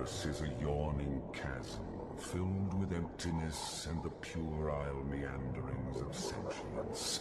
universe is a yawning chasm, filled with emptiness and the puerile meanderings of sentience.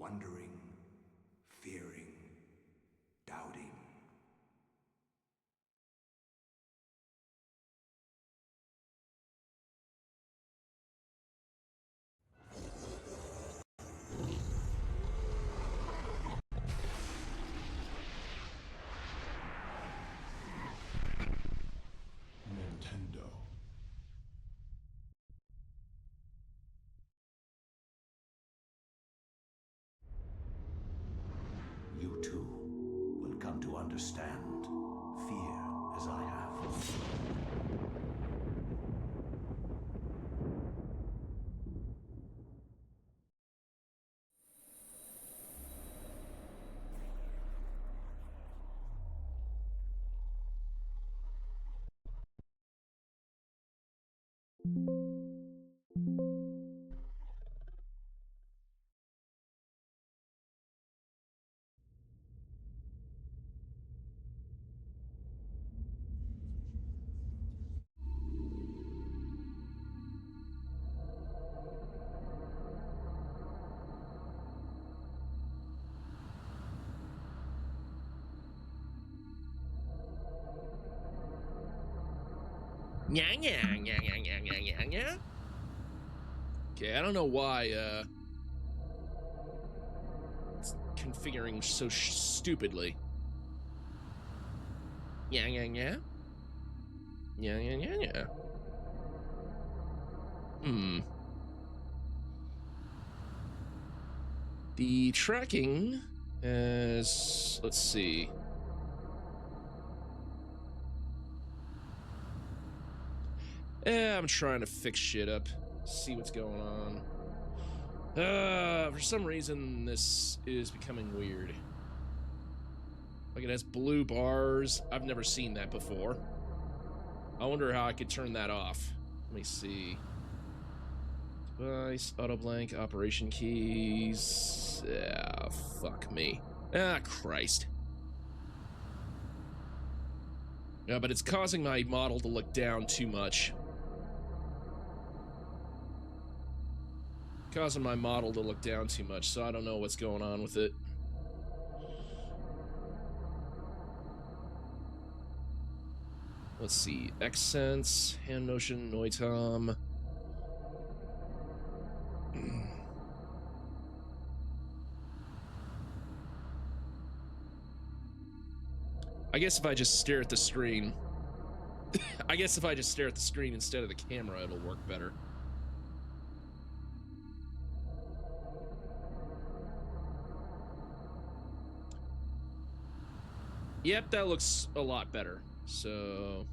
wondering, fearing, doubting. Nintendo. You too will come to understand fear as I have. Yeah. Okay, I don't know why it's configuring so stupidly. Yeah. The tracking is, let's see. I'm trying to fix shit up, see what's going on. For some reason, this is becoming weird. Like, it has blue bars. I've never seen that before. I wonder how I could turn that off. Let me see. Device, auto blank, operation keys. Ah, fuck me. Ah, Christ. Yeah, but it's causing my model to look down too much. Causing my model to look down too much, so I don't know what's going on with it. Let's see. Accents, hand motion, Noitom. I guess if I just stare at the screen. I guess if I just stare at the screen instead of the camera, it'll work better. Yep, that looks a lot better. So,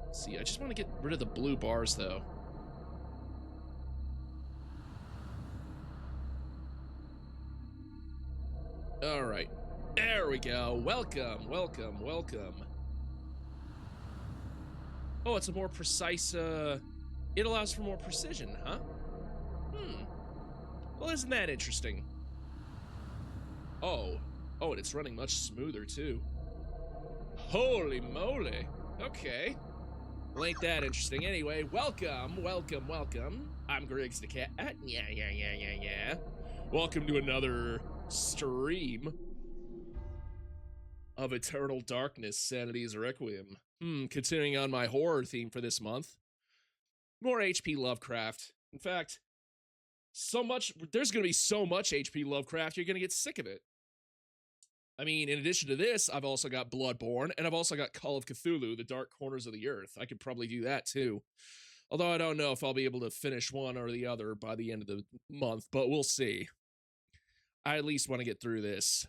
let's see, I just want to get rid of the blue bars, though. All right, there we go. Welcome. Oh, it's a more precise, it allows for more precision, huh? Well, isn't that interesting? Oh, and it's running much smoother, too. Holy moly. Okay. Well, ain't that interesting. Anyway, welcome. I'm Griggs the Cat. Yeah. Welcome to another stream of Eternal Darkness, Sanity's Requiem. Continuing on my horror theme for this month. More H.P. Lovecraft. In fact, there's gonna be so much H.P. Lovecraft, you're gonna get sick of it. I mean, in addition to this, I've also got Bloodborne, and I've also got Call of Cthulhu, The Dark Corners of the Earth. I could probably do that, too. Although I don't know if I'll be able to finish one or the other by the end of the month, but we'll see. I at least want to get through this.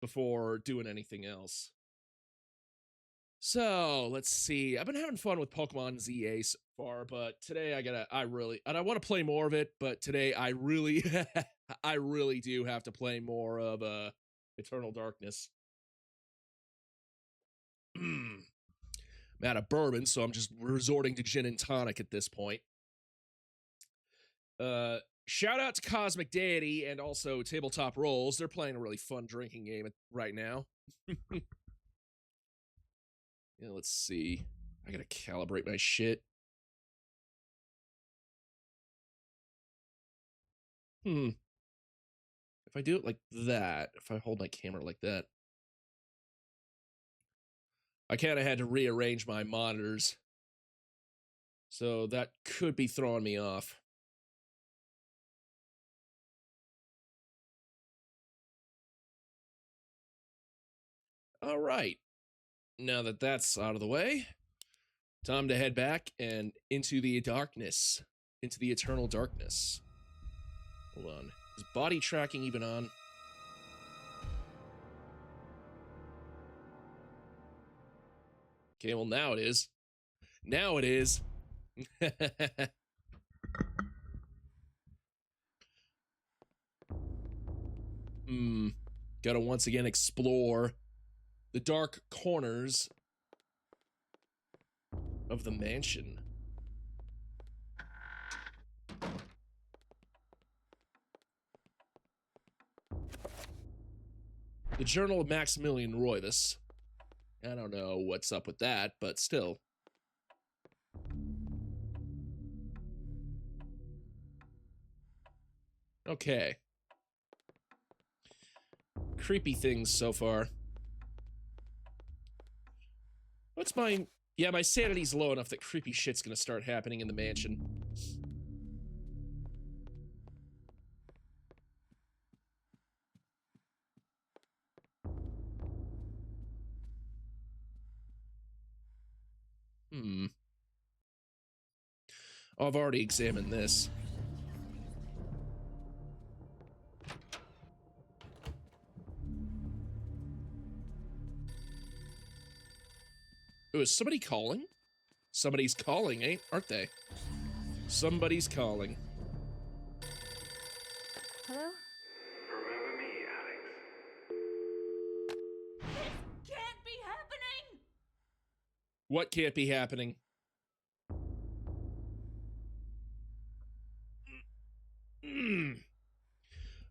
Before doing anything else. So, let's see. I've been having fun with Pokemon ZA so far, but today I want to play more of it, but today I really do have to play more of Eternal Darkness. I'm out of bourbon, so I'm just resorting to gin and tonic at this point. Shout out to Cosmic Deity and also Tabletop Rolls. They're playing a really fun drinking game right now. Yeah, let's see. I gotta calibrate my shit. If I do it like that, if I hold my camera like that, I kind of had to rearrange my monitors. So that could be throwing me off. All right. Now that that's out of the way, time to head back and into the darkness. Into the eternal darkness. Hold on. Is body tracking even on? Okay, well now it is. Now it is. Gotta once again explore the dark corners of the mansion. The Journal of Maximilian Roivas. I don't know what's up with that, but still. Okay. Creepy things so far. What's my... Yeah, my sanity's low enough that creepy shit's gonna start happening in the mansion. Oh, I've already examined this. Ooh, is somebody calling? Somebody's calling, aren't they? Somebody's calling. Hello? Remember me, Alex? This can't be happening! What can't be happening?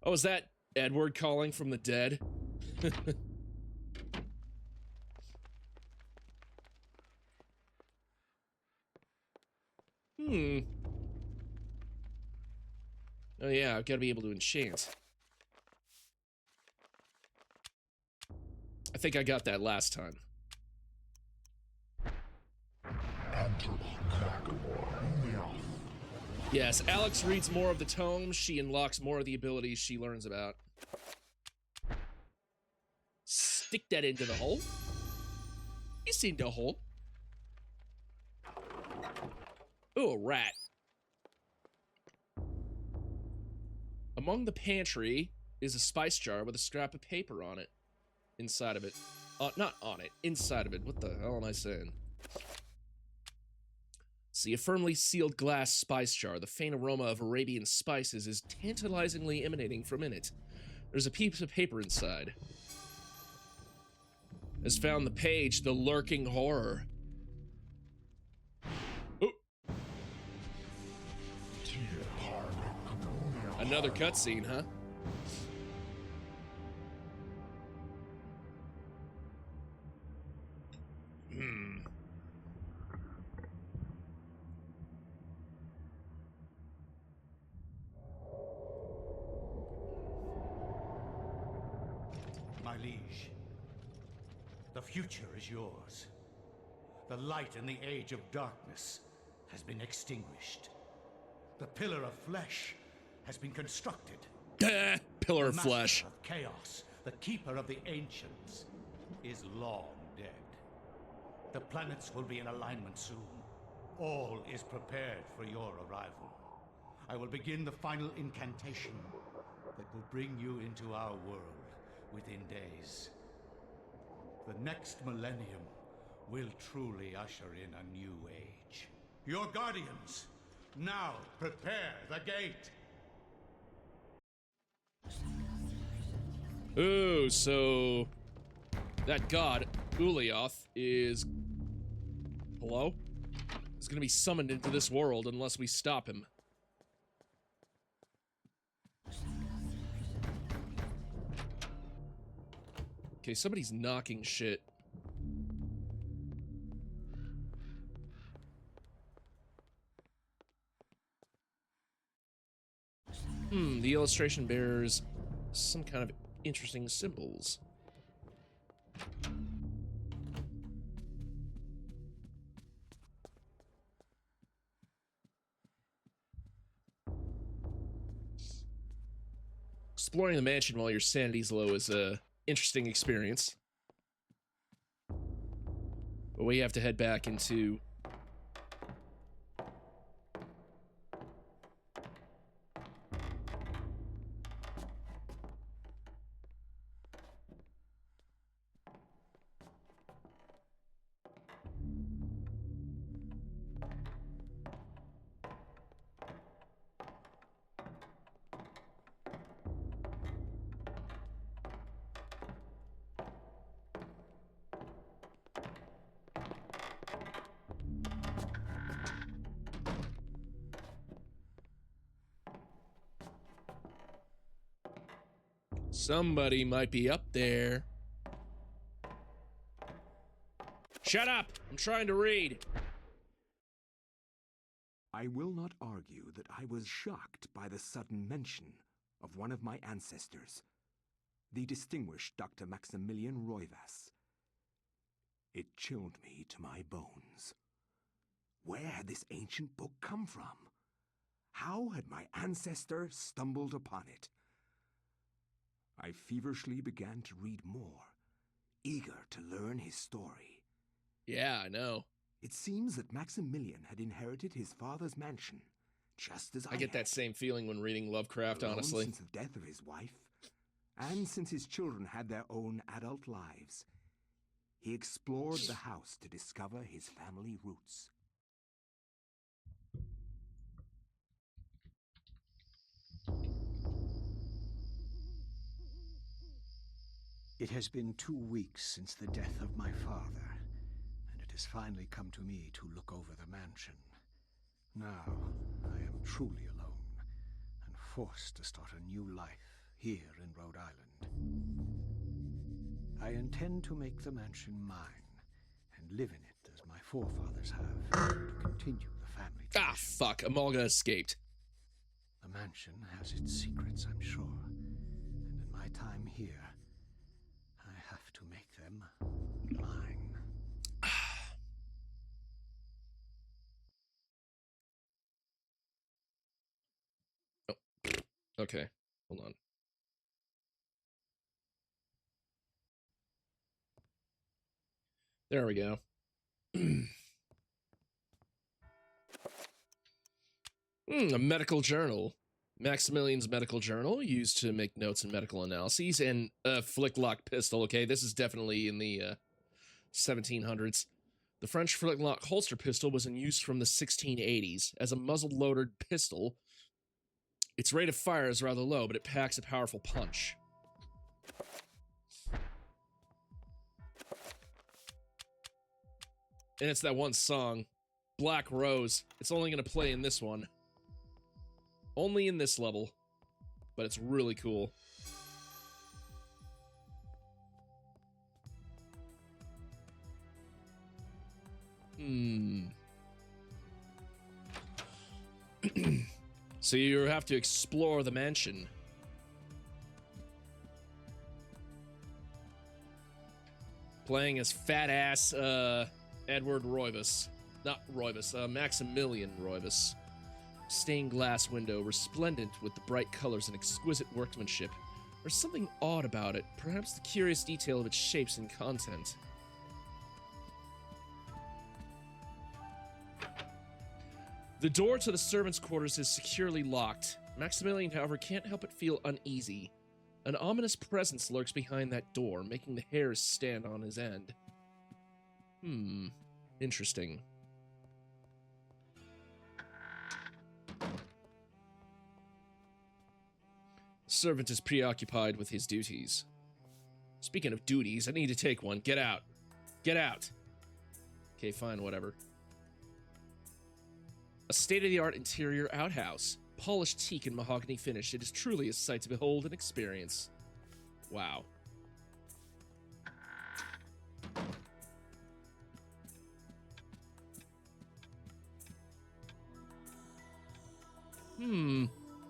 Oh, is that Edward calling from the dead? Oh yeah, I've got to be able to enchant. I think I got that last time. Yes, Alex reads more of the tomes, she unlocks more of the abilities she learns about. Stick that into the hole. You seen the hole. Ooh, a rat. Among the pantry is a spice jar with a scrap of paper on it. Inside of it. Not on it. Inside of it. What the hell am I saying? See, a firmly sealed glass spice jar. The faint aroma of Arabian spices is tantalizingly emanating from in it. There's a piece of paper inside. Has found the page, The Lurking Horror. Oh. Another cutscene, huh? My liege, the future is yours. The light in the age of darkness has been extinguished. The pillar of flesh has been constructed. Pillar of The master flesh. of chaos, the keeper of the ancients, is long dead. The planets will be in alignment soon. All is prepared for your arrival. I will begin the final incantation that will bring you into our world within days. The next millennium will truly usher in a new age. Your guardians, now prepare the gate! Ooh, so that god, Ulioth, is... Hello? Is gonna be summoned into this world unless we stop him. Okay, somebody's knocking shit. The illustration bears some kind of interesting symbols. Exploring the mansion while your sanity's low is a interesting experience. But we have to head back into... Somebody might be up there. Shut up! I'm trying to read. I will not argue that I was shocked by the sudden mention of one of my ancestors, the distinguished Dr. Maximilian Roivas. It chilled me to my bones. Where had this ancient book come from? How had my ancestor stumbled upon it? I feverishly began to read more, eager to learn his story. Yeah, I know. It seems that Maximilian had inherited his father's mansion, just as I get that had. same feeling when reading Lovecraft, Alone honestly. since the death of his wife, and since his children had their own adult lives, he explored the house to discover his family roots. It has been 2 weeks since the death of my father, and it has finally come to me to look over the mansion. Now, I am truly alone, and forced to start a new life here in Rhode Island. I intend to make the mansion mine, and live in it as my forefathers have, to continue the family tradition. Ah, fuck. Amalga escaped. The mansion has its secrets, I'm sure, and in my time here, I have to make them mine. Oh. Okay, hold on. There we go. A medical journal. Maximilian's medical journal, used to make notes and medical analyses, and a flicklock pistol. Okay, this is definitely in the 1700s. The French flintlock holster pistol was in use from the 1680s. As a muzzle-loaded pistol, its rate of fire is rather low, but it packs a powerful punch. And it's that one song, Black Rose. It's only going to play in this one. Only in this level. But it's really cool. So you have to explore the mansion. Playing as fat-ass, Edward Roivas. Not Roivas, Maximilian Roivas. Stained glass window, resplendent with the bright colors and exquisite workmanship. There's something odd about it, perhaps the curious detail of its shapes and content. The door to the servants' quarters is securely locked. Maximilian, however, can't help but feel uneasy. An ominous presence lurks behind that door, making the hairs stand on his end. Interesting. The servant is preoccupied with his duties. Speaking of duties, I need to take one. Get out. Get out. Okay, fine, whatever. A state-of-the-art interior outhouse. Polished teak and mahogany finish. It is truly a sight to behold and experience. Wow.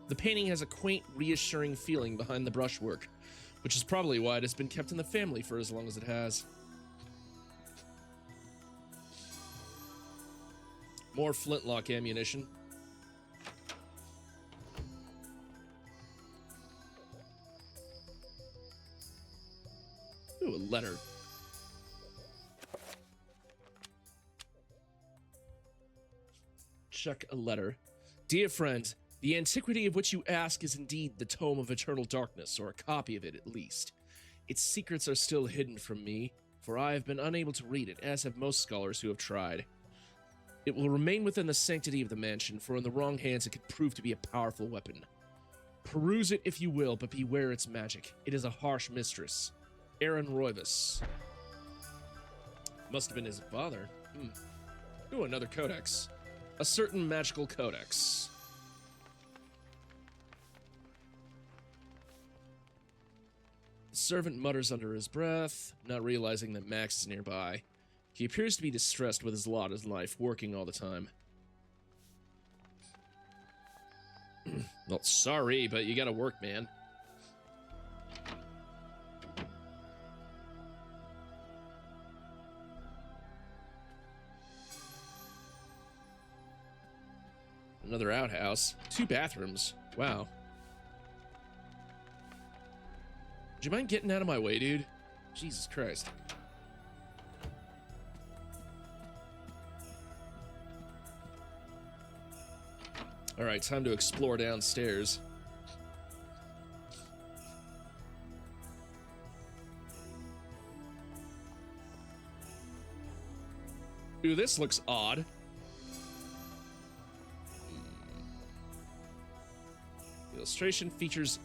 The painting has a quaint, reassuring feeling behind the brushwork, which is probably why it has been kept in the family for as long as it has. More flintlock ammunition. Ooh, a letter. Check a letter. Dear friend, the antiquity of which you ask is indeed the Tome of Eternal Darkness, or a copy of it at least. Its secrets are still hidden from me, for I have been unable to read it, as have most scholars who have tried. It will remain within the sanctity of the mansion, for in the wrong hands it could prove to be a powerful weapon. Peruse it if you will, but beware its magic. It is a harsh mistress. Aaron Roivas. Must have been his father. Ooh, another codex. A certain magical codex. The servant mutters under his breath, not realizing that Max is nearby. He appears to be distressed with his lot in life, working all the time. Well, sorry, but you gotta work, man. Another outhouse. 2 bathrooms. Wow. Would you mind getting out of my way, dude? Jesus Christ. Alright, time to explore downstairs. Ooh, this looks odd. The illustration features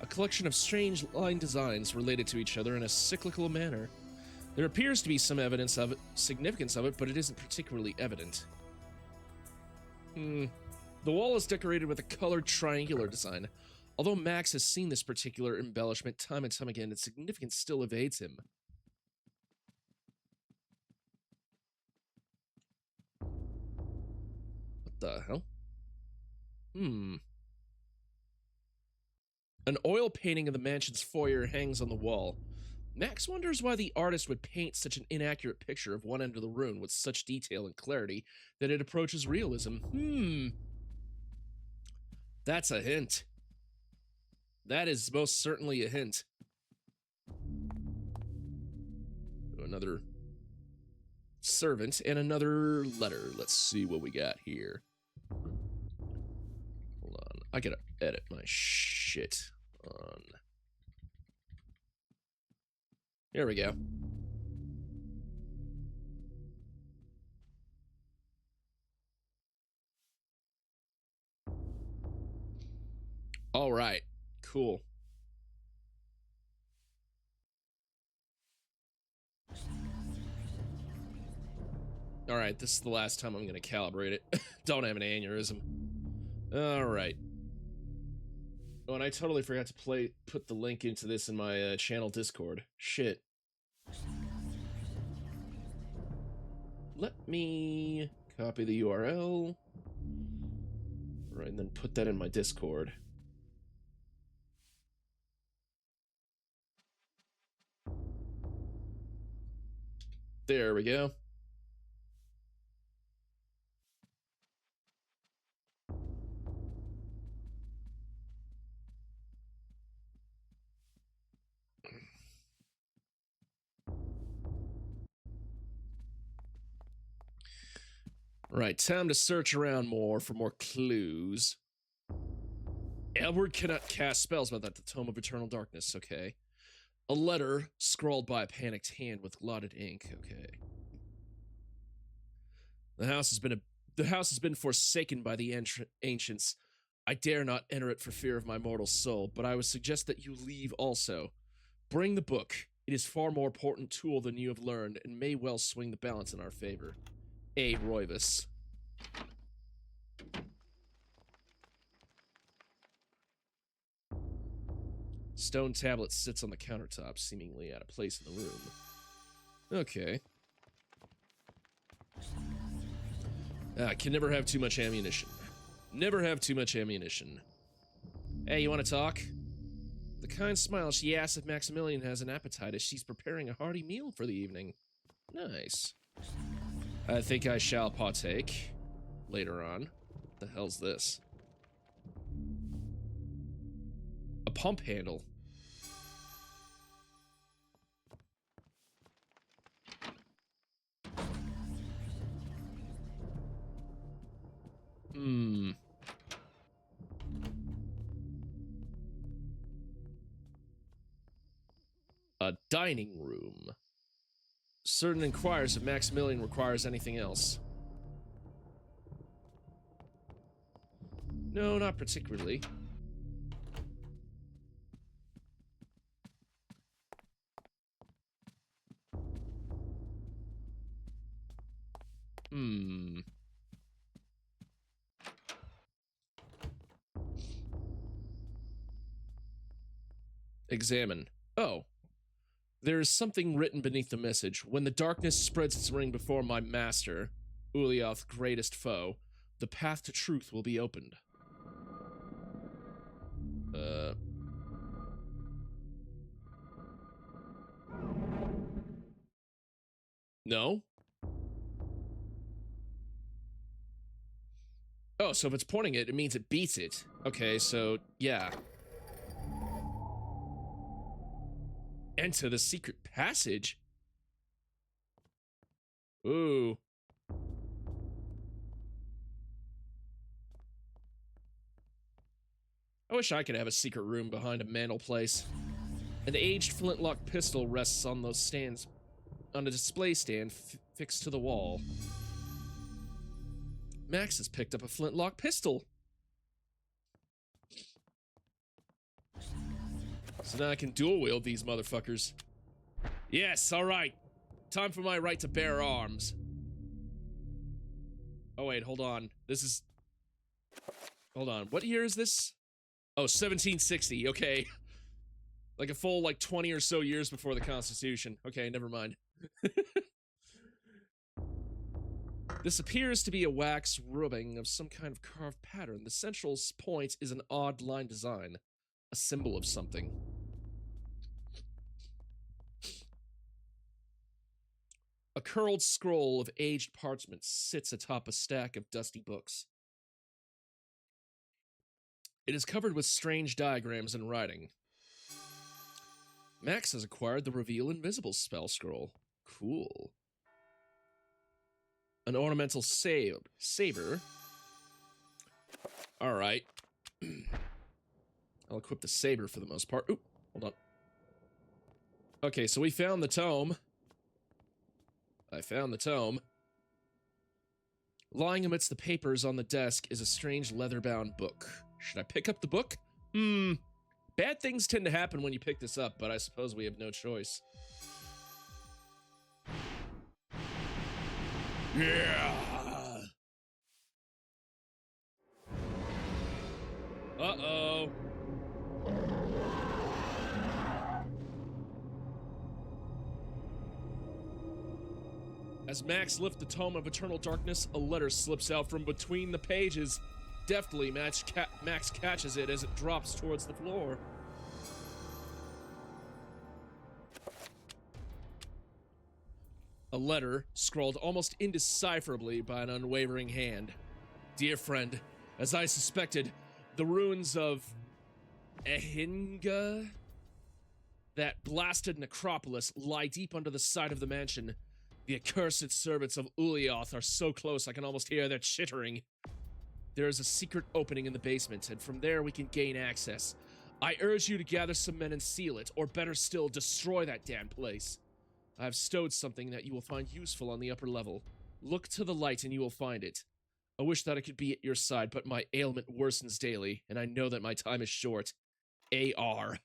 a collection of strange line designs related to each other in a cyclical manner. There appears to be some evidence of it, significance of it, but it isn't particularly evident. The wall is decorated with a colored triangular design. Although Max has seen this particular embellishment time and time again, its significance still evades him. What the hell? An oil painting of the mansion's foyer hangs on the wall. Max wonders why the artist would paint such an inaccurate picture of one end of the room with such detail and clarity that it approaches realism. That's a hint. That is most certainly a hint. Another servant and another letter. Let's see what we got here. Hold on. I gotta edit my shit on. Here we go. All right. Cool. All right, this is the last time I'm going to calibrate it. Don't have an aneurysm. All right. Oh, and I totally forgot to put the link into this in my channel Discord. Shit. Let me copy the URL. Right, and then put that in my Discord. There we go. Right, time to search around more for more clues. Edward cannot cast spells about that. The Tome of Eternal Darkness, okay. A letter scrawled by a panicked hand with blotted ink, okay. The house has been forsaken by the ancients. I dare not enter it for fear of my mortal soul, but I would suggest that you leave also. Bring the book. It is far more important tool than you have learned, and may well swing the balance in our favor. A. Roivas. Stone tablet sits on the countertop, seemingly out of place in the room. Okay. I can never have too much ammunition. Never have too much ammunition. Hey, you want to talk? The kind smile she asks if Maximilian has an appetite as she's preparing a hearty meal for the evening. Nice. I think I shall partake later on. What the hell's this? A pump handle. A dining room. Certain inquires if Maximilian requires anything else. No, not particularly. Examine. Oh. There is something written beneath the message. When the darkness spreads its ring before my master, Ulyaoth's greatest foe, the path to truth will be opened. No? Oh, so if it's pointing it means it beats it. Okay, so, yeah. Enter the secret passage? Ooh. I wish I could have a secret room behind a mantel place. An aged flintlock pistol rests on those stands, on a display stand fixed to the wall. Max has picked up a flintlock pistol. So now I can dual wield these motherfuckers. Yes, alright. Time for my right to bear arms. Oh wait, hold on. This is... Hold on, what year is this? Oh, 1760, okay. Like a full, 20 or so years before the Constitution. Okay, never mind. This appears to be a wax rubbing of some kind of carved pattern. The central point is an odd line design. A symbol of something. A curled scroll of aged parchment sits atop a stack of dusty books. It is covered with strange diagrams and writing. Max has acquired the Reveal Invisible spell scroll. Cool. An ornamental saber. Alright. I'll equip the saber for the most part. Oop, hold on. Okay, so we found the tome. I found the tome. Lying amidst the papers on the desk is a strange leather-bound book. Should I pick up the book? Bad things tend to happen when you pick this up, but I suppose we have no choice. Yeah! Uh-oh. As Max lifts the Tome of Eternal Darkness, a letter slips out from between the pages. Deftly, Max catches it as it drops towards the floor. A letter, scrawled almost indecipherably by an unwavering hand. Dear friend, as I suspected, the ruins of Ehinga, that blasted necropolis, lie deep under the site of the mansion. The accursed servants of Ulyaoth are so close I can almost hear their chittering. There is a secret opening in the basement, and from there we can gain access. I urge you to gather some men and seal it, or better still, destroy that damn place. I have stowed something that you will find useful on the upper level. Look to the light and you will find it. I wish that I could be at your side, but my ailment worsens daily, and I know that my time is short. A.R.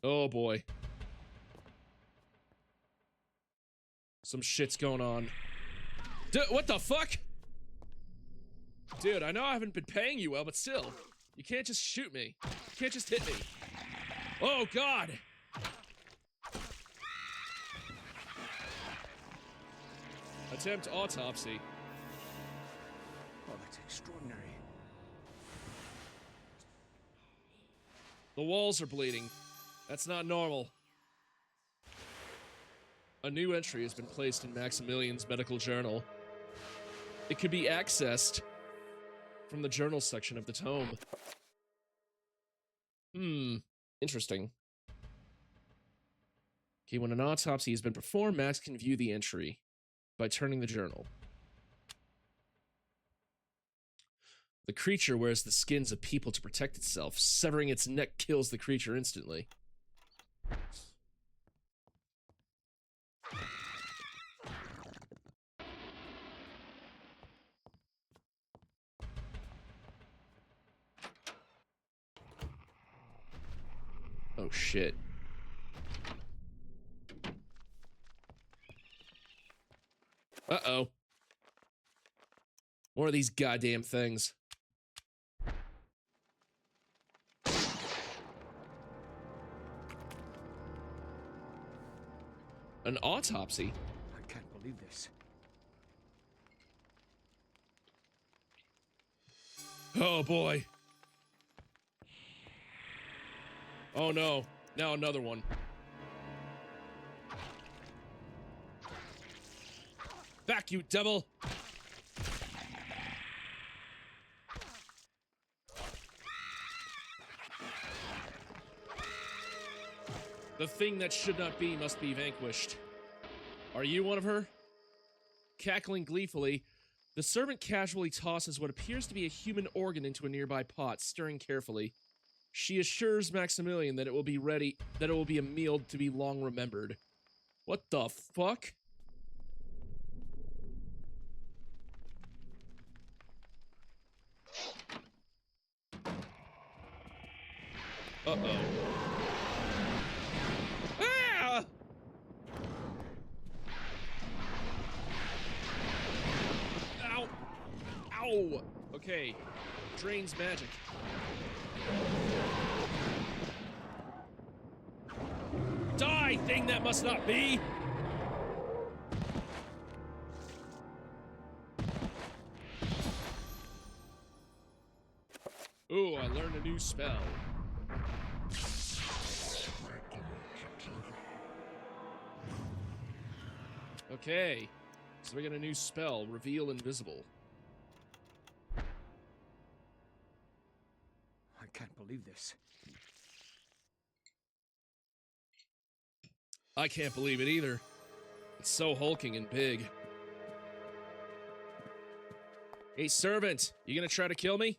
Oh boy. Some shit's going on. Dude, what the fuck? Dude, I know I haven't been paying you well, but still. You can't just shoot me. You can't just hit me. Oh, God! Attempt autopsy. Oh, that's extraordinary. The walls are bleeding. That's not normal. A new entry has been placed in Maximilian's medical journal. It could be accessed from the journal section of the tome. Interesting. Okay, when an autopsy has been performed, Max can view the entry by turning the journal. The creature wears the skins of people to protect itself. Severing its neck kills the creature instantly. Oh shit. Uh-oh. More of these goddamn things. An autopsy? I can't believe this. Oh boy. Oh no. Now another one. Back, you devil! The thing that should not be must be vanquished. Are you one of her? Cackling gleefully, the servant casually tosses what appears to be a human organ into a nearby pot, stirring carefully. She assures Maximilian that it will be a meal to be long remembered. What the fuck? Uh-oh. Ah! Ow! Ow! Okay. Drains magic. Die, thing that must not be! Ooh, I learned a new spell. Okay, so we got a new spell, Reveal Invisible. I can't believe this. I can't believe it either. It's so hulking and big. Hey, servant, you gonna try to kill me?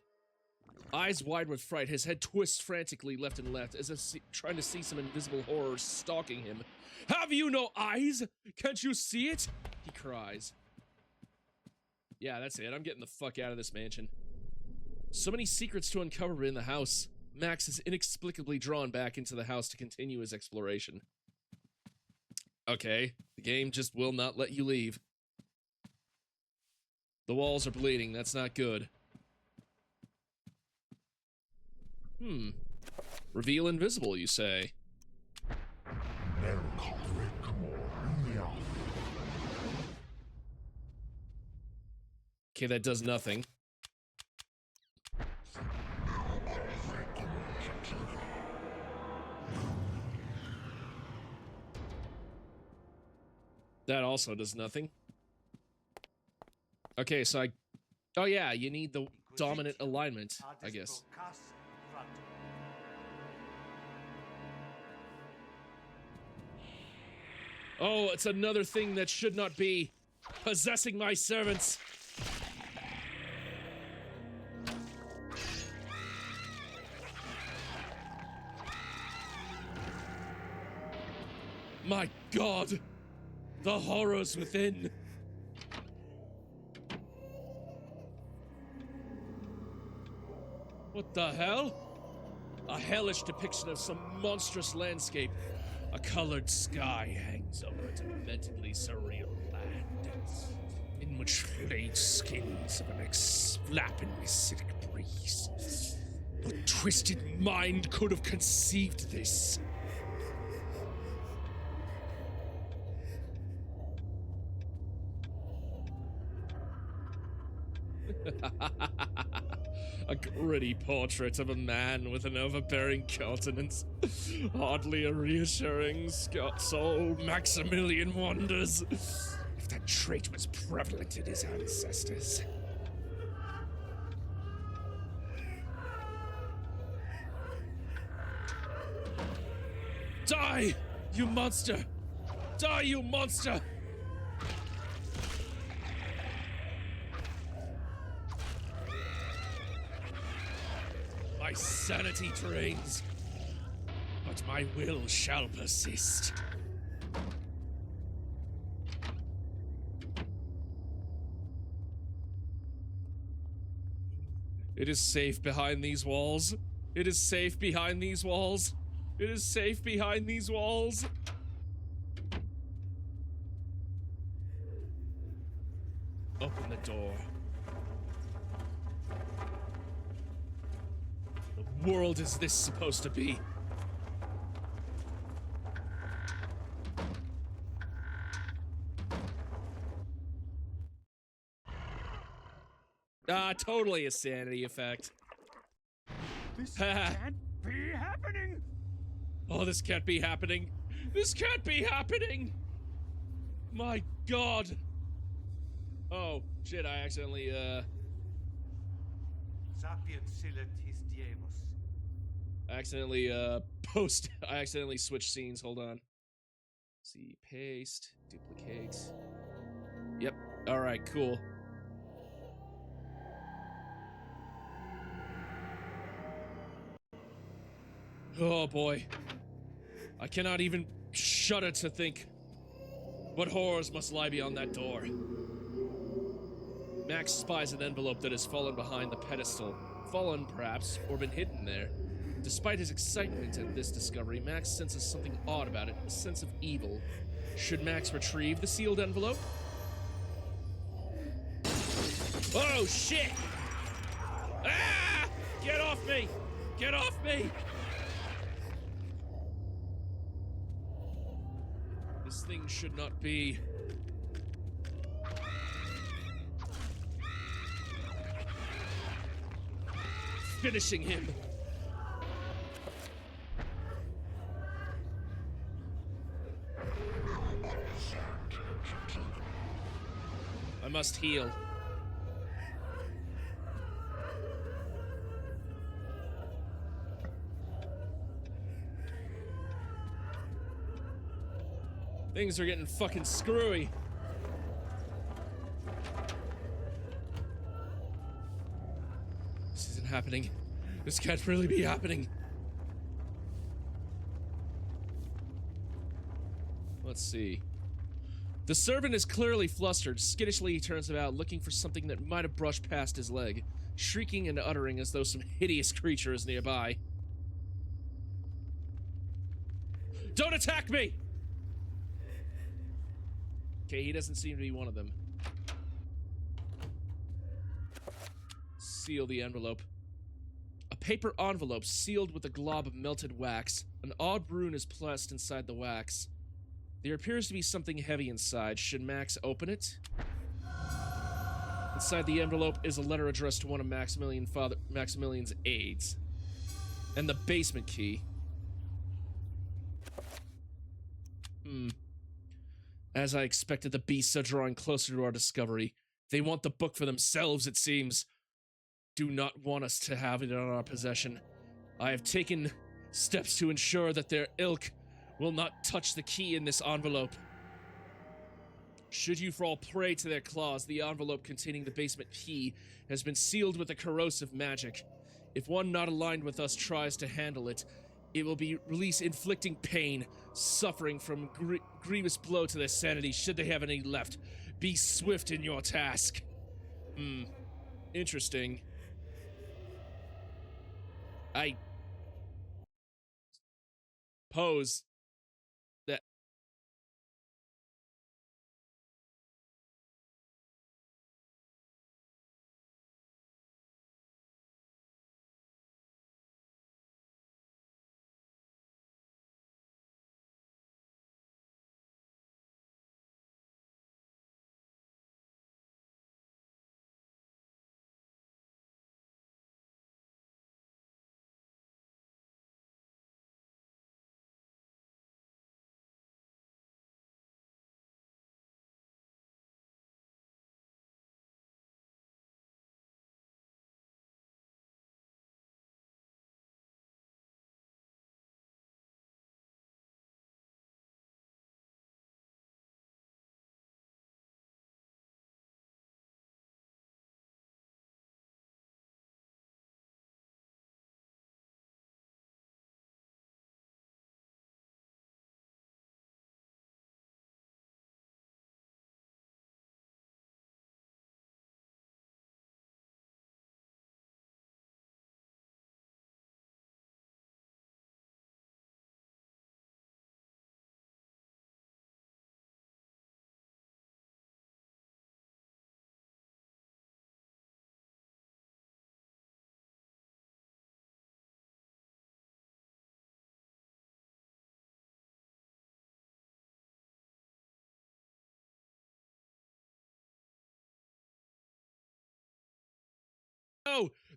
Eyes wide with fright, his head twists frantically left and left as if trying to see some invisible horror stalking him. Have you no eyes? Can't you see it? He cries. Yeah, that's it. I'm getting the fuck out of this mansion. So many secrets to uncover in the house. Max is inexplicably drawn back into the house to continue his exploration. Okay, the game just will not let you leave. The walls are bleeding. That's not good. Reveal invisible, you say? Okay, that does nothing. That also does nothing. Okay, so oh yeah, you need the dominant alignment, I guess. Oh, it's another thing that should not be. Possessing my servants. My God! The horrors within! What the hell? A hellish depiction of some monstrous landscape. A colored sky hangs over a dementedly surreal land, in which flayed skins of an flapping acidic breeze. What twisted mind could have conceived this? A gritty portrait of a man with an overbearing countenance. Hardly a reassuring soul. Maximilian wonders if that trait was prevalent in his ancestors. Die, you monster! Die, you monster! My sanity drains, but my will shall persist. It is safe behind these walls. It is safe behind these walls. It is safe behind these walls. Open the door. What world is this supposed to be? Ah, totally a sanity effect. This can't be happening! Oh, this can't be happening. This can't be happening! My god. Oh, shit, I accidentally, Sapient silet his dievos. I accidentally switched scenes. Hold on. See, paste, duplicate. Yep. Alright, cool. Oh boy. I cannot even shudder to think what horrors must lie beyond that door. Max spies an envelope that has fallen behind the pedestal. Fallen, perhaps, or been hidden there. Despite his excitement at this discovery, Max senses something odd about it, a sense of evil. Should Max retrieve the sealed envelope? Oh, shit! Ah! Get off me! Get off me! This thing should not be. Finishing him. I must heal. Things are getting fucking screwy. This isn't happening. This can't really be happening. Let's see. The servant is clearly flustered. Skittishly, he turns about, looking for something that might have brushed past his leg, shrieking and uttering as though some hideous creature is nearby. Don't attack me! Okay, he doesn't seem to be one of them. Seal the envelope. A paper envelope sealed with a glob of melted wax. An odd rune is pressed inside the wax. There appears to be something heavy inside. Should Max open it? Inside the envelope is a letter addressed to one of Maximilian's aides. And the basement key. As I expected, the beasts are drawing closer to our discovery. They want the book for themselves, it seems. Do not want us to have it in our possession. I have taken steps to ensure that their ilk will not touch the key in this envelope. Should you fall prey to their claws, the envelope containing the basement key has been sealed with a corrosive magic. If one not aligned with us tries to handle it, it will be release inflicting pain, suffering from grievous blow to their sanity should they have any left. Be swift in your task. Interesting. I pose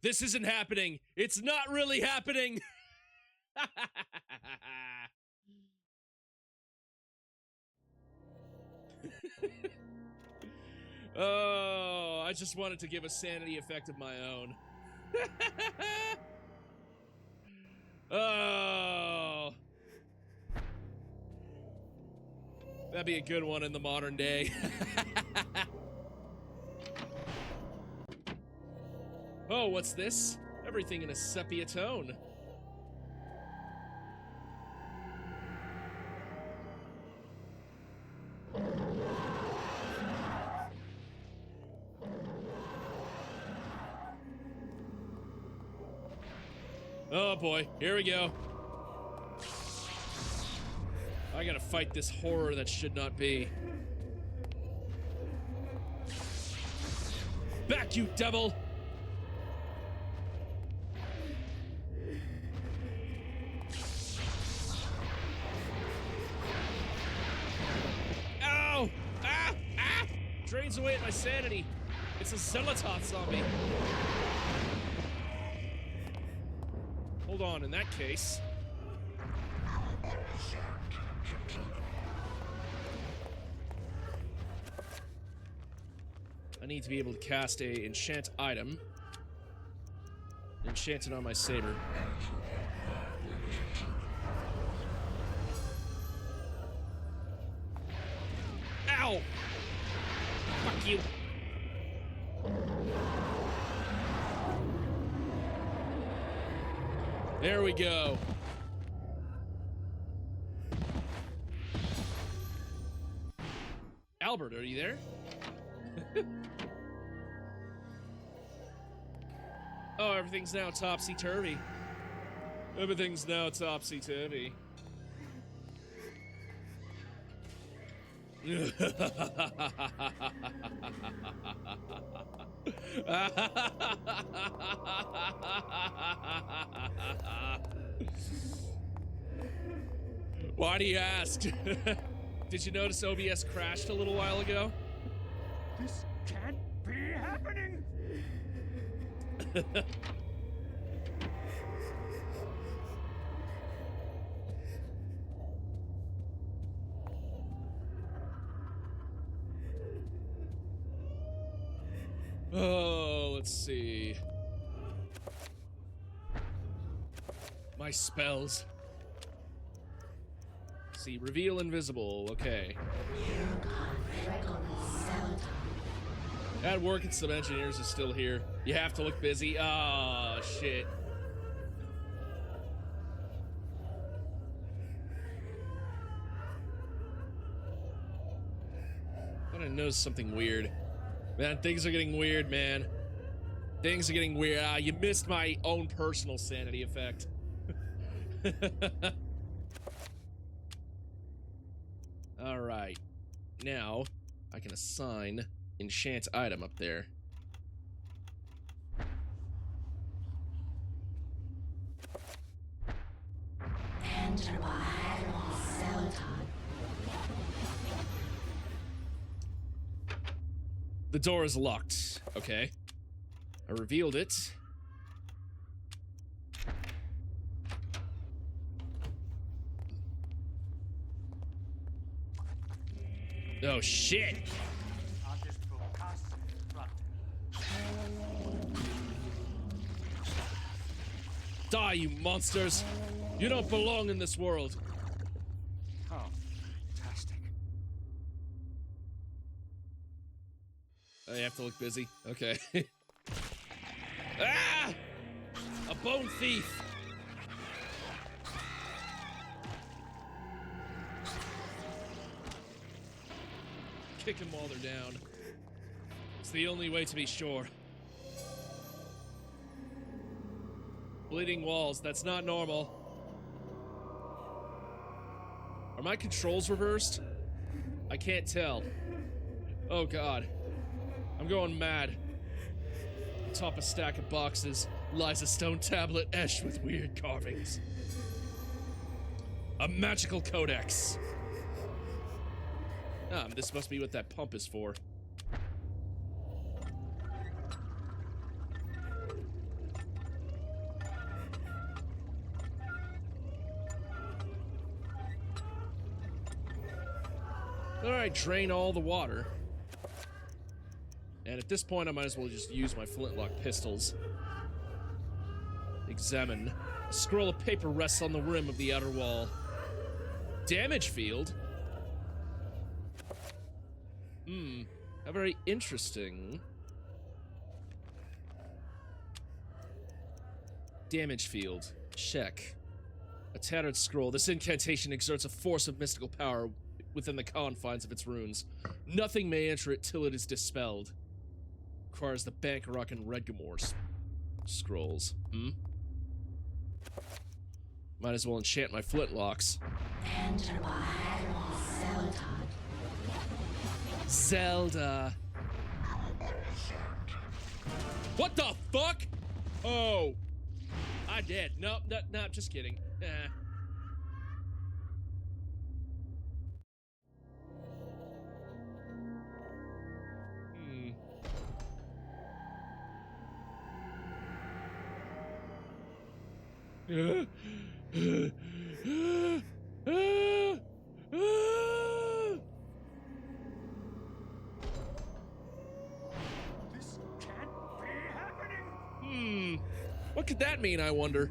This isn't happening. It's not really happening. Oh, I just wanted to give a sanity effect of my own. Oh. That'd be a good one in the modern day. Oh, what's this? Everything in a sepia tone. Oh boy, here we go. I gotta fight this horror that should not be. Back, you devil! Ow! Ah! Ah! Drains away at my sanity. It's a Zealotot zombie. Hold on, in that case. I need to be able to cast a enchant item. Enchant it on my saber. Ow! Fuck you. There we go. Albert, are you there? Oh, everything's now topsy-turvy. Everything's now topsy-turvy. Why do you ask? Did you notice OBS crashed a little while ago? This can't be happening! Oh, let's see. My spells. See, reveal invisible. Okay. At work and some engineers is still here. You have to look busy. Oh, shit. I thought I noticed something weird. Man, things are getting weird, man. Things are getting weird. Ah, you missed my own personal sanity effect. Alright. Now, I can assign enchant item up there. Enter by Celadon. The door is locked. Okay. I revealed it. Oh, shit! Die, you monsters! You don't belong in this world! Oh, fantastic. Oh, you have to look busy? Okay. Ah! A bone thief! Kick them while they're down. It's the only way to be sure. Bleeding walls, that's not normal. Are my controls reversed? I can't tell. Oh god. I'm going mad. Atop a stack of boxes lies a stone tablet etched with weird carvings. A magical codex. Ah, this must be what that pump is for. Alright, drain all the water. And at this point, I might as well just use my flintlock pistols. Examine. A scroll of paper rests on the rim of the outer wall. Damage field? How very interesting. Damage field. Check. A tattered scroll. This incantation exerts a force of mystical power within the confines of its runes. Nothing may enter it till it is dispelled. Requires the Bankarok and Redgamore scrolls. Might as well enchant my flintlocks. Enter by Zelda. What the fuck? Oh. I did. No, just kidding. This can't be happening! What could that mean, I wonder?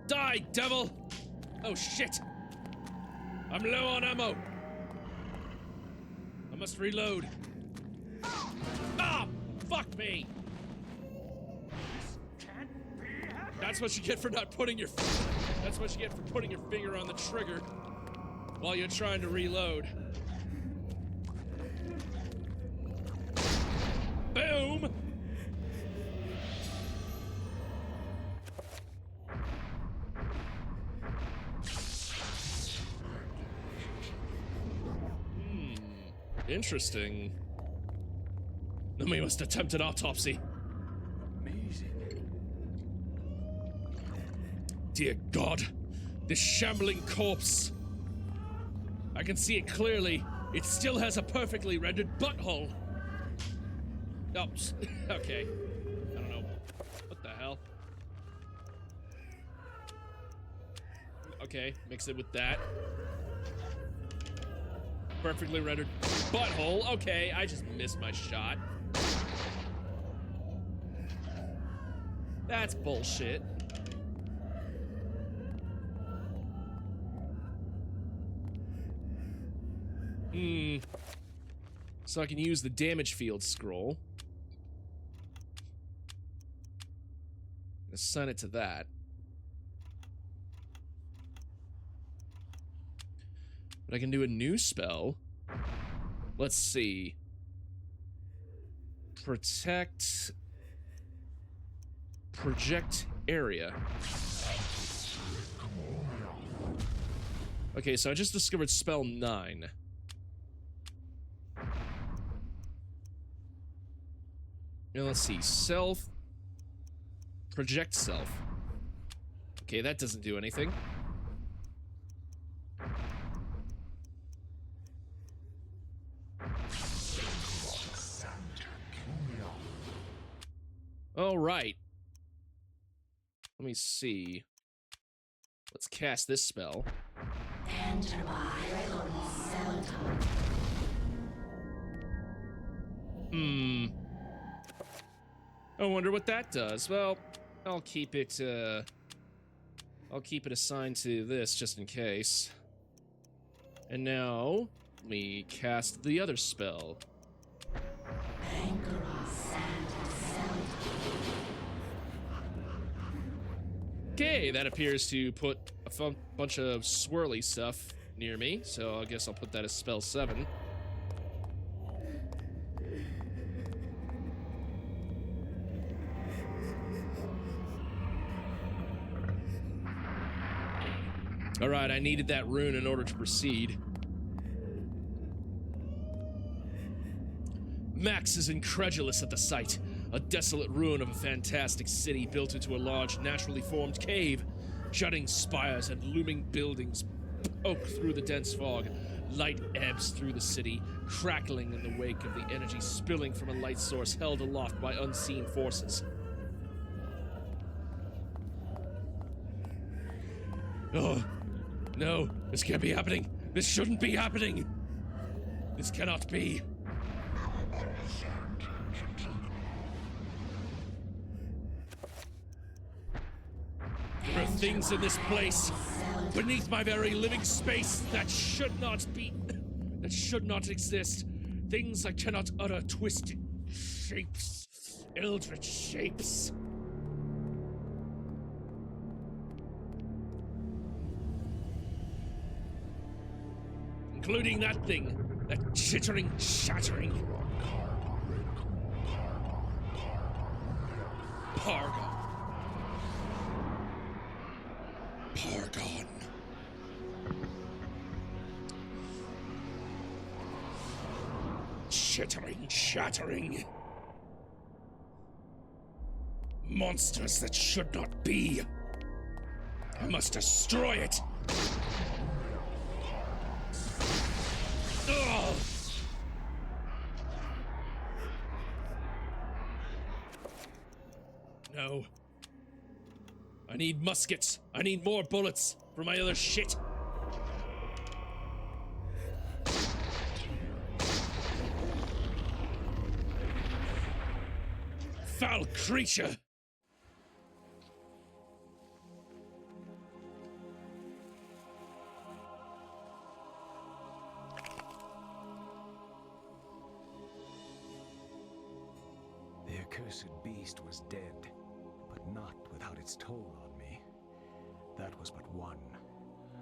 Die, devil! Oh, shit! I'm low on ammo! I must reload. Ah! Fuck me! This can't be happening! That's what you get for not putting your... That's what you get for putting your finger on the trigger while you're trying to reload. Boom! Interesting. Then we must attempt an autopsy. Amazing. Dear God, this shambling corpse. I can see it clearly. It still has a perfectly rendered butthole. Oh, okay. I don't know. What the hell? Okay, mix it with that. Perfectly rendered butthole. Okay, I just missed my shot. That's bullshit. So I can use the damage field scroll. Assign it to that. But I can do a new spell. Let's see. Protect... Project area. Okay, so I just discovered spell 9. Now let's see. Self. Project self. Okay, that doesn't do anything. All right. Let me see. Let's cast this spell. Enter by I wonder what that does. Well, I'll keep it assigned to this just in case. And now, let me cast the other spell. Okay, that appears to put a bunch of swirly stuff near me, so I guess I'll put that as spell 7. Alright, I needed that rune in order to proceed. Max is incredulous at the sight. A desolate ruin of a fantastic city built into a large, naturally formed cave. Jutting spires and looming buildings poke through the dense fog. Light ebbs through the city, crackling in the wake of the energy spilling from a light source held aloft by unseen forces. Oh, No, this can't be happening. This shouldn't be happening. This cannot be. There are things in this place, beneath my very living space, that should not be, that should not exist. Things I cannot utter, twisted shapes, eldritch shapes. Including that thing, that chittering, shattering. Pargon. Pargon. Chittering, shattering. Monsters that should not be. I must destroy it. Ugh. No. I need muskets. I need more bullets for my other shit. Foul creature. The accursed beast was dead, but not without its toll on me. That was but one,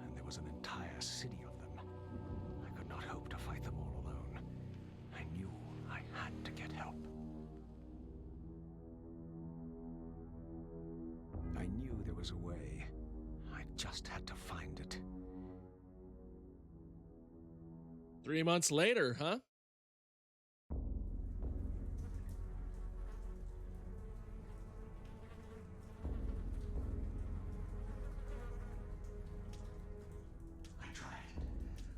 and there was an entire city of them. I could not hope to fight them all alone. I knew I had to get help. I knew there was a way. I just had to find it. 3 months later, huh?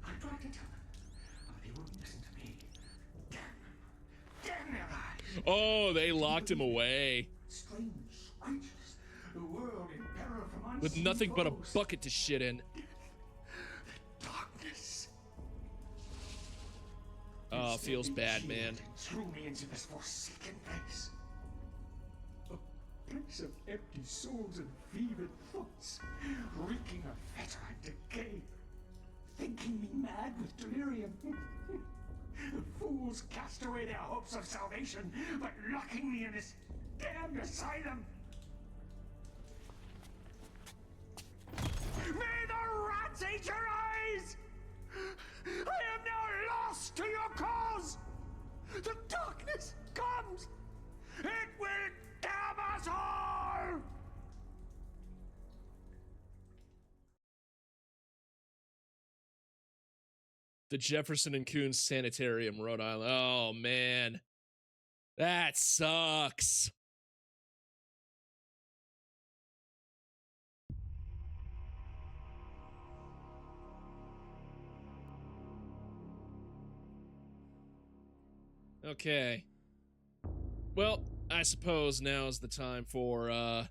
I tried to tell them, but they wouldn't listen to me. Damn their eyes! Oh, they locked him away. Strange creatures, the world in peril from unseen With nothing but a foes. bucket to shit in. Darkness. Oh, feels bad, man. Threw me into this forsaken place. A place of empty souls and fevered thoughts, reeking of fetter and decay, thinking me mad with delirium. The fools cast away their hopes of salvation, but locking me in this damned asylum. May the rats eat your eyes! I am now lost to your cause! The darkness comes! It will damn us all! The Jefferson and Coons Sanitarium, Rhode Island. Oh, man. That sucks. Okay. Well, I suppose now's the time for, a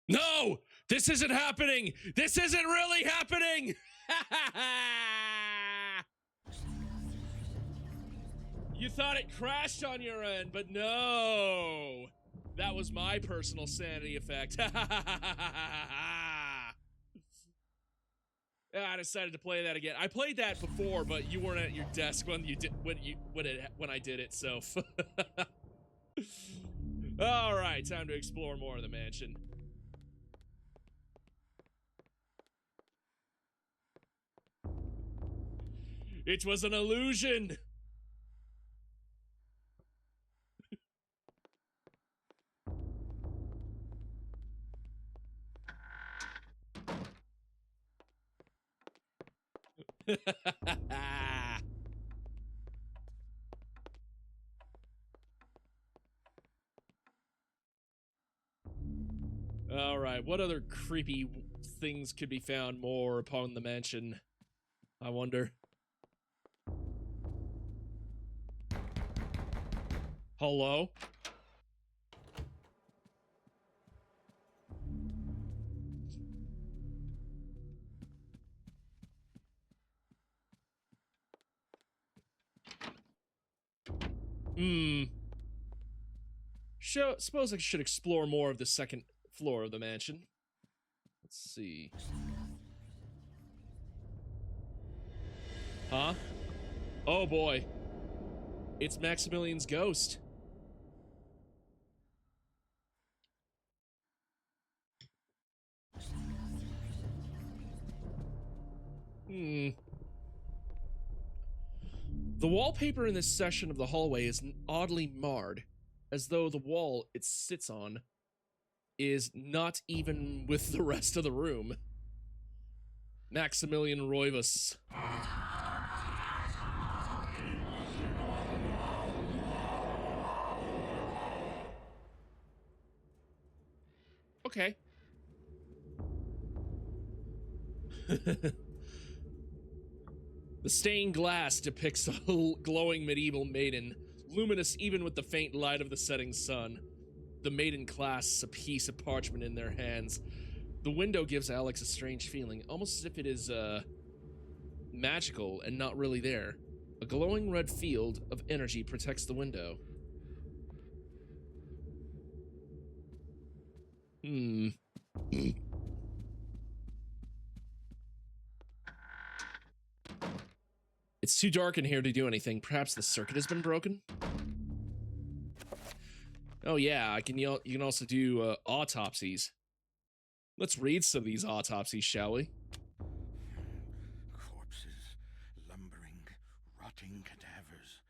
No! This isn't happening! This isn't really happening! You thought it crashed on your end, but no! That was my personal sanity effect. I decided to play that again. I played that before, but you weren't at your desk when I did it, so. Alright, time to explore more of the mansion. It was an illusion! Alright, what other creepy things could be found more upon the mansion? I wonder. Hello? Suppose I should explore more of the second floor of the mansion. Let's see. Huh? Oh boy. It's Maximilian's ghost. The wallpaper in this section of the hallway is oddly marred, as though the wall it sits on is not even with the rest of the room. Maximilian Roivas. Okay. The stained glass depicts a glowing medieval maiden, luminous even with the faint light of the setting sun. The maiden clasps a piece of parchment in their hands. The window gives Alex a strange feeling, almost as if it is, magical and not really there. A glowing red field of energy protects the window. It's too dark in here to do anything. Perhaps the circuit has been broken? Oh yeah, you can also do autopsies. Let's read some of these autopsies, shall we? Corpses, lumbering, rotting cadavers.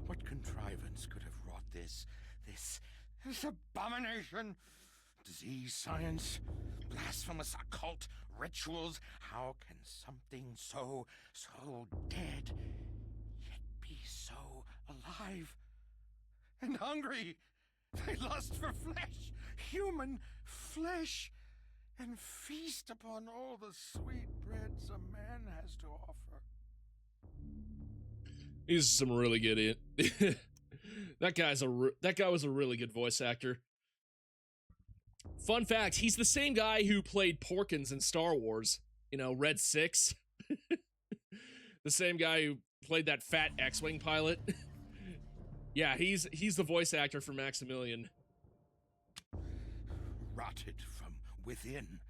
What contrivance could have wrought this abomination? Disease, science, blasphemous occult rituals. How can something so dead, yet be so alive and hungry? They lust for flesh, human flesh, and feast upon all the sweet breads a man has to offer. He's some really good that guy was a really good voice actor. Fun fact, he's the same guy who played Porkins in Star Wars, you know, Red 6. The same guy who played that fat X-Wing pilot. Yeah, he's the voice actor for Maximilian. Rotted from within,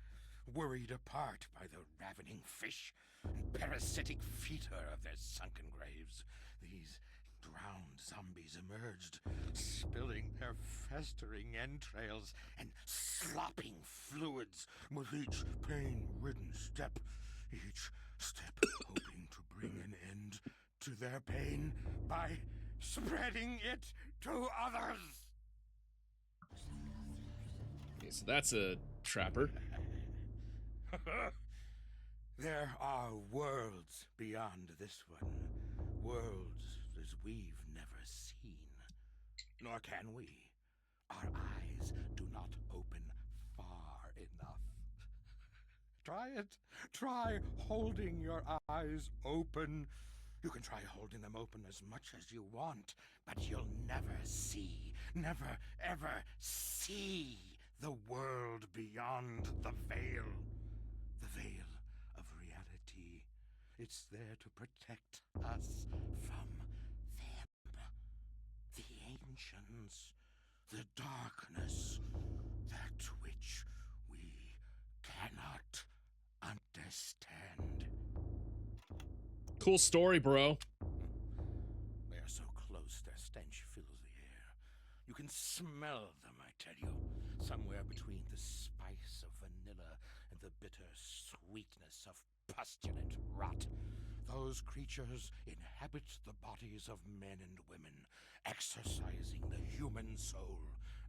worried apart by the ravening fish and parasitic fetor of their sunken graves, these drowned zombies emerged, spilling their festering entrails and slopping fluids with each pain-ridden step, each step hoping to bring an end to their pain by spreading it to others. Okay, so that's a trapper. There are worlds beyond this one. Worlds as we've never seen. Nor can we. Our eyes do not open far enough. Try it. Try holding your eyes open. You can try holding them open as much as you want, but you'll never see, never ever see the world beyond the veil of reality. It's there to protect us from them, the ancients, the darkness, that which we cannot understand. Cool story, bro. They are so close, their stench fills the air. You can smell them, I tell you. Somewhere between the spice of vanilla and the bitter sweetness of pustulant rot. Those creatures inhabit the bodies of men and women, exercising the human soul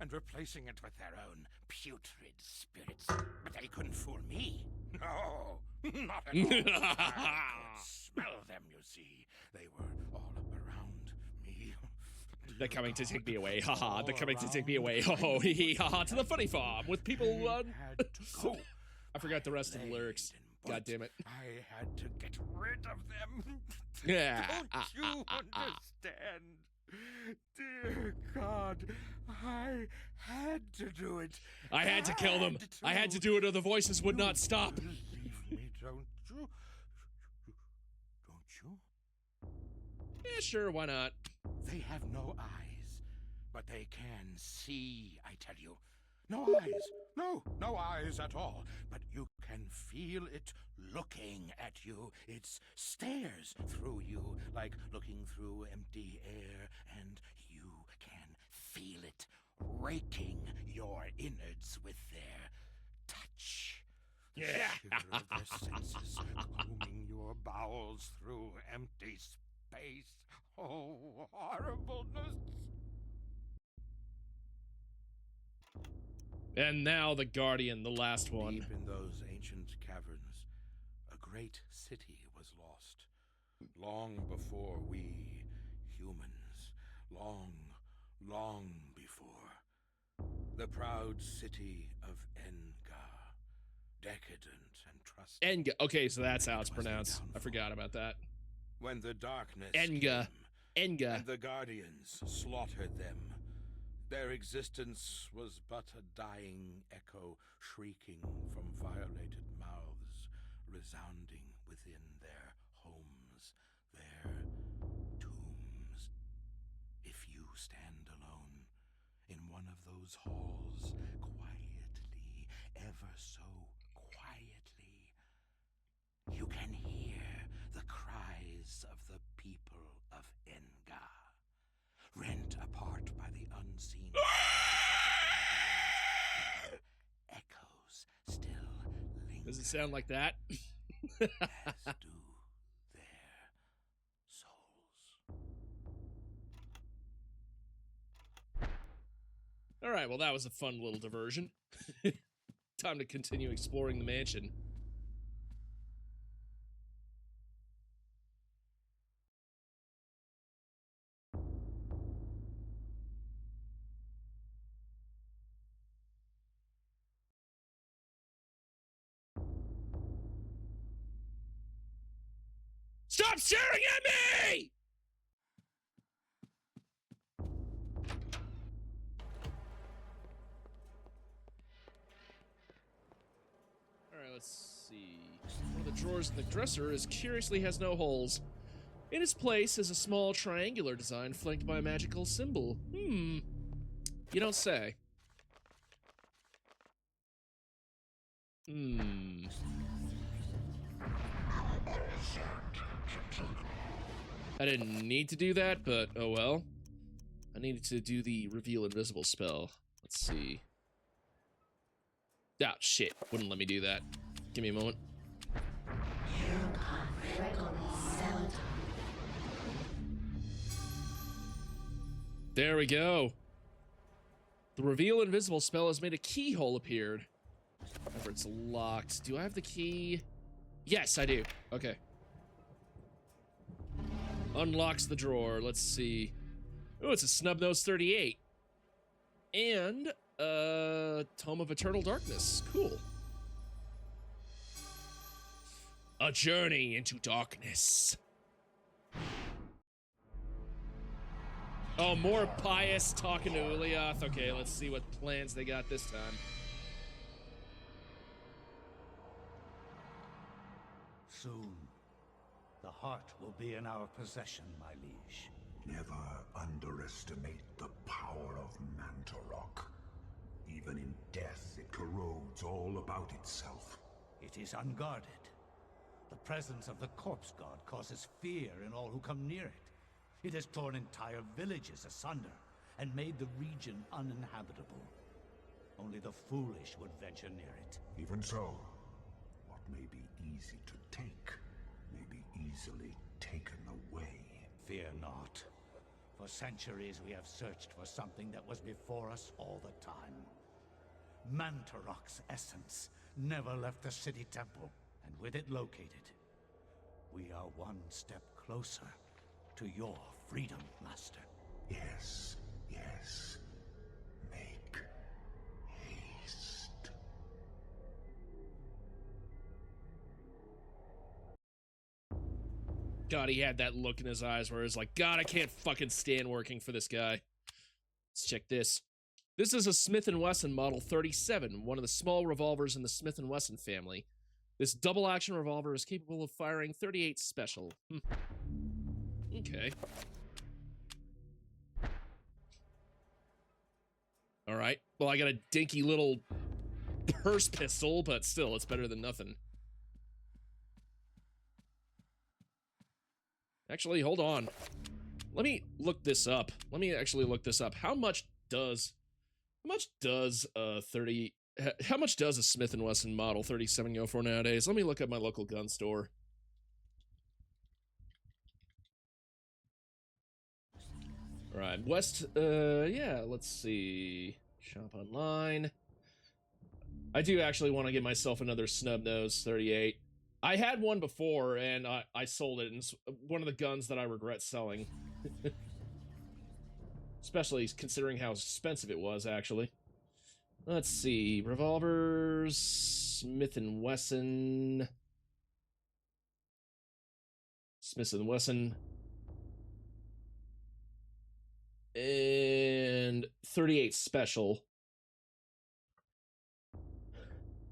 and replacing it with their own putrid spirits. But they couldn't fool me. No, not at all. I could smell them, you see. They were all around me. They're coming to take me away. Haha, they're coming to take me away. Ho hee hee haha, to the funny farm with people had to go. I forgot the rest of the lyrics. God damn it. I had to get rid of them. Yeah. Don't you understand? Dear God, I had to do it. I had to kill them. I had to do it or the voices would not stop. Believe me, don't you? Don't you? Yeah, sure, why not? They have no eyes, but they can see, I tell you. No eyes. No eyes at all. But you can feel it looking at you. It stares through you like looking through empty air, and you can feel it raking your innards with their touch. Yeah. Shiver of their senses, combing your bowels through empty space. Oh, horribleness! And now the Guardian, the last one. Deep in those ancient caverns, a great city was lost. Long before we humans. Long before. The proud city of Enga. Decadent and trusting. Enga. Okay, so that's how it's pronounced. I forgot about that. When the darkness Enga. came, Enga. and the Guardians slaughtered them. Their existence was but a dying echo, shrieking from violated mouths, resounding within their homes, their tombs. If you stand alone in one of those halls, quietly, ever so quietly, you can hear the cries of the people of Enga, rent apart by the unseen their echoes still linger. Does it sound like that? As do their souls. All right, well, that was a fun little diversion. Time to continue exploring the mansion. Stop staring at me! Alright, let's see. One of the drawers in the dresser curiously has no holes. In its place is a small triangular design flanked by a magical symbol. You don't say. I didn't need to do that, but oh well. I needed to do the reveal invisible spell. Let's see. Ah, shit. Wouldn't let me do that. Give me a moment. There we go. The reveal invisible spell has made a keyhole appeared. However, it's locked. Do I have the key? Yes, I do. Okay. Unlocks the drawer. Let's see. Oh, it's a Snubnose 38. And, Tome of Eternal Darkness. Cool. A journey into darkness. Oh, more pious talking to Ulyath. Okay, let's see what plans they got this time. soon. The heart will be in our possession, my liege. Never underestimate the power of Mantarok. Even in death, it corrodes all about itself. It is unguarded. The presence of the corpse god causes fear in all who come near it. It has torn entire villages asunder and made the region uninhabitable. Only the foolish would venture near it. Even so, what may be easy to take may be easily taken away. Fear not. For centuries we have searched for something that was before us all the time. Mantarok's essence never left the city temple, and with it located, we are one step closer to your freedom, Master. Yes, yes. Make haste. God, he had that look in his eyes where it's like, God, I can't fucking stand working for this guy. Let's check this. This is a Smith & Wesson Model 37, one of the small revolvers in the Smith & Wesson family. This double-action revolver is capable of firing 38 special. Okay. All right. Well, I got a dinky little purse pistol, but still, it's better than nothing. Actually, hold on. Let me look this up. Let me actually look this up. How much does a Smith & Wesson Model 37 go for nowadays? Let me look at my local gun store. All right, yeah, let's see. Shop online. I do actually want to get myself another snub nose 38. I had one before, and I sold it, and it's one of the guns that I regret selling. Especially considering how expensive it was, actually. Let's see. Revolvers. Smith & Wesson. Smith & Wesson. And 38 special.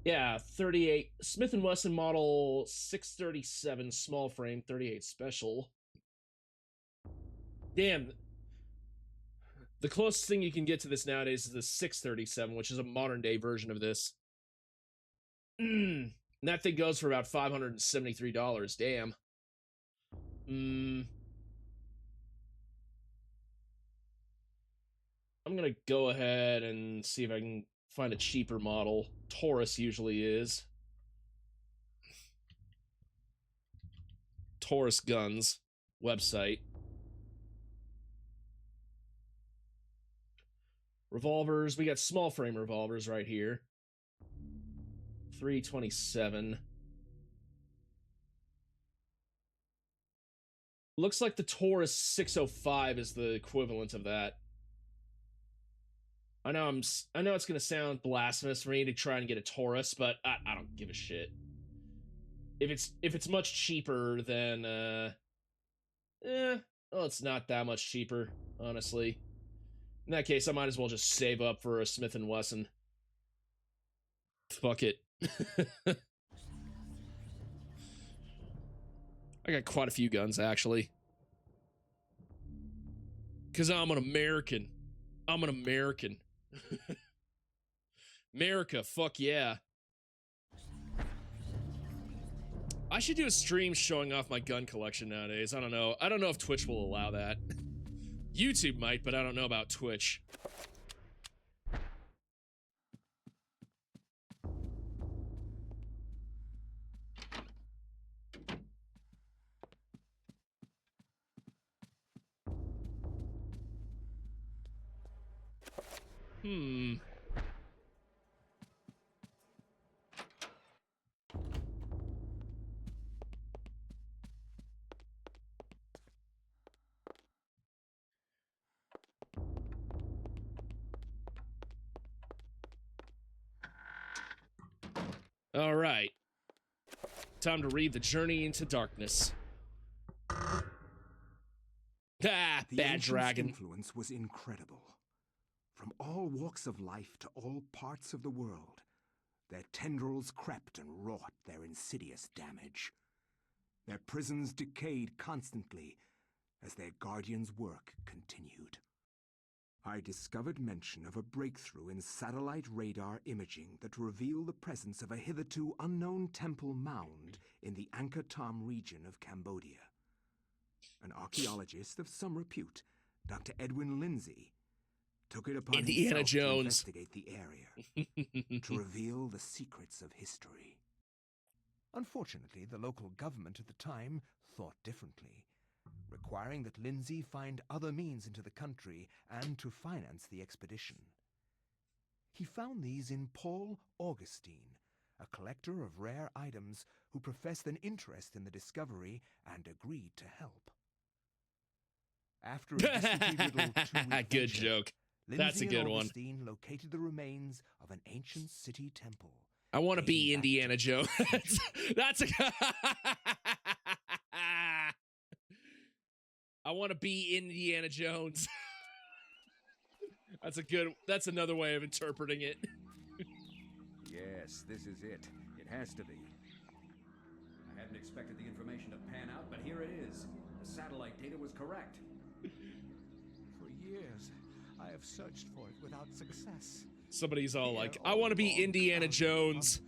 Yeah, 38. Smith & Wesson model 637 small frame, 38 special. Damn. The closest thing you can get to this nowadays is the 637, which is a modern day version of this. And that thing goes for about $573. Damn. I'm gonna go ahead and see if I can find a cheaper model. Taurus usually is. Taurus Guns website. Revolvers. We got small frame revolvers right here. 327. Looks like the Taurus 605 is the equivalent of that. I know it's gonna sound blasphemous for me to try and get a Taurus, but I don't give a shit. If it's much cheaper, then well, it's not that much cheaper, honestly. In that case, I might as well just save up for a Smith & Wesson. Fuck it. I got quite a few guns, actually. Because I'm an American. I'm an American. America, fuck yeah. I should do a stream showing off my gun collection nowadays. I don't know. I don't know if Twitch will allow that. YouTube might, but I don't know about Twitch. All right. Time to read The Journey into Darkness. Ah, The bad dragon. influence was incredible. From all walks of life to all parts of the world, their tendrils crept and wrought their insidious damage. Their prisons decayed constantly as their guardians' work continued. I discovered mention of a breakthrough in satellite radar imaging that revealed the presence of a hitherto unknown temple mound in the Angkor Thom region of Cambodia. An archaeologist of some repute, Dr. Edwin Lindsay, took it upon Indiana himself Jones. to investigate the area, to reveal the secrets of history. Unfortunately, the local government at the time thought differently, requiring that Lindsay find other means into the country and to finance the expedition. He found these in Paul Augustine, a collector of rare items who professed an interest in the discovery and agreed to help. After a disreputable two-week Good venture, joke. Lindsay That's a good and one. Augustine located the remains of an ancient city temple. I want to be dating back to Indiana the Jones. century. That's a. I want to be Indiana Jones. That's a good. That's another way of interpreting it. Yes, this is it. It has to be. I hadn't expected the information to pan out, but here it is. The satellite data was correct. For years, I have searched for it without success. Somebody's all like, I want to be Indiana Jones.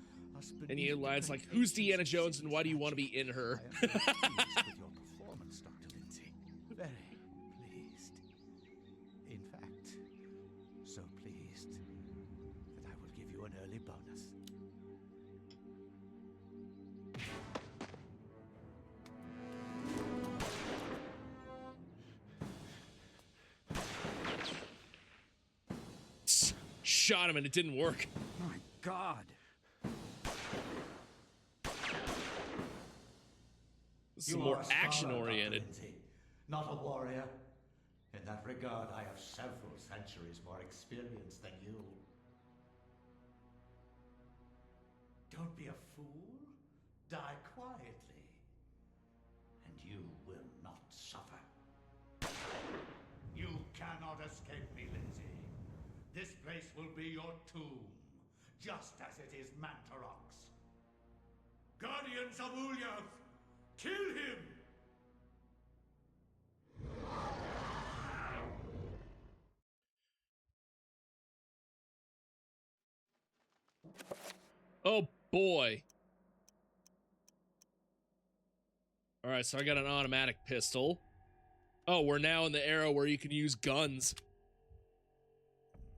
And you lad's like, who's Deanna Jones and why do you want to be in her? I am very pleased with your performance, Dr. Lindsay. Very pleased. In fact, so pleased that I will give you an early bonus. Shot him and it didn't work. My God. This is more action oriented. Not a warrior. In that regard, I have several centuries more experience than you. Don't be a fool. Die quietly. And you will not suffer. You cannot escape me, Lindsay. This place will be your tomb, just as it is Mantarok's. Guardians of Ulyath, kill him! Oh boy. Alright, so I got an automatic pistol. Oh, we're now in the era where you can use guns.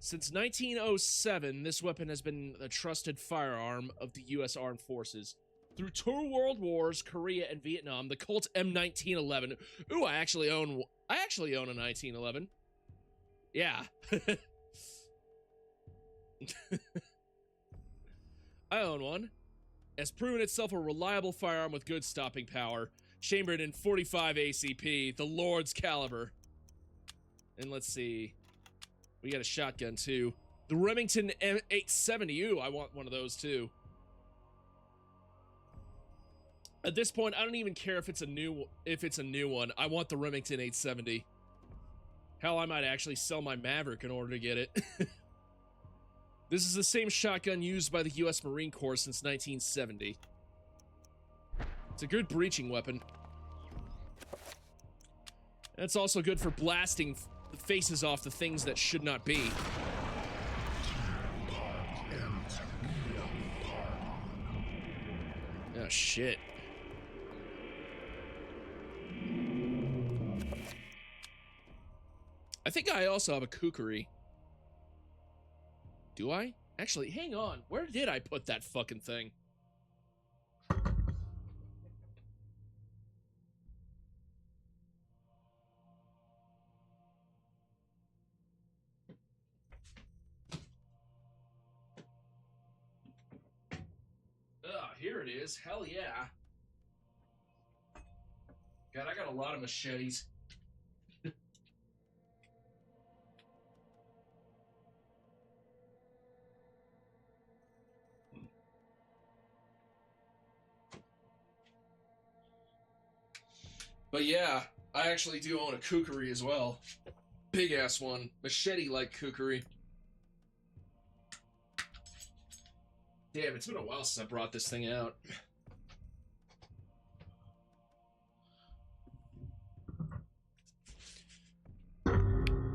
Since 1907, this weapon has been a trusted firearm of the U.S. Armed Forces. Through 2 world wars, Korea and Vietnam, the Colt M1911. Ooh, I actually own a 1911. Yeah. I own one. Has proven itself a reliable firearm with good stopping power. Chambered in 45 ACP, the Lord's caliber. And let's see. We got a shotgun too. The Remington M870. Ooh, I want one of those too. At this point, I don't even care if it's a new one. I want the Remington 870. Hell, I might actually sell my Maverick in order to get it. This is the same shotgun used by the U.S. Marine Corps since 1970. It's a good breaching weapon. And it's also good for blasting the faces off the things that should not be. Oh, shit. I think I also have a kukri. Do I? Actually, hang on. Where did I put that fucking thing? Here it is. Hell yeah. God, I got a lot of machetes. But yeah, I actually do own a kukri as well. Big ass one. Machete-like kukri. Damn, it's been a while since I brought this thing out.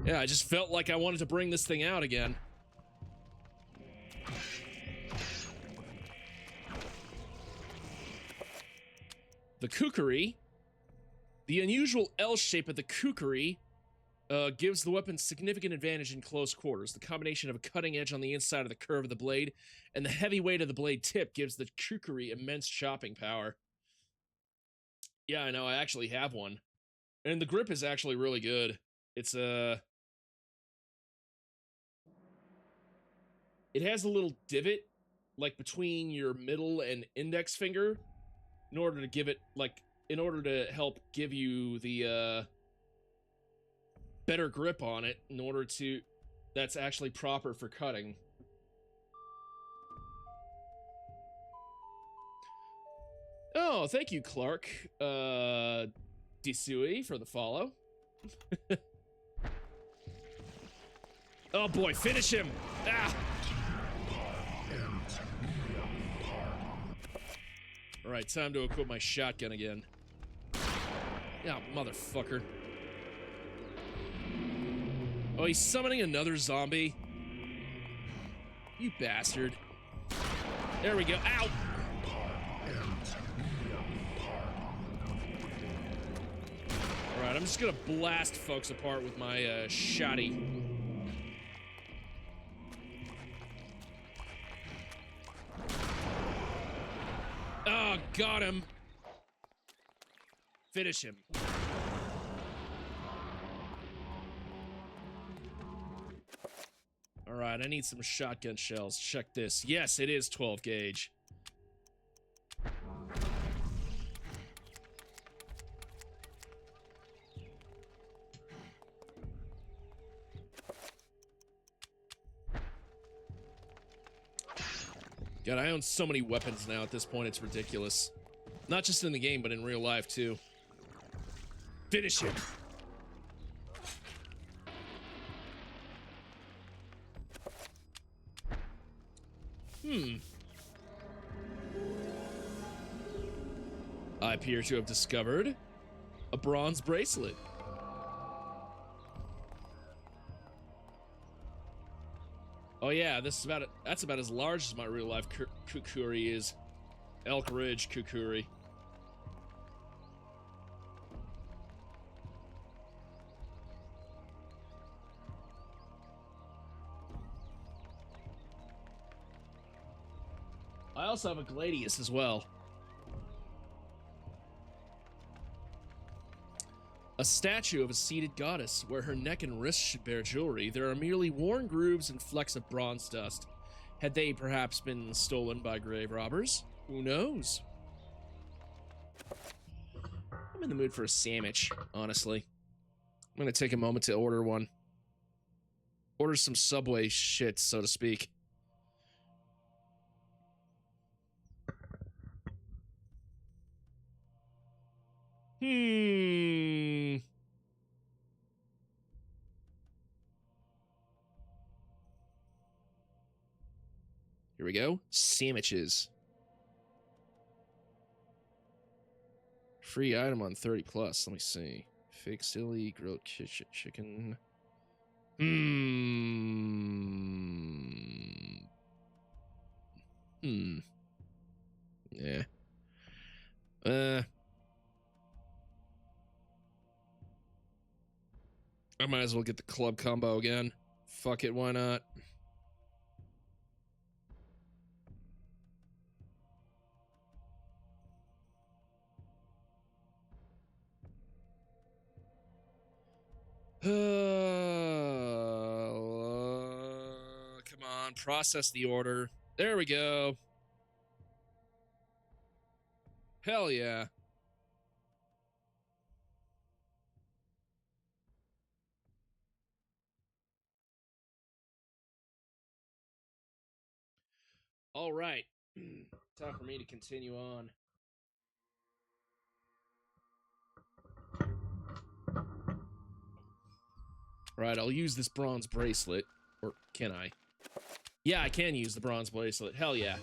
Yeah, I just felt like I wanted to bring this thing out again. The kukri. The unusual L shape of the kukri gives the weapon significant advantage in close quarters. The combination of a cutting edge on the inside of the curve of the blade and the heavy weight of the blade tip gives the kukri immense chopping power. Yeah, I know, I actually have one. And the grip is actually really good. It's it has a little divot, like between your middle and index finger, in order to give it, like, in order to help give you the better grip on it, in order to, that's actually proper for cutting. Oh, thank you, Clark. Disui for the follow. Oh boy, finish him! Ah! Alright, time to equip my shotgun again. Yeah, motherfucker. Oh, he's summoning another zombie? You bastard. There we go. Ow! Alright, I'm just gonna blast folks apart with my shotty. Oh, got him. Finish him. Alright, I need some shotgun shells. Check this. Yes, it is 12 gauge. God, I own so many weapons now at this point, it's ridiculous. Not just in the game, but in real life, too. Finish him! I appear to have discovered a bronze bracelet. Oh yeah, this is that's about as large as my real life kukuri is. Elk Ridge kukuri. I also have a gladius as well. A statue of a seated goddess, where her neck and wrists should bear jewelry. There are merely worn grooves and flecks of bronze dust. Had they perhaps been stolen by grave robbers? Who knows? I'm in the mood for a sandwich, honestly. I'm gonna take a moment to order one. Order some Subway shit, so to speak. Here we go. Sandwiches. Free item on 30 plus. Let me see. Fake silly grilled chicken. Yeah. I might as well get the club combo again. Fuck it, why not? Come on, process the order. There we go. Hell yeah. All right. Time for me to continue on. Right, I'll use this bronze bracelet. Or can I? Yeah, I can use the bronze bracelet. Hell yeah.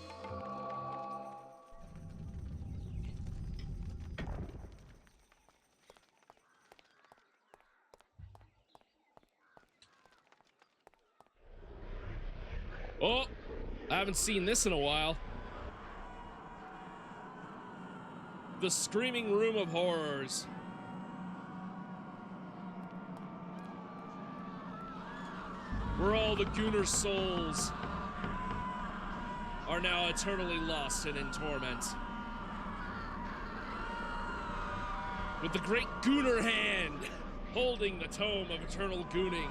Oh, I haven't seen this in a while. The Screaming Room of Horrors. Where all the Gooner souls are now eternally lost and in torment. With the great Gooner hand holding the tome of eternal gooning.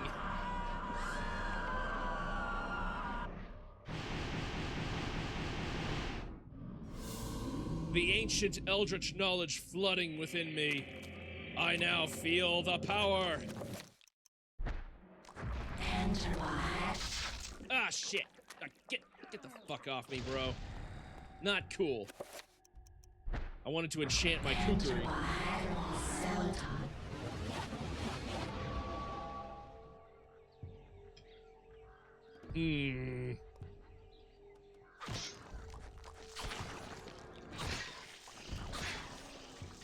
The ancient eldritch knowledge flooding within me. I now feel the power. Ah, shit. Get the fuck off me, bro. Not cool. I wanted to enchant my kukri.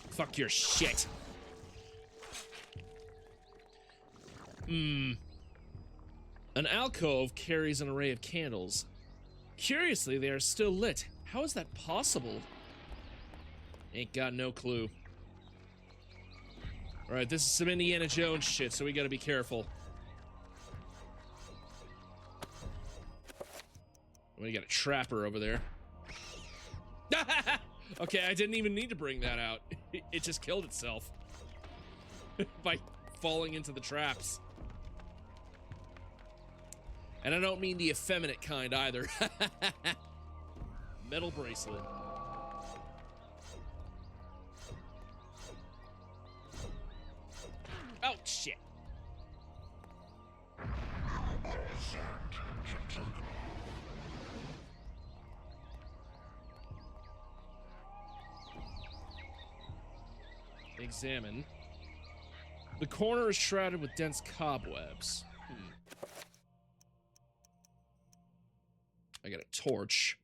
Fuck your shit. An alcove carries an array of candles. Curiously, they are still lit. How is that possible? Ain't got no clue. Alright, this is some Indiana Jones shit, so we gotta be careful. We got a trapper over there. Okay, I didn't even need to bring that out. It just killed itself. By falling into the traps. And I don't mean the effeminate kind either. Metal bracelet. Oh, shit. Examine. The corner is shrouded with dense cobwebs. I got a torch.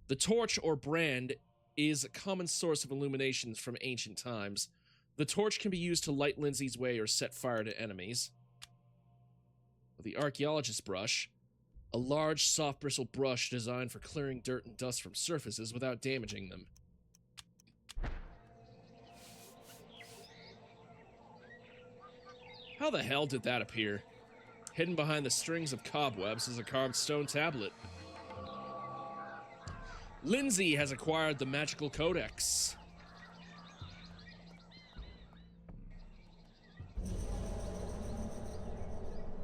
The torch or brand is a common source of illuminations from ancient times. The torch can be used to light Lindsay's way or set fire to enemies. The archaeologist's brush. A large, soft bristle brush designed for clearing dirt and dust from surfaces without damaging them. How the hell did that appear? Hidden behind the strings of cobwebs is a carved stone tablet. Lindsay has acquired the magical codex.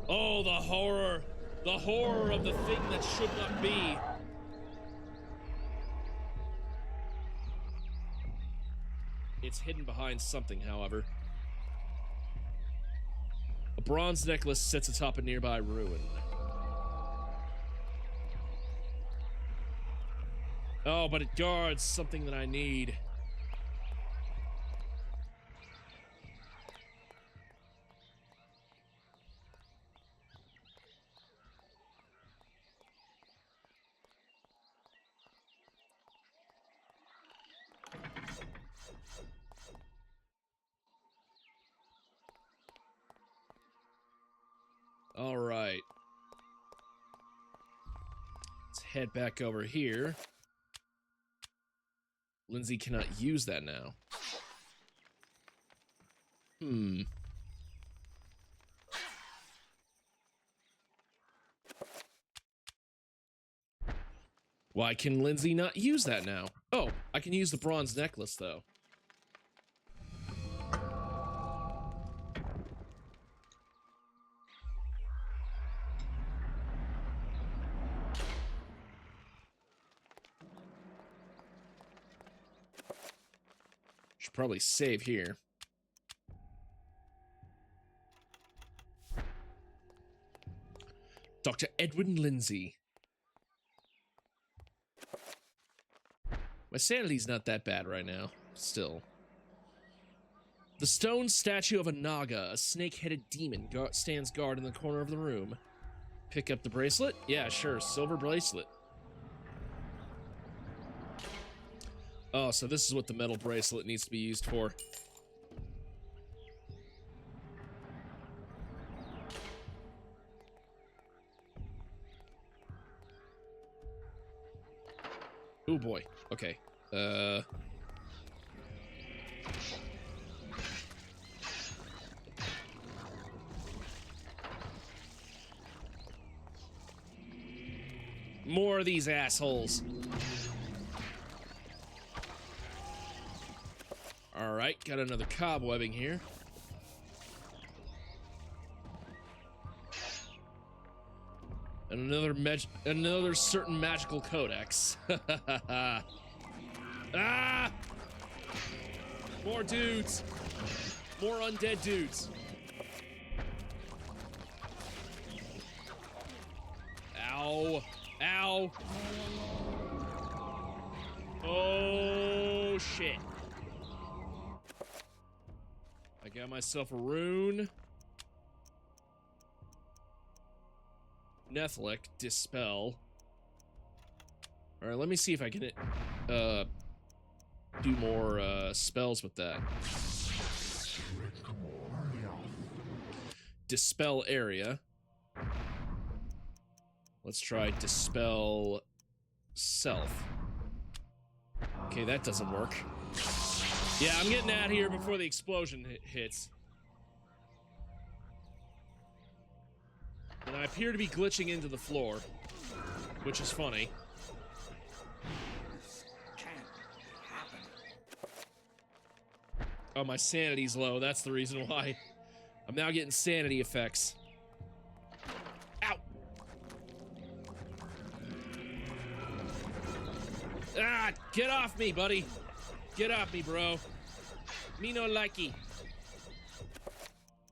Oh, the horror! The horror of the thing that should not be. It's hidden behind something, however. A bronze necklace sits atop a nearby ruin. Oh, but it guards something that I need. All right. Let's head back over here. Lindsay cannot use that now. Why can Lindsay not use that now? Oh, I can use the bronze necklace, though. Should probably save here. Dr. Edwin Lindsay. My sanity's not that bad right now, still. The stone statue of a Naga, a snake-headed demon, stands guard in the corner of the room. Pick up the bracelet? Yeah, sure, silver bracelet. Oh, so this is what the metal bracelet needs to be used for. Oh boy. Okay. More of these assholes. All right, got another cobwebbing here. And another certain magical codex. Ah! More dudes. More undead dudes. Ow. Ow. Oh, shit. I got myself a rune. Nethlic, dispel. All right, let me see if I can do more spells with that. Dispel area. Let's try dispel self. Okay, that doesn't work. Yeah, I'm getting out of here before the explosion hits. And I appear to be glitching into the floor, which is funny. This can't happen. Oh, my sanity's low. That's the reason why. I'm now getting sanity effects. Ow! Ah! Get off me, buddy! Get off me, bro. Me no likey. In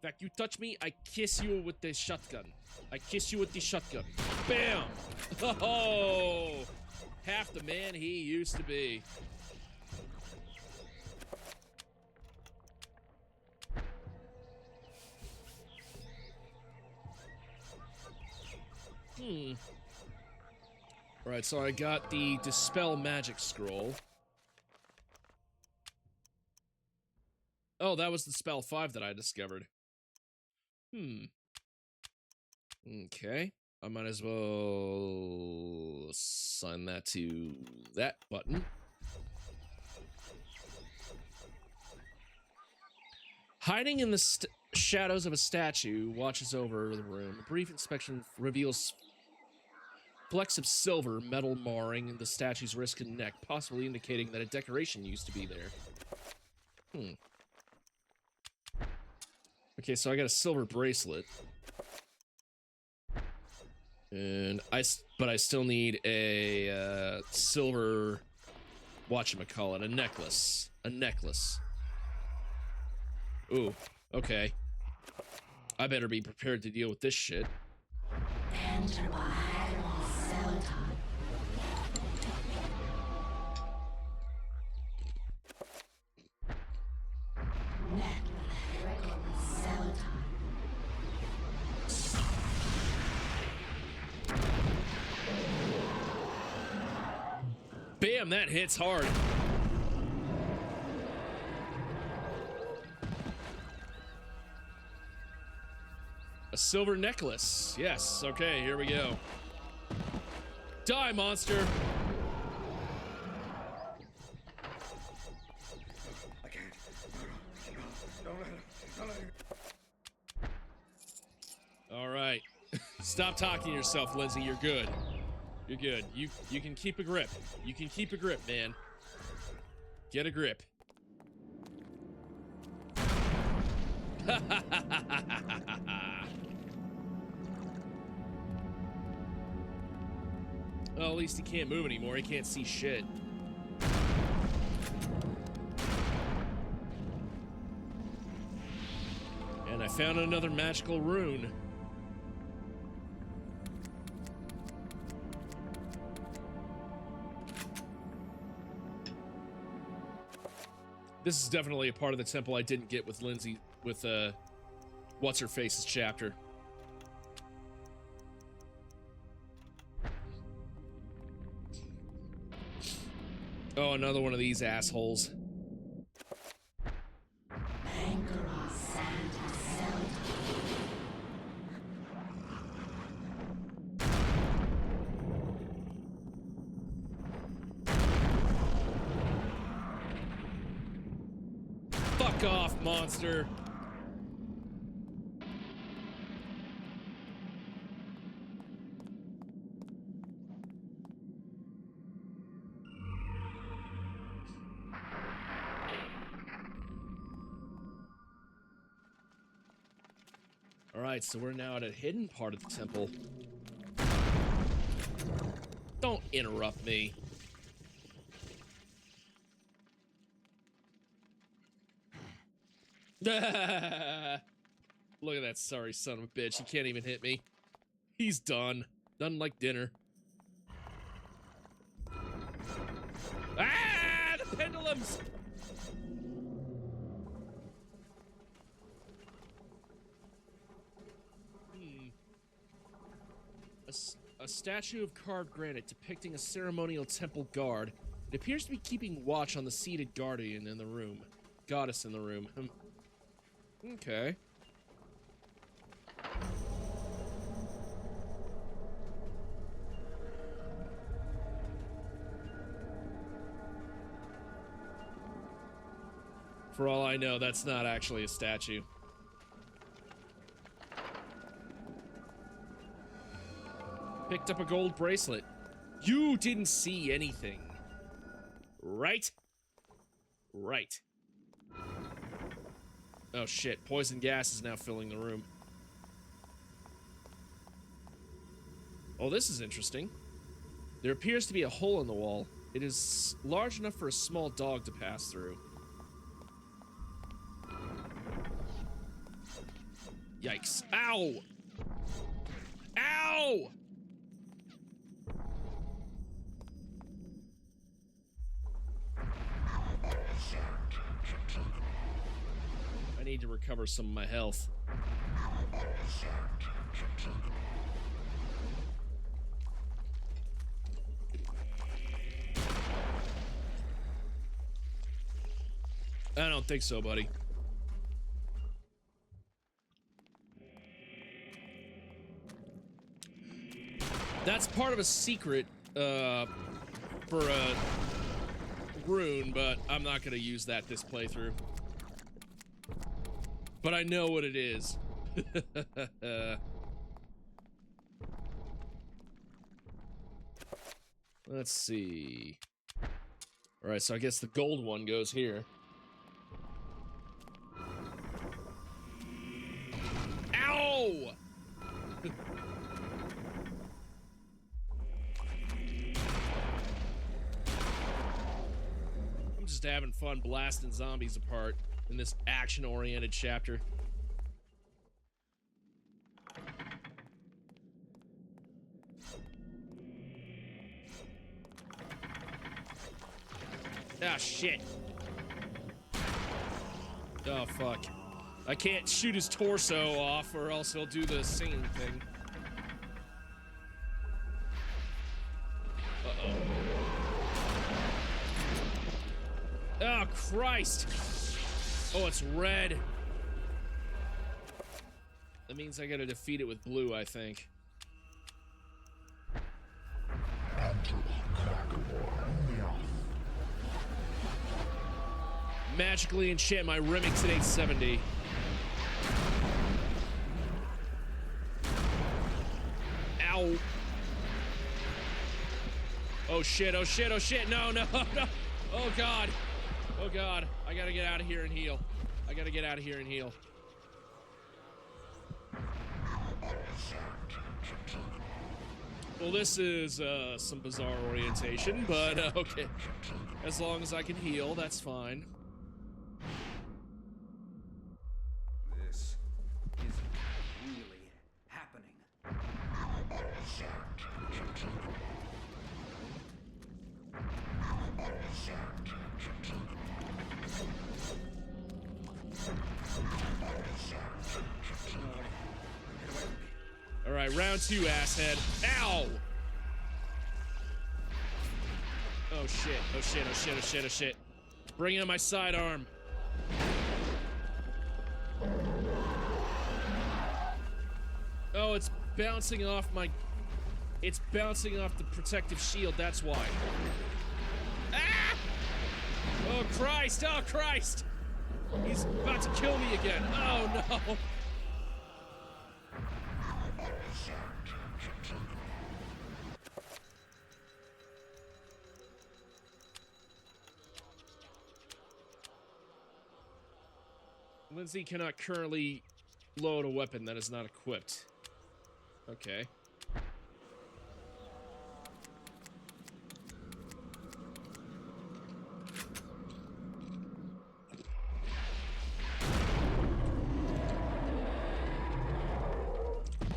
fact, you touch me, I kiss you with the shotgun. I kiss you with the shotgun. Bam! Oh! Half the man he used to be. Alright, so I got the Dispel Magic Scroll. Oh, that was the Spell 5 that I discovered. Okay. I might as well assign that to that button. Hiding in the shadows of a statue watches over the room. A brief inspection reveals flecks of silver metal marring the statue's wrist and neck, possibly indicating that a decoration used to be there. Okay, so I got a silver bracelet. And but I still need a silver whatchamacallit, a necklace. A necklace. Ooh, okay. I better be prepared to deal with this shit. Enter by Selton. Bam, that hits hard. A silver necklace. Yes, okay, here we go. Die, monster. I can't. Don't let him. All right. Stop talking to yourself, Lindsay. You're good. You're good. You can keep a grip. You can keep a grip, man. Get a grip. Well, at least he can't move anymore. He can't see shit. And I found another magical rune. This is definitely a part of the temple I didn't get with Lindsay, with, What's-Her-Face's chapter. Oh, another one of these assholes. Fuck off, monster. Alright, so we're now at a hidden part of the temple. Don't interrupt me. Look at that sorry son of a bitch. He can't even hit me. He's done. Done like dinner. Ah! The pendulums! A statue of carved granite depicting a ceremonial temple guard. It appears to be keeping watch on the seated guardian in the room. Goddess in the room. Okay. For all I know, that's not actually a statue. Picked up a gold bracelet. You didn't see anything. Right? Right. Oh shit, poison gas is now filling the room. Oh, this is interesting. There appears to be a hole in the wall. It is large enough for a small dog to pass through. Yikes. Ow! Ow! I need to recover some of my health. I don't think so, buddy. That's part of a secret, for a rune, but I'm not gonna use that this playthrough. But I know what it is. Let's see. Alright, so I guess the gold one goes here. Ow! I'm just having fun blasting zombies apart in this action-oriented chapter. Ah, shit. Oh, fuck. I can't shoot his torso off or else he'll do the singing thing. Uh-oh. Oh, Christ! Oh, it's red. That means I gotta defeat it with blue, I think. Magically enchant my Remington 870. Ow. Oh shit, oh shit, oh shit, no, no, no. Oh god. Oh god. I gotta get out of here and heal. I gotta get out of here and heal. Well, this is some bizarre orientation, but okay. As long as I can heal, that's fine. This isn't really happening. All right, round two, asshead. Ow! Oh shit, oh shit, oh shit, oh shit, oh shit. Bring in my sidearm. Oh, it's bouncing off my... It's bouncing off the protective shield, that's why. Ah! Oh Christ, oh Christ! He's about to kill me again. Oh no. Lindsay cannot currently load a weapon that is not equipped. Okay.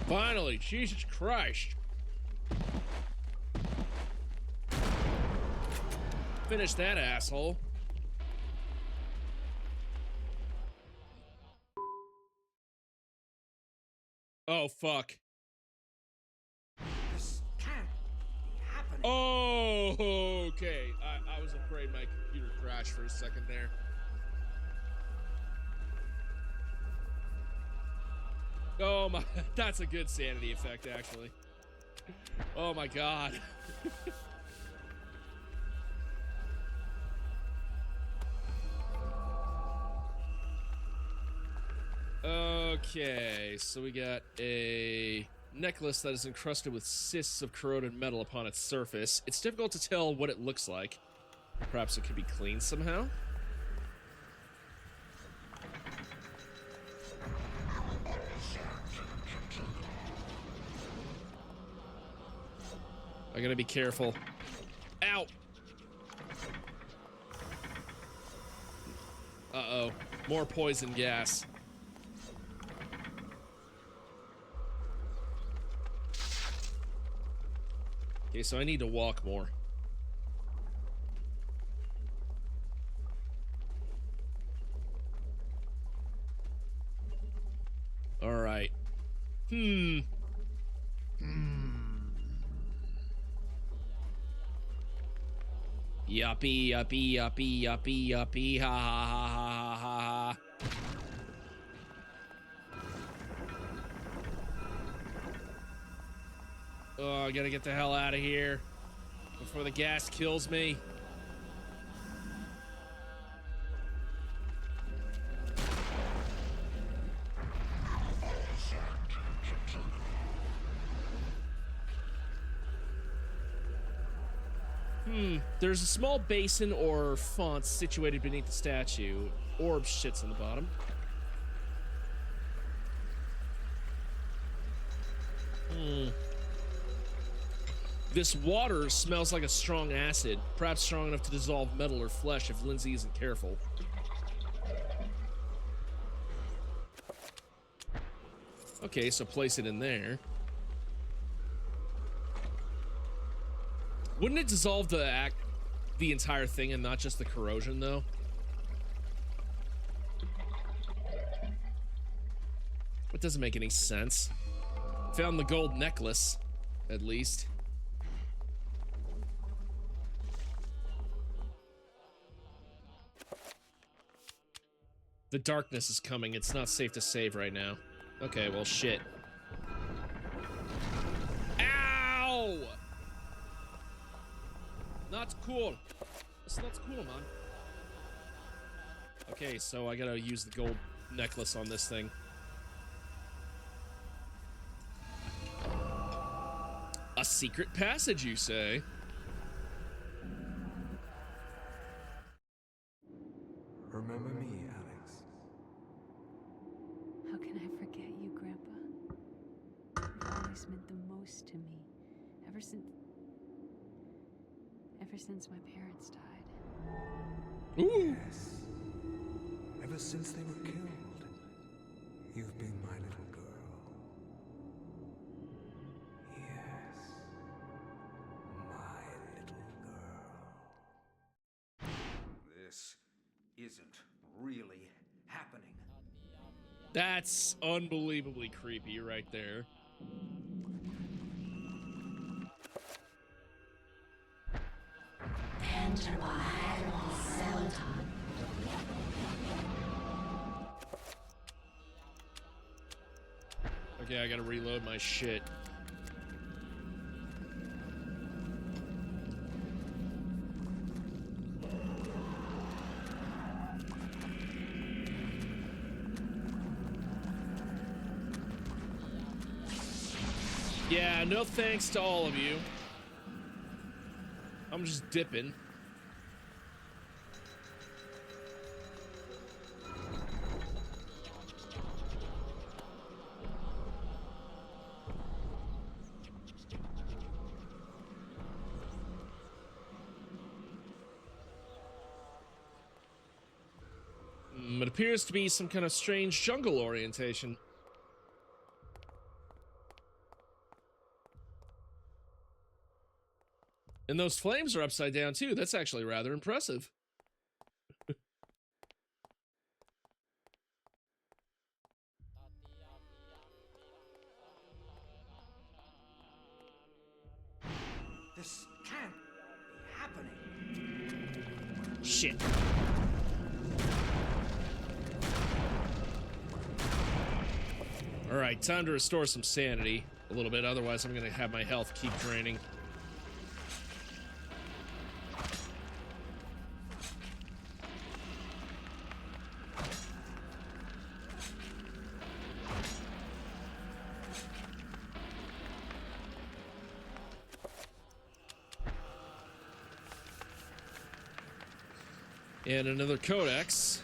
Finally, Jesus Christ. Finish that asshole. Oh, fuck. This can't be happening. Oh, okay. I was afraid my computer crashed for a second there. Oh my, that's a good sanity effect, actually. Oh my god. Okay, so we got a necklace that is encrusted with cysts of corroded metal upon its surface. It's difficult to tell what it looks like. Perhaps it could be cleaned somehow? I gotta be careful. Ow! Uh-oh. More poison gas. Okay, so I need to walk more. Alright. Yuppie, yuppie, yuppie, yuppie, yuppie, ha ha ha ha ha ha. Oh, I gotta get the hell out of here before the gas kills me. There's a small basin or font situated beneath the statue. Orb shits on the bottom. This water smells like a strong acid, perhaps strong enough to dissolve metal or flesh if Lindsay isn't careful. Okay, so place it in there. Wouldn't it dissolve the entire thing and not just the corrosion, though? It doesn't make any sense. Found the gold necklace, at least. The darkness is coming. It's not safe to save right now. Okay, well, shit. Ow! Not cool. That's not cool, man. Okay, so I gotta use the gold necklace on this thing. A secret passage, you say? Remember me, Alex. How can I forget you, Grandpa? You've always meant the most to me. Ever since my parents died. Ooh. Yes. Ever since they were killed, you've been my little girl. Yes. My little girl. This isn't really happening. That's unbelievably creepy right there. Enter by Admiral Seldon. Okay, I gotta reload my shit. Yeah, no thanks to all of you. I'm just dipping. It appears to be some kind of strange jungle orientation. And those flames are upside down too. That's actually rather impressive. This can't be happening. Shit. All right, time to restore some sanity a little bit. Otherwise, I'm gonna have my health keep draining. And another codex.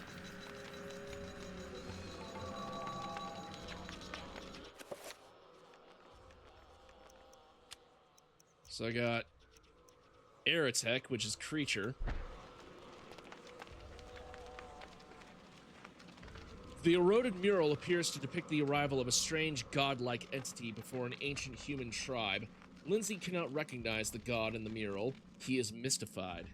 So I got Aerotech, which is creature. The eroded mural appears to depict the arrival of a strange godlike entity before an ancient human tribe. Lindsay cannot recognize the god in the mural. He is mystified.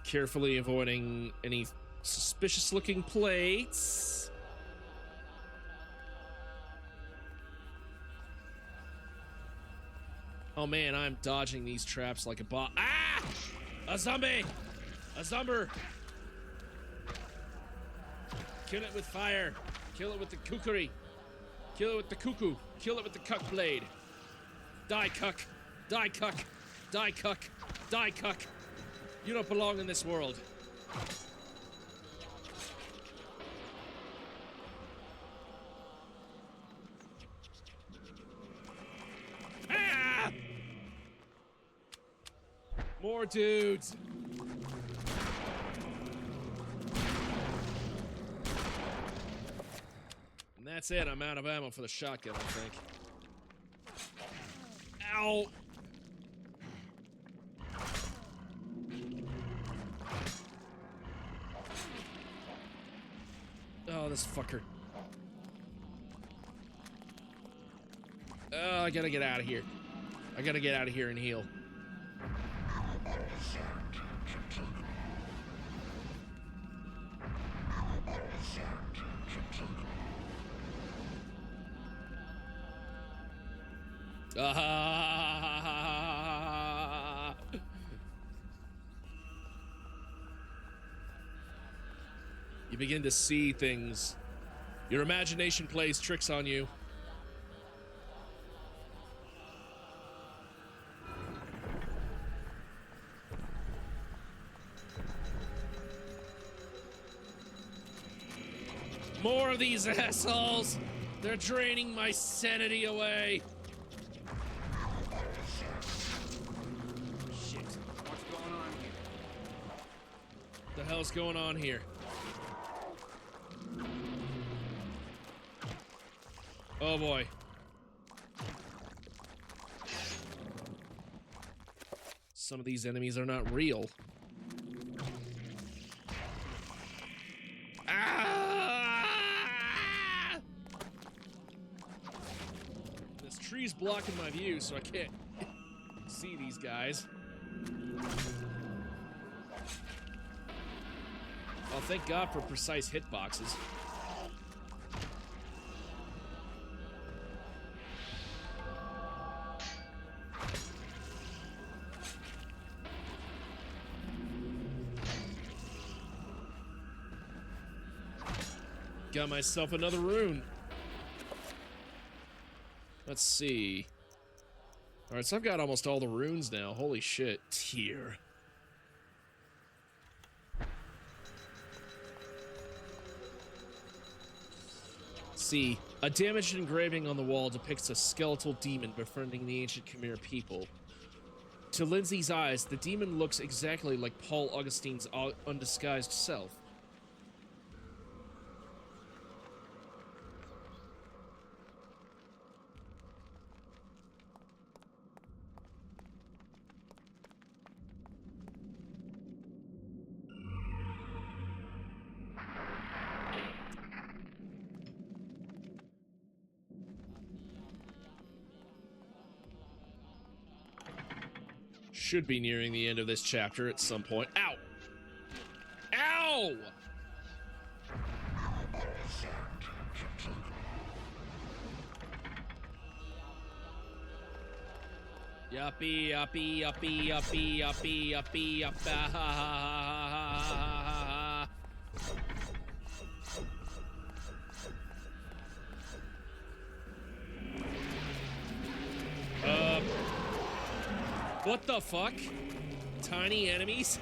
Carefully avoiding any suspicious-looking plates. Oh man, I'm dodging these traps like a bot. Ah! A zombie! A zomber! Kill it with fire. Kill it with the kukuri. Kill it with the cuckoo. Kill it with the cuck blade. Die, cuck. Die, cuck. Die, cuck. Die, cuck. You don't belong in this world. Ah! More dudes. And that's it. I'm out of ammo for the shotgun, I think. Ow! Oh, this fucker. Oh, I gotta get out of here. I gotta get out of here and heal. Ah! You begin to see things. Your imagination plays tricks on you. More of these assholes! They're draining my sanity away! Shit. What's going on here? What the hell's going on here? Oh boy. Some of these enemies are not real. Ah! This tree's blocking my view, so I can't see these guys. Oh, thank God for precise hitboxes. Got myself another rune. Let's see. Alright, so I've got almost all the runes now. Holy shit. Tear. See, a damaged engraving on the wall depicts a skeletal demon befriending the ancient Khmer people. To Lindsay's eyes, the demon looks exactly like Paul Augustine's undisguised self. Should be nearing the end of this chapter at some point. Ow! Ow! Yuppie, yuppie, yuppie, yuppie, yuppie, yuppie, yuppie, ha ha ha ha ha ha. What the fuck? Tiny enemies?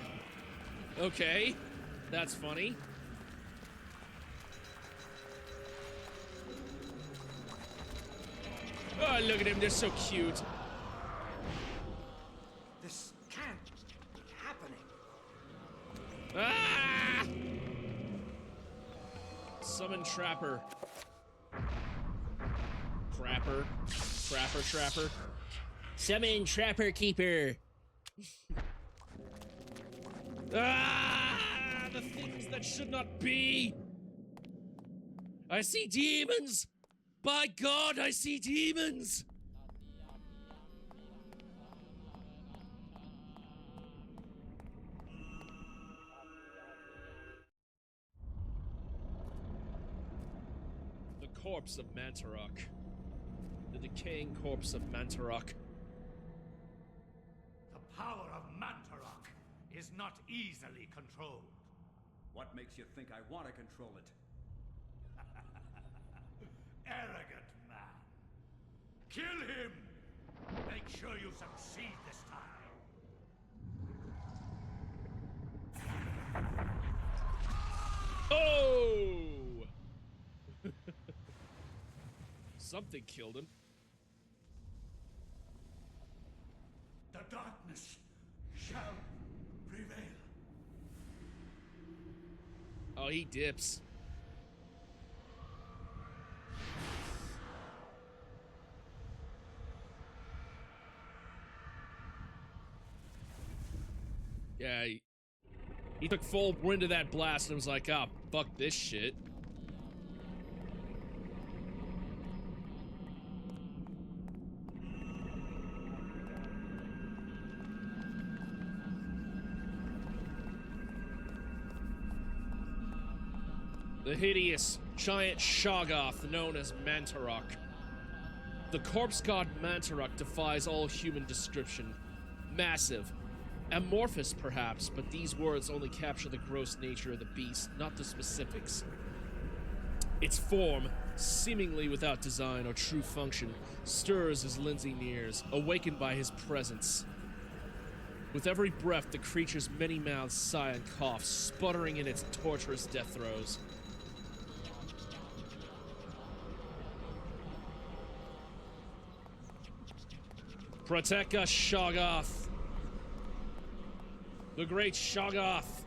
Okay, that's funny. Oh, look at him, they're so cute. This can't be happening. Ah! Summon Trapper. Crapper. Crapper, Trapper. Summon Trapper Keeper. Ah! The things that should not be. I see demons. By God, I see demons. The corpse of Mantarok. The decaying corpse of Mantarok. The power of Mantarok is not easily controlled. What makes you think I want to control it? Arrogant man. Kill him! Make sure you succeed this time. Oh! Something killed him. The darkness shall prevail. Oh, he dips. Yeah, he took full wind of that blast and was like, ah, fuck this shit. The hideous, giant Shoggoth known as Mantarok. The corpse god Mantarok defies all human description. Massive. Amorphous, perhaps, but these words only capture the gross nature of the beast, not the specifics. Its form, seemingly without design or true function, stirs as Lindsay nears, awakened by his presence. With every breath, the creature's many mouths sigh and cough, sputtering in its torturous death throes. Protect us, Shoggoth! The great Shoggoth!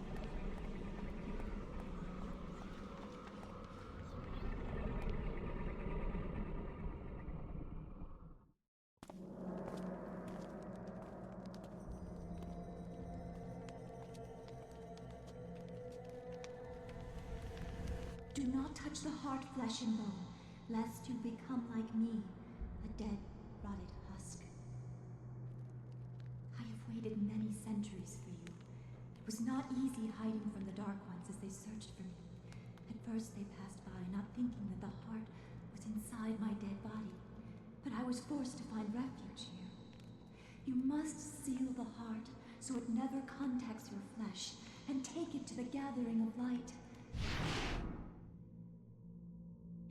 Do not touch the heart, flesh and bone, lest you become like me, a dead, rotted husk. I have waited many centuries for you. It was not easy hiding from the Dark Ones as they searched for me. At first they passed by, not thinking that the heart was inside my dead body. But I was forced to find refuge here. You must seal the heart so it never contacts your flesh, and take it to the gathering of light.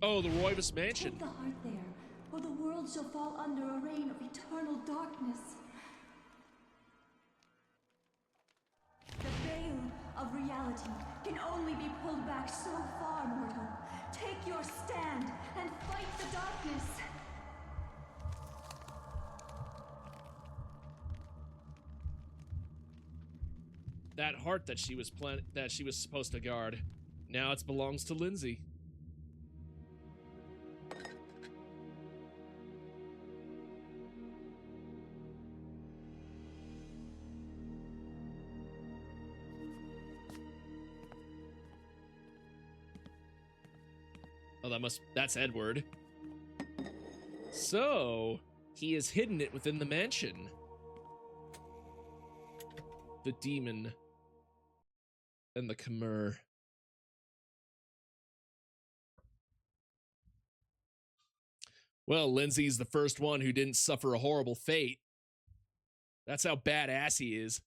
Oh, the Roivas mansion. Take the heart there, or the world shall fall under a reign of eternal darkness. The veil of reality can only be pulled back so far, mortal. Take your stand and fight the darkness. That heart that she was supposed to guard, now it belongs to Lindsay. Oh, that's Edward. So, he has hidden it within the mansion. The demon and the Khmer. Well, Lindsay's the first one who didn't suffer a horrible fate. That's how badass he is.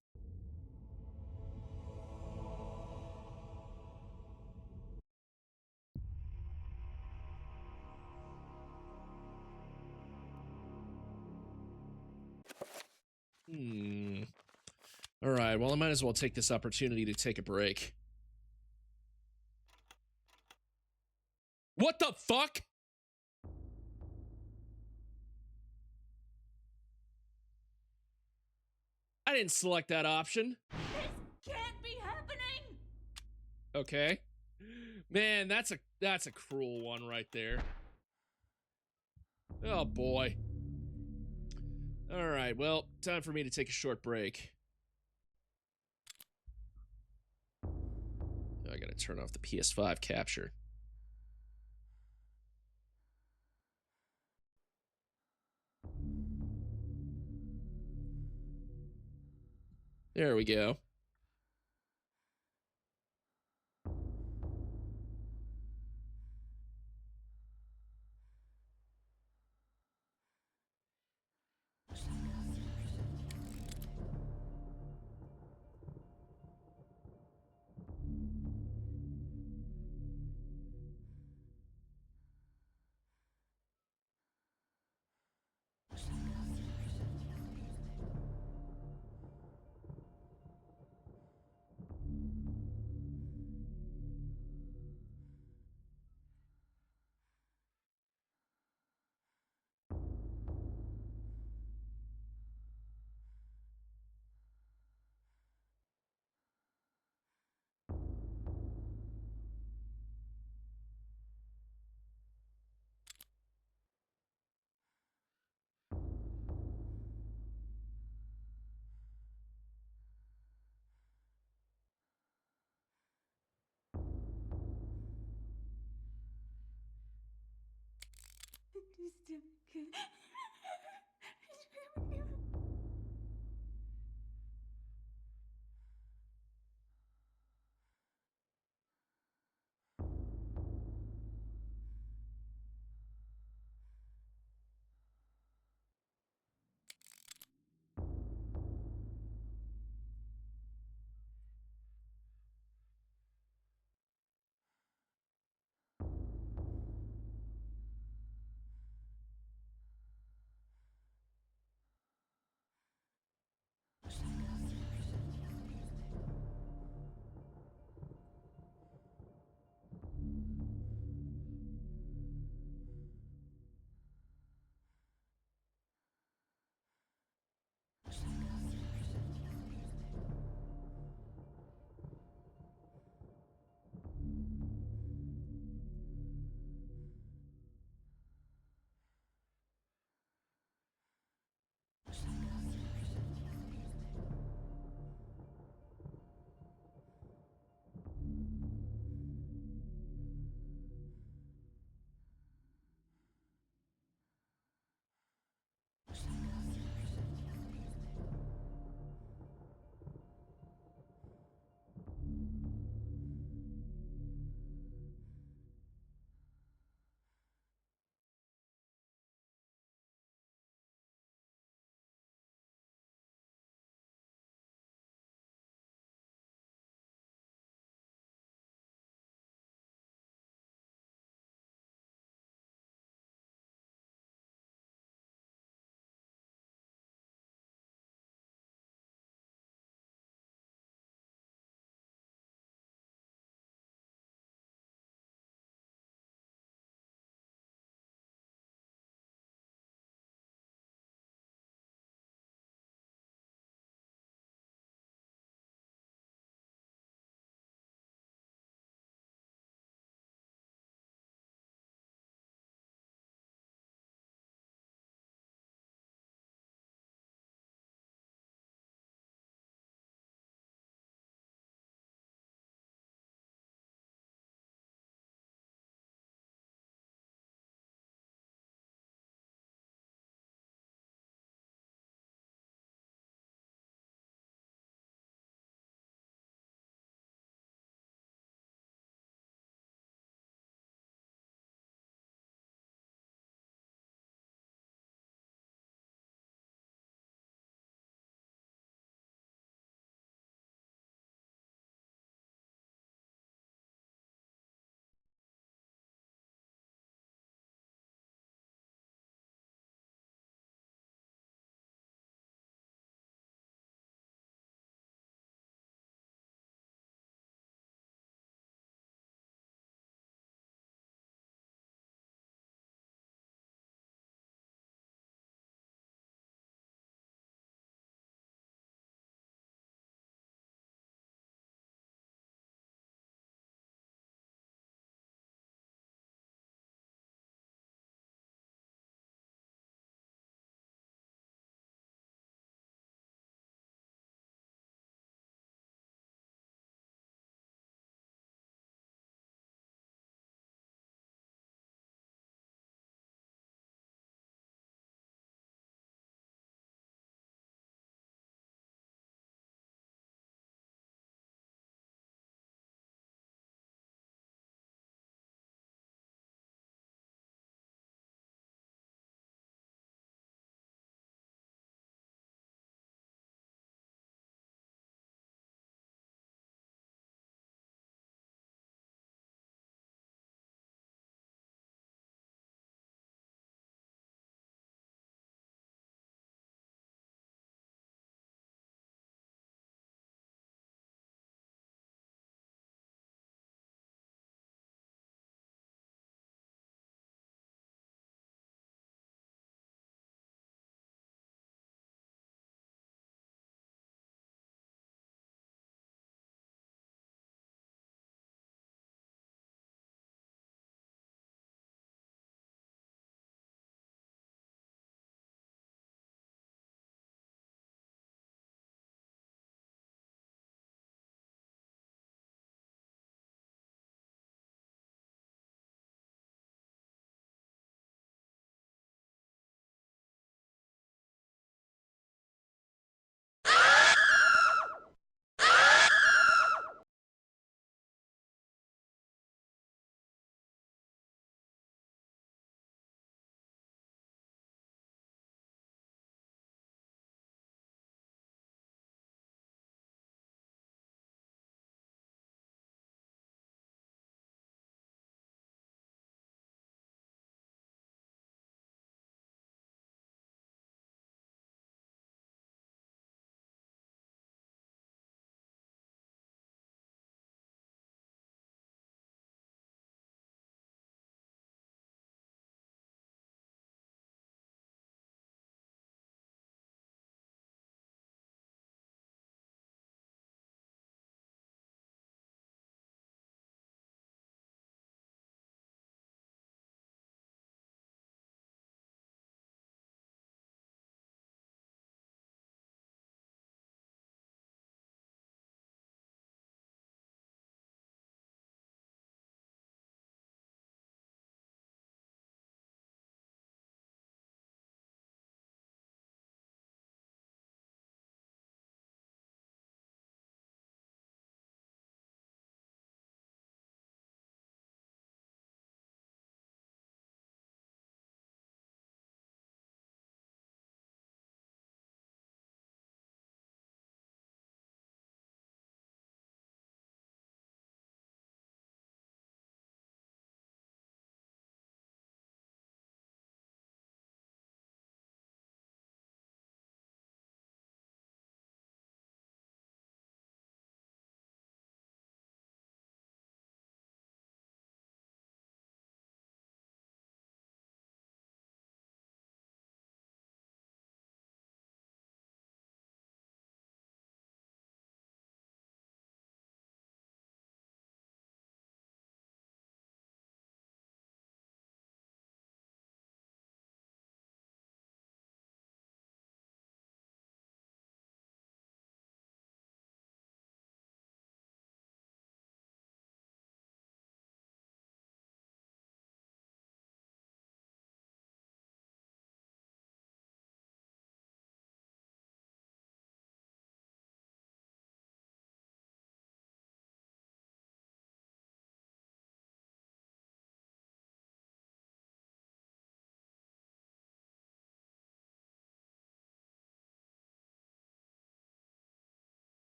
All right, well, I might as well take this opportunity to take a break. What the fuck? I didn't select that option. This can't be happening! Okay. Man, that's a cruel one right there. Oh boy. All right, well, time for me to take a short break. I gotta turn off the PS5 capture. There we go.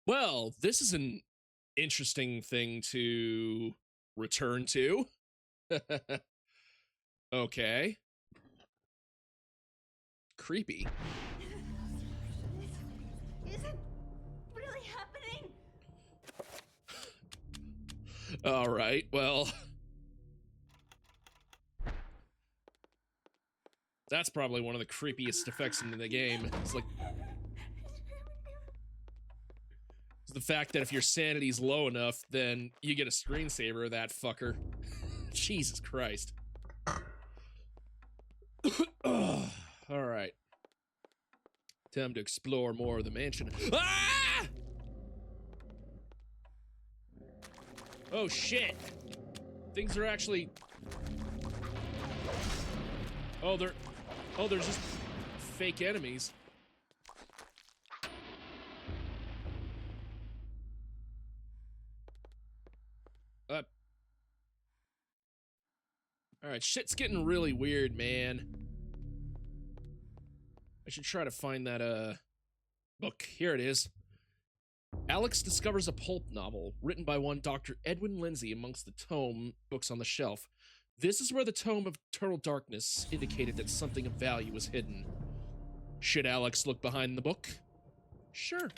Well, this is an interesting thing to return to. Okay. Creepy. Is it really happening? All right, well. That's probably one of the creepiest effects in the game. It's like it's the fact that if your sanity's low enough, then you get a screensaver of that fucker. Jesus Christ. All right. Time to explore more of the mansion. Ah! Oh shit. Things are actually... Oh, they're just fake enemies. Alright, shit's getting really weird, man. I should try to find that, book. Here it is. Alex discovers a pulp novel written by one Dr. Edwin Lindsay amongst the tome books on the shelf. This is where the Tome of Eternal Darkness indicated that something of value was hidden. Should Alex look behind the book? Sure.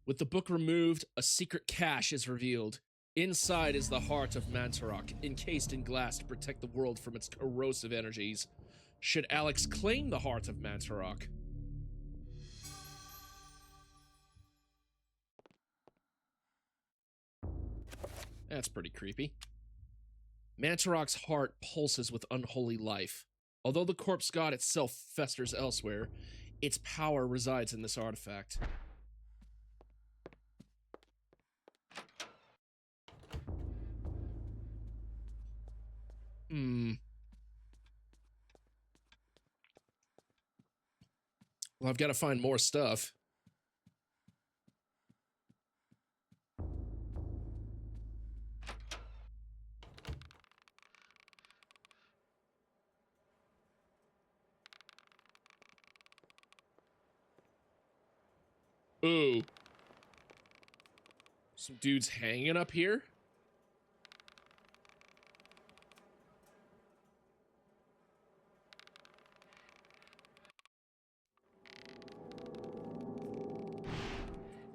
With the book removed, a secret cache is revealed. Inside is the heart of Mantarok, encased in glass to protect the world from its corrosive energies. Should Alex claim the heart of Mantarok? That's pretty creepy. Mantarok's heart pulses with unholy life. Although the corpse god itself festers elsewhere, its power resides in this artifact. Well, I've got to find more stuff. Ooh. Some dudes hanging up here?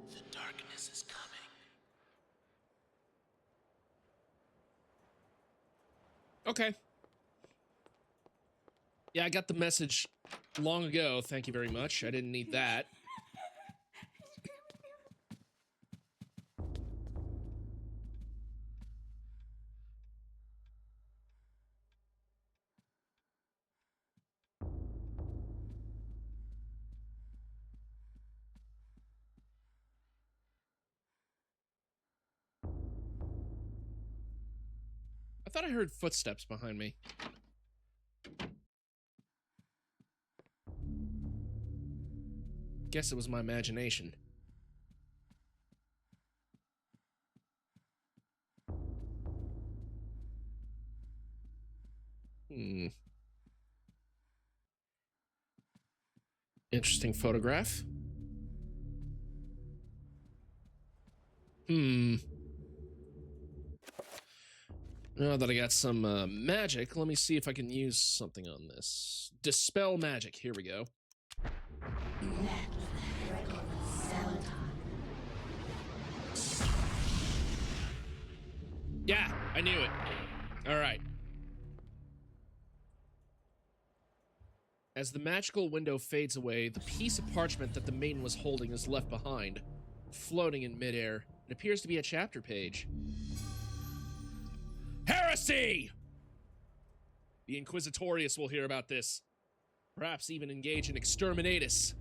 The darkness is coming. Okay. Yeah, I got the message long ago. Thank you very much. I didn't need that. I thought I heard footsteps behind me. Guess it was my imagination. Interesting photograph. Now that I got some magic, let me see if I can use something on this. Dispel magic. Here we go. Yeah, I knew it. All right. As the magical window fades away, the piece of parchment that the maiden was holding is left behind, floating in midair. It appears to be a chapter page. Heresy! The Inquisitorius will hear about this. Perhaps even engage in exterminatus.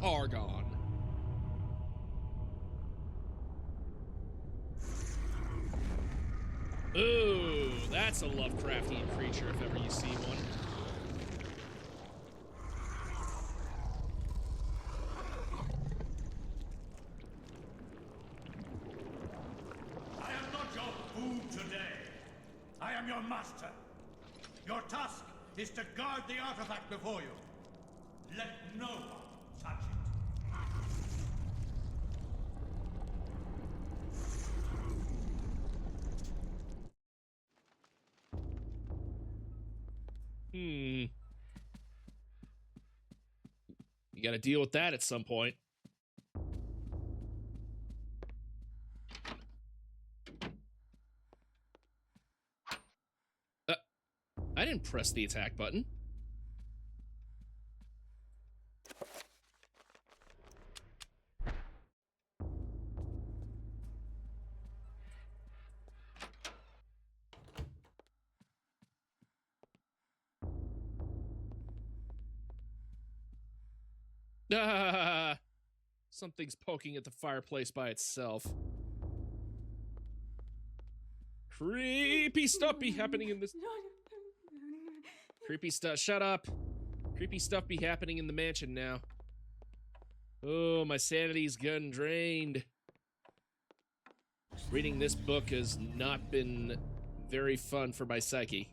Pargon. Ooh, that's a Lovecraftian creature if ever you see one. I am not your food today. I am your master. Your task is to guard the artifact before you. Let no one touch it. You gotta deal with that at some point. I didn't press the attack button. Ah, something's poking at the fireplace by itself. Creepy stuff be happening in this. Creepy stuff. Shut up. Creepy stuff be happening in the mansion now. Oh, my sanity's getting drained. Reading this book has not been very fun for my psyche.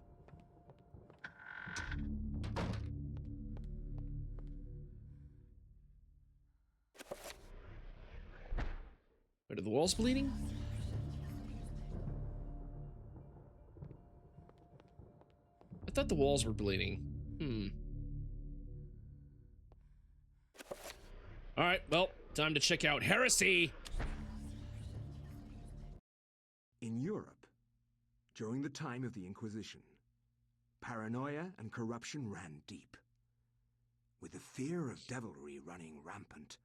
Wait, are the walls bleeding? I thought the walls were bleeding. Alright, well, time to check out Heresy! In Europe, during the time of the Inquisition, paranoia and corruption ran deep. With the fear of devilry running rampant,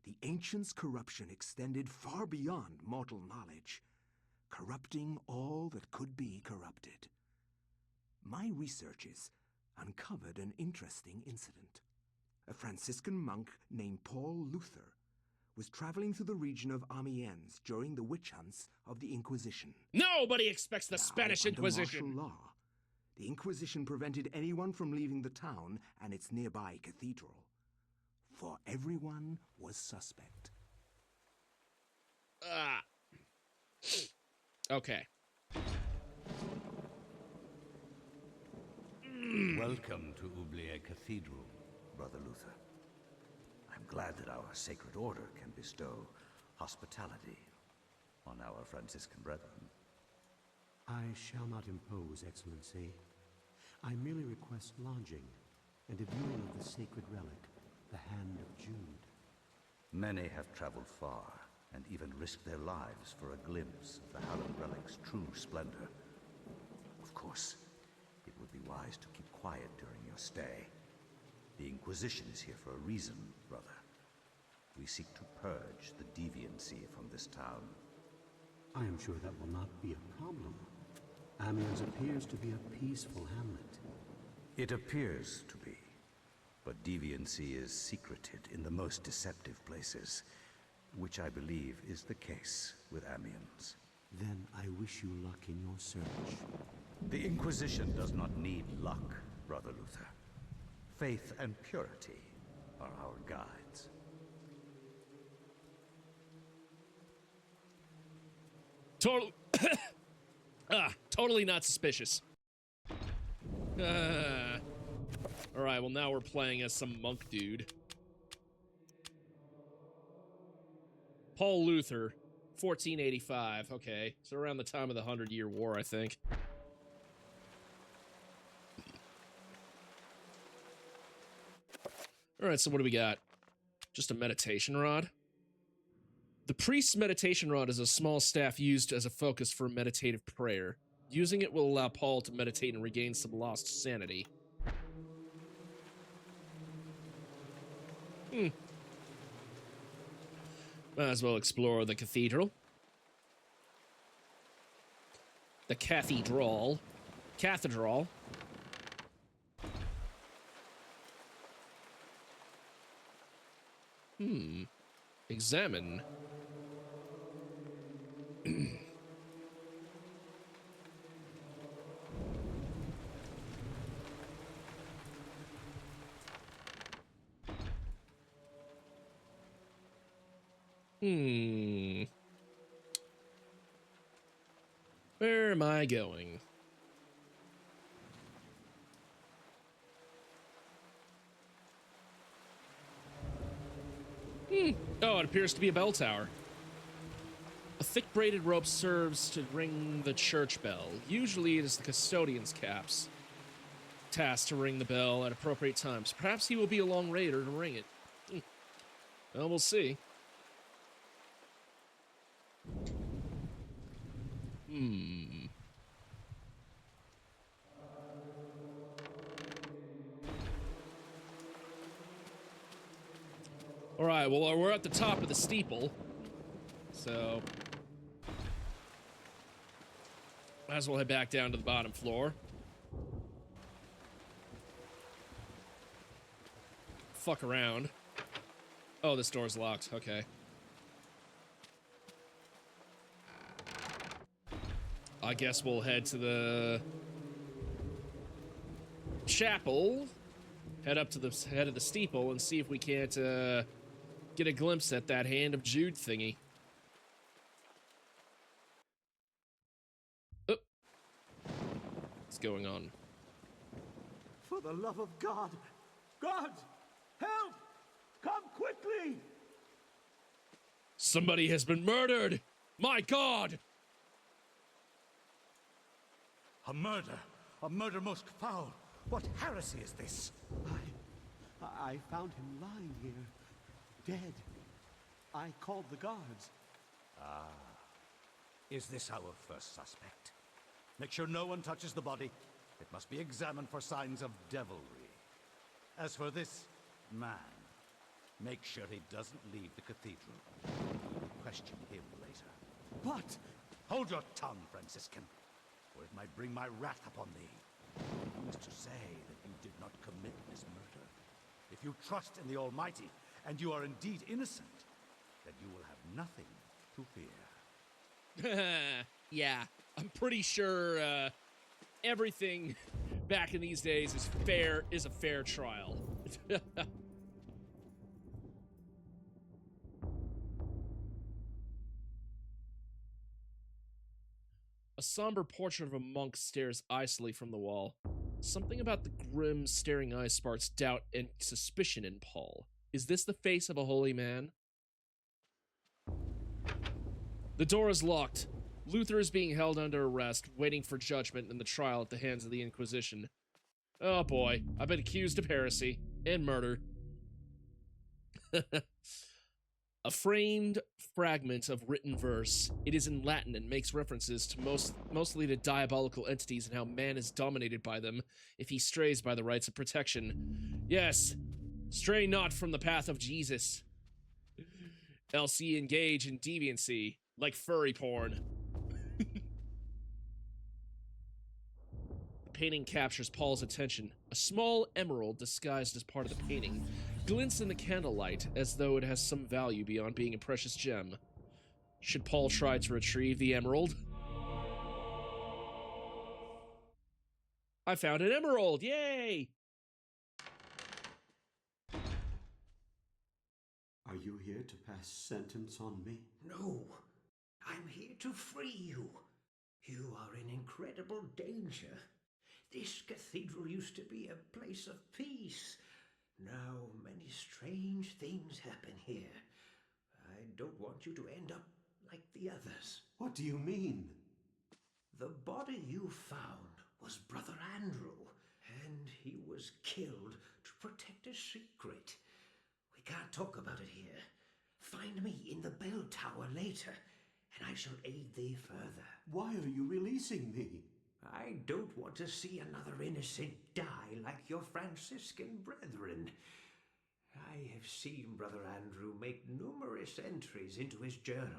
the ancients' corruption extended far beyond mortal knowledge, corrupting all that could be corrupted. My researches uncovered an interesting incident. A Franciscan monk named Paul Luther was traveling through the region of Amiens during the witch hunts of the Inquisition. Nobody expects the Spanish Inquisition! Under martial law, the Inquisition prevented anyone from leaving the town and its nearby cathedral. For everyone was suspect. Okay. Welcome to Oubliette Cathedral, Brother Luther. I'm glad that our sacred order can bestow hospitality on our Franciscan brethren. I shall not impose, Excellency. I merely request lodging and a viewing of the sacred relic, the Hand of Jude. Many have traveled far and even risked their lives for a glimpse of the hallowed relic's true splendor. Of course, it would be wise to keep quiet during your stay. The Inquisition is here for a reason, brother. We seek to purge the deviancy from this town. I am sure that will not be a problem. Amiens appears to be a peaceful hamlet. It appears to be, but deviancy is secreted in the most deceptive places, which I believe is the case with Amiens. Then I wish you luck in your search. The Inquisition does not need luck, Brother Luther. Faith and purity are our guides. Totally not suspicious. Alright, well now we're playing as some monk dude. Paul Luther, 1485. Okay, so around the time of the 100-Year War, I think. Alright, so what do we got? Just a meditation rod? The priest's meditation rod is a small staff used as a focus for meditative prayer. Using it will allow Paul to meditate and regain some lost sanity. Might as well explore the cathedral. The cathedral. Cathedral. Examine. Where am I going? Oh, it appears to be a bell tower. A thick braided rope serves to ring the church bell. Usually it is the custodian's tasked to ring the bell at appropriate times. Perhaps he will be a long raider to ring it. Well, we'll see. All right, well, we're at the top of the steeple, so might as well head back down to the bottom floor. Fuck around. Oh, this door's locked. Okay. I guess we'll head to the chapel, head up to the head of the steeple, and see if we can't get a glimpse at that Hand of Jude thingy. Oh. What's going on? For the love of God! God! Help! Come quickly! Somebody has been murdered! My God! A murder! A murder most foul! What heresy is this? I found him lying here, dead. I called the guards. Ah. Is this our first suspect? Make sure no one touches the body. It must be examined for signs of devilry. As for this man, make sure he doesn't leave the cathedral. Question him later. But... Hold your tongue, Franciscan, or it might bring my wrath upon thee. Who is to say that you did not commit this murder? If you trust in the Almighty, and you are indeed innocent, then you will have nothing to fear. Yeah, I'm pretty sure everything back in these days is a fair trial. A somber portrait of a monk stares icily from the wall. Something about the grim, staring eyes sparks doubt and suspicion in Paul. Is this the face of a holy man? The door is locked. Luther is being held under arrest, waiting for judgment in the trial at the hands of the Inquisition. Oh boy, I've been accused of heresy and murder. A framed fragment of written verse. It is in Latin and makes references to mostly to diabolical entities and how man is dominated by them if he strays by the rights of protection. Yes, stray not from the path of Jesus, else ye engage in deviancy, like furry porn. The painting captures Paul's attention. A small emerald disguised as part of the painting glints in the candlelight as though it has some value beyond being a precious gem. Should Paul try to retrieve the emerald? I found an emerald! Yay! Are you here to pass sentence on me? No, I'm here to free you. You are in incredible danger. This cathedral used to be a place of peace. Now many strange things happen here. I don't want you to end up like the others. What do you mean? The body you found was Brother Andrew, and he was killed to protect a secret. We can't talk about it here. Find me in the bell tower later, and I shall aid thee further. Why are you releasing me? I don't want to see another innocent die like your Franciscan brethren. I have seen Brother Andrew make numerous entries into his journal.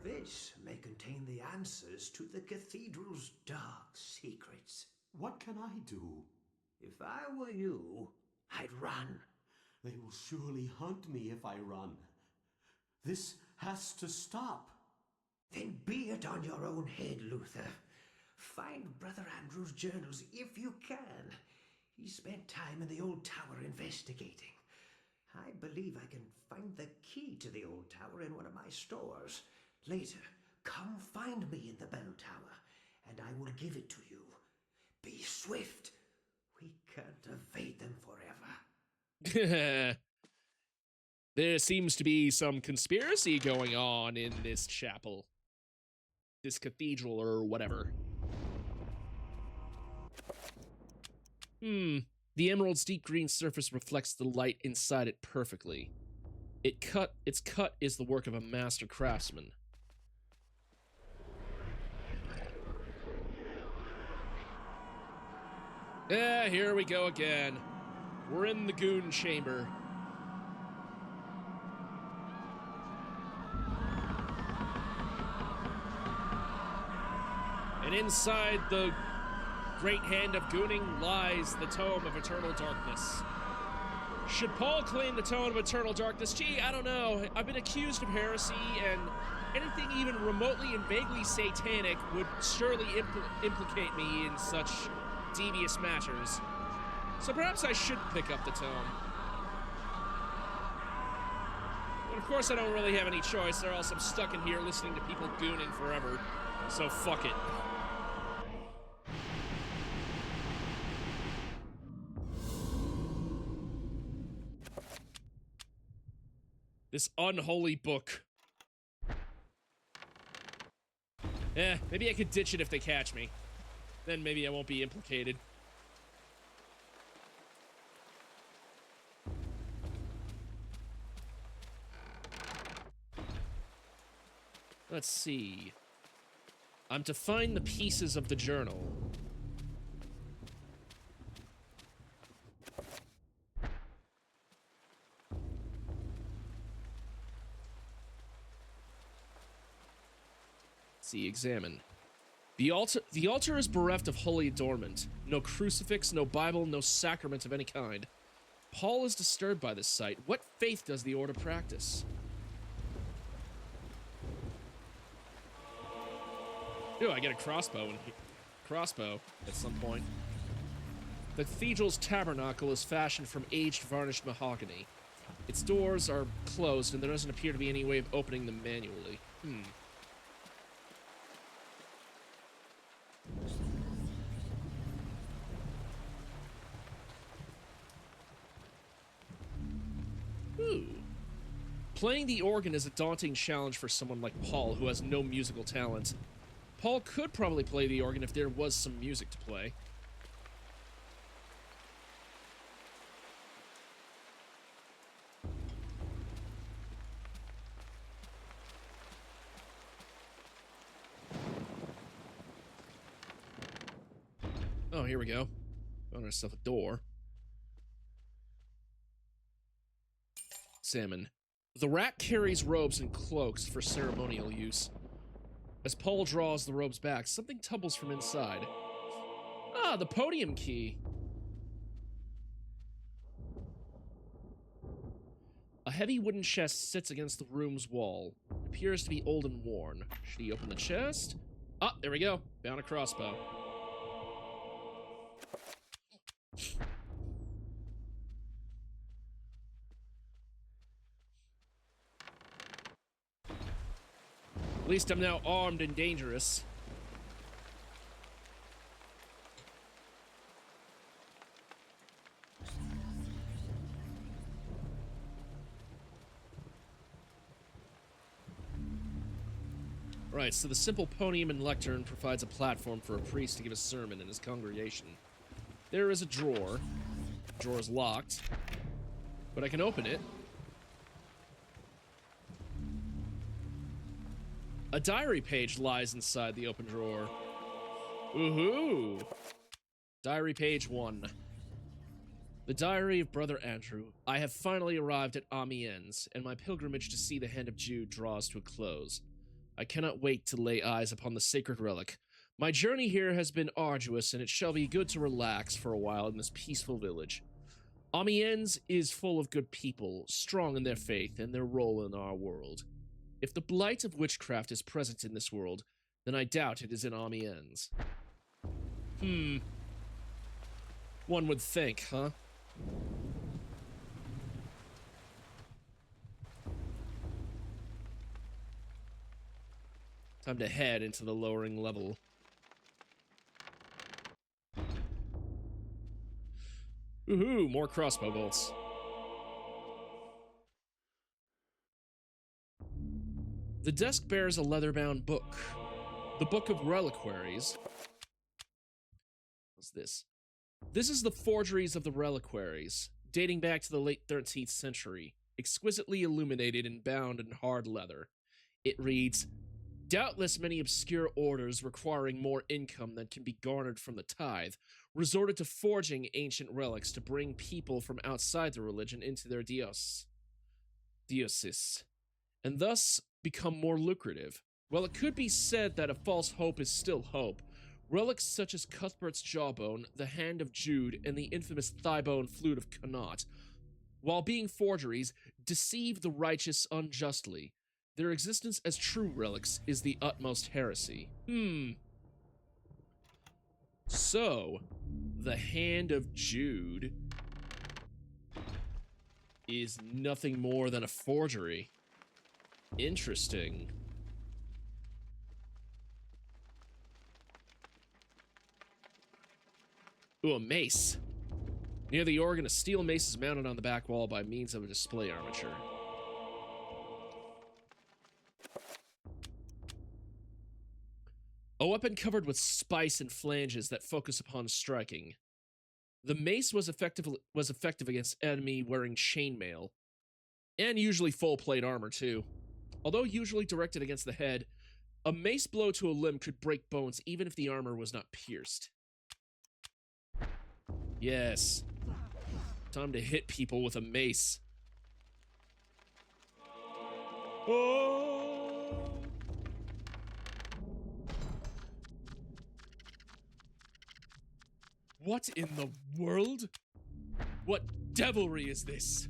This may contain the answers to the cathedral's dark secrets. What can I do? If I were you, I'd run. They will surely hunt me if I run. This has to stop. Then be it on your own head, Luther. Find Brother Andrew's journals if you can. He spent time in the old tower investigating. I believe I can find the key to the old tower in one of my stores. Later, come find me in the bell tower, and I will give it to you. Be swift. We can't evade them forever. There seems to be some conspiracy going on in this chapel. This cathedral or whatever. The emerald's deep green surface reflects the light inside it perfectly. Its cut is the work of a master craftsman. Yeah, here we go again. We're in the goon chamber. And inside the great hand of gooning lies the Tome of Eternal Darkness. Should Paul claim the Tome of Eternal Darkness? Gee, I don't know. I've been accused of heresy, and anything even remotely and vaguely satanic would surely implicate me in such devious matters. So perhaps I should pick up the tome. But of course I don't really have any choice, or else I'm stuck in here listening to people gooning forever. So fuck it. This unholy book. Maybe I could ditch it if they catch me. Then maybe I won't be implicated. Let's see. I'm to find the pieces of the journal. Let's see, examine. The altar is bereft of holy adornment. No crucifix, no Bible, no sacrament of any kind. Paul is disturbed by this sight. What faith does the order practice? Ooh, I get a crossbow at some point. The cathedral's tabernacle is fashioned from aged varnished mahogany. Its doors are closed and there doesn't appear to be any way of opening them manually. Ooh. Playing the organ is a daunting challenge for someone like Paul, who has no musical talent. Paul could probably play the organ if there was some music to play. Oh, here we go. Found ourselves a door. Examine. The rat carries robes and cloaks for ceremonial use. As Paul draws the robes back, something tumbles from inside. Ah, the podium key. A heavy wooden chest sits against the room's wall. It appears to be old and worn. Should he open the chest? Ah, there we go. Found a crossbow. At least I'm now armed and dangerous. Right, so the simple podium and lectern provides a platform for a priest to give a sermon in his congregation. There is a drawer. The drawer is locked, but I can open it. A diary page lies inside the open drawer. Woohoo! Diary page 1. The diary of Brother Andrew. I have finally arrived at Amiens, and my pilgrimage to see the Hand of Jude draws to a close. I cannot wait to lay eyes upon the sacred relic. My journey here has been arduous, and it shall be good to relax for a while in this peaceful village. Amiens is full of good people, strong in their faith and their role in our world. If the blight of witchcraft is present in this world, then I doubt it is in Amiens. One would think, huh? Time to head into the lowering level. Woohoo, more crossbow bolts. The desk bears a leather-bound book. The Book of Reliquaries. What's this? This is the Forgeries of the Reliquaries, dating back to the late 13th century, exquisitely illuminated and bound in hard leather. It reads, "Doubtless many obscure orders requiring more income than can be garnered from the tithe resorted to forging ancient relics to bring people from outside the religion into their diocese, and thus become more lucrative. While it could be said that a false hope is still hope, relics such as Cuthbert's jawbone, the hand of Jude, and the infamous thigh-bone flute of Connaught, while being forgeries, deceive the righteous unjustly. Their existence as true relics is the utmost heresy." So, the hand of Jude is nothing more than a forgery. Interesting. Ooh, a mace. Near the organ, a steel mace is mounted on the back wall by means of a display armature. A weapon covered with spice and flanges that focus upon striking. The mace was effective against enemy wearing chainmail, and usually full plate armor too. Although usually directed against the head, a mace blow to a limb could break bones even if the armor was not pierced. Yes. Time to hit people with a mace. Oh! What in the world? What devilry is this?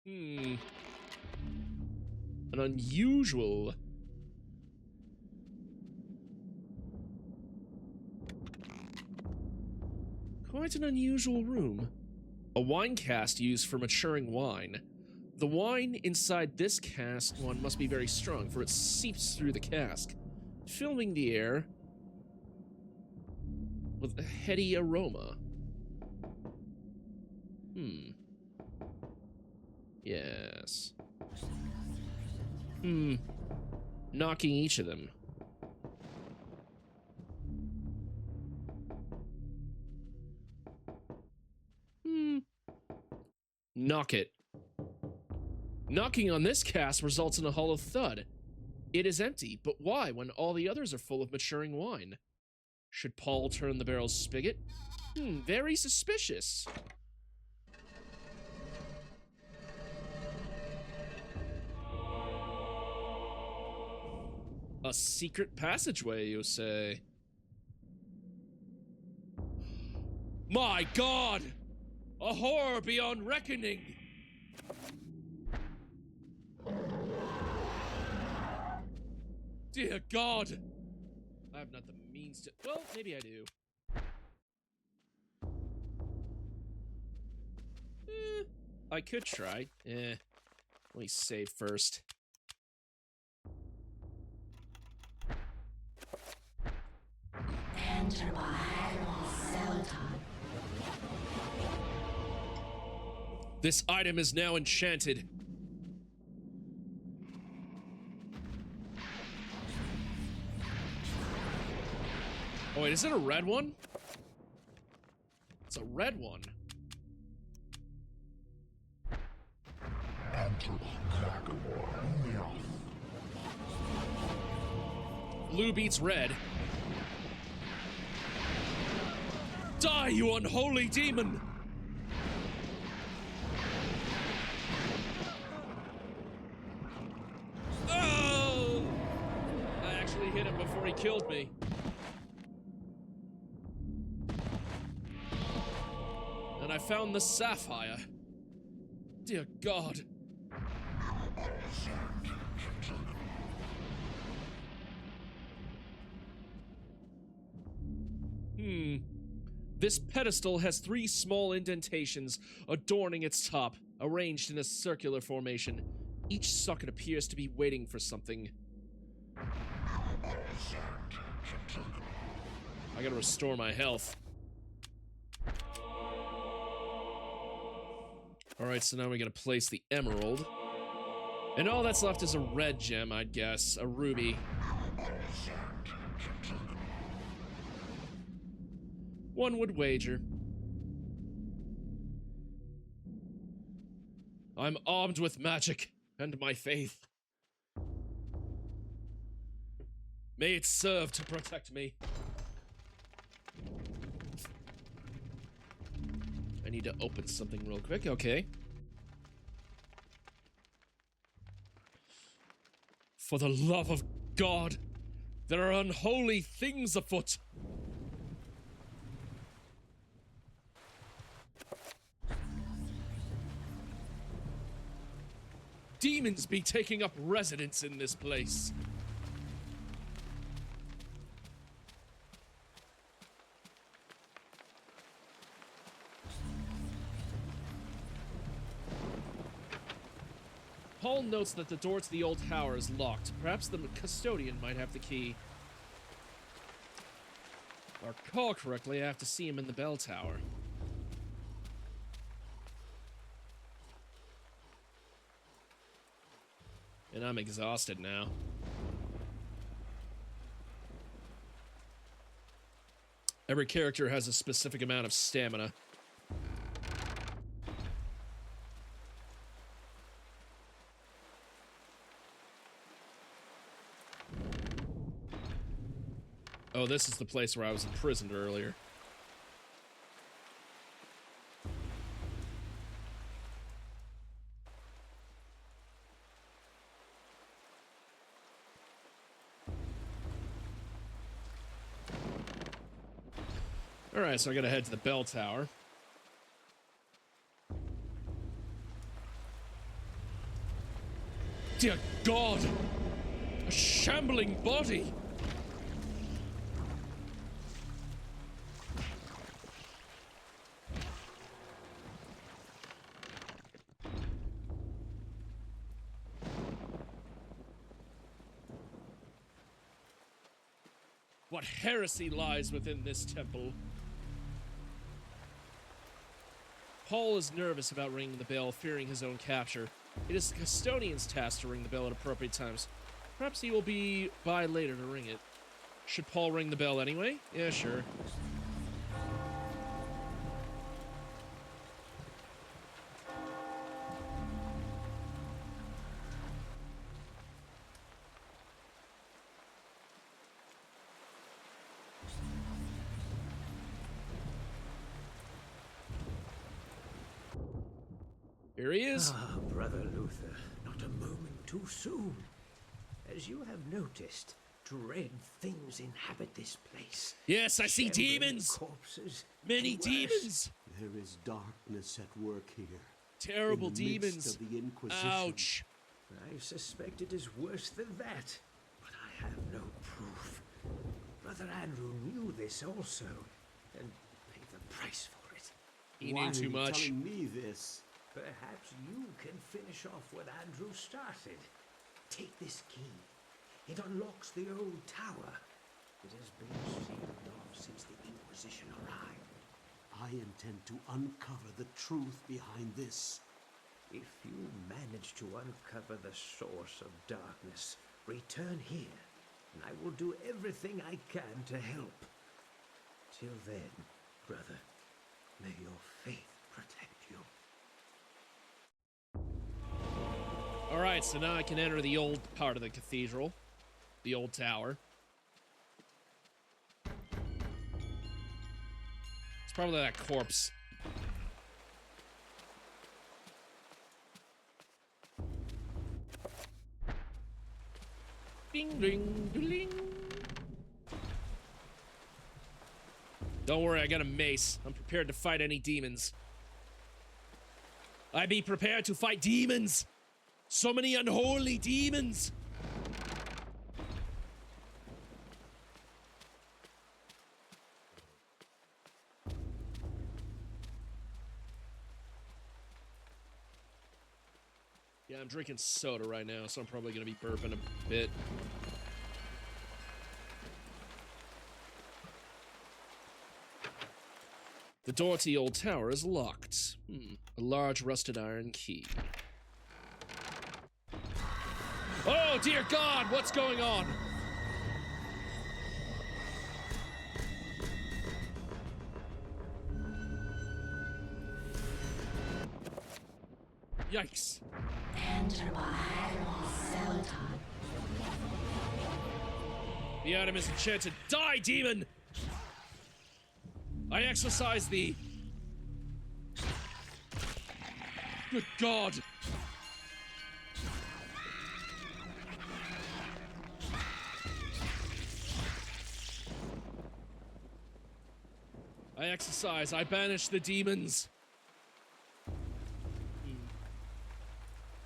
An unusual... Quite an unusual room. A wine cask used for maturing wine. The wine inside this cask one must be very strong, for it seeps through the cask, filling the air with a heady aroma. Yes. Knocking each of them. Knock it. Knocking on this cask results in a hollow thud. It is empty, but why when all the others are full of maturing wine? Should Paul turn the barrel's spigot? Very suspicious. A secret passageway, you say? My God! A horror beyond reckoning! Dear God! I have not the means to... Well, maybe I do. I could try. Let me save first. Enter by Celadon. This item is now enchanted. Oh wait, is it a red one? It's a red one. Blue beats red. Die, you unholy demon! Oh! I actually hit him before he killed me. And I found the sapphire. Dear God. This pedestal has 3 small indentations adorning its top, arranged in a circular formation. Each socket appears to be waiting for something. I gotta restore my health. Alright, so now we gotta place the emerald. And all that's left is a red gem, I'd guess. A ruby. One would wager. I'm armed with magic and my faith. May it serve to protect me. I need to open something real quick, okay. For the love of God, there are unholy things afoot. Demons be taking up residence in this place. Paul notes that the door to the old tower is locked. Perhaps the custodian might have the key. If I recall correctly, I have to see him in the bell tower. And I'm exhausted now. Every character has a specific amount of stamina. Oh, this is the place where I was imprisoned earlier. Alright, so I gotta head to the bell tower. Dear God! A shambling body! What heresy lies within this temple? Paul is nervous about ringing the bell, fearing his own capture. It is the custodian's task to ring the bell at appropriate times. Perhaps he will be by later to ring it. Should Paul ring the bell anyway? Yeah, sure. Here he is. Ah, Brother Luther, not a moment too soon. As you have noticed, dread things inhabit this place. Yes, I see demons. Corpses. Many demons. There is darkness at work here. Terrible in the midst demons. Of the Inquisition. Ouch. I suspect it is worse than that, but I have no proof. Brother Andrew knew this also, and paid the price for it. He knew too much. Why are you telling me this? Perhaps you can finish off what Andrew started. Take this key. It unlocks the old tower. It has been sealed off since the Inquisition arrived. I intend to uncover the truth behind this. If you manage to uncover the source of darkness, return here, and I will do everything I can to help. Till then, brother, may your faith protect you. Alright, so now I can enter the old part of the cathedral. The old tower. It's probably that corpse. Ding, ding, ding. Don't worry, I got a mace. I'm prepared to fight any demons. I be prepared to fight demons! So many unholy demons! Yeah, I'm drinking soda right now, so I'm probably gonna be burping a bit. The door to the old tower is locked. A large rusted iron key. Oh, dear God, what's going on? Yikes. Enter by Admiral Selton. The item is enchanted. Die, demon! I exorcise thee. Good God. I exorcise. I banish the demons.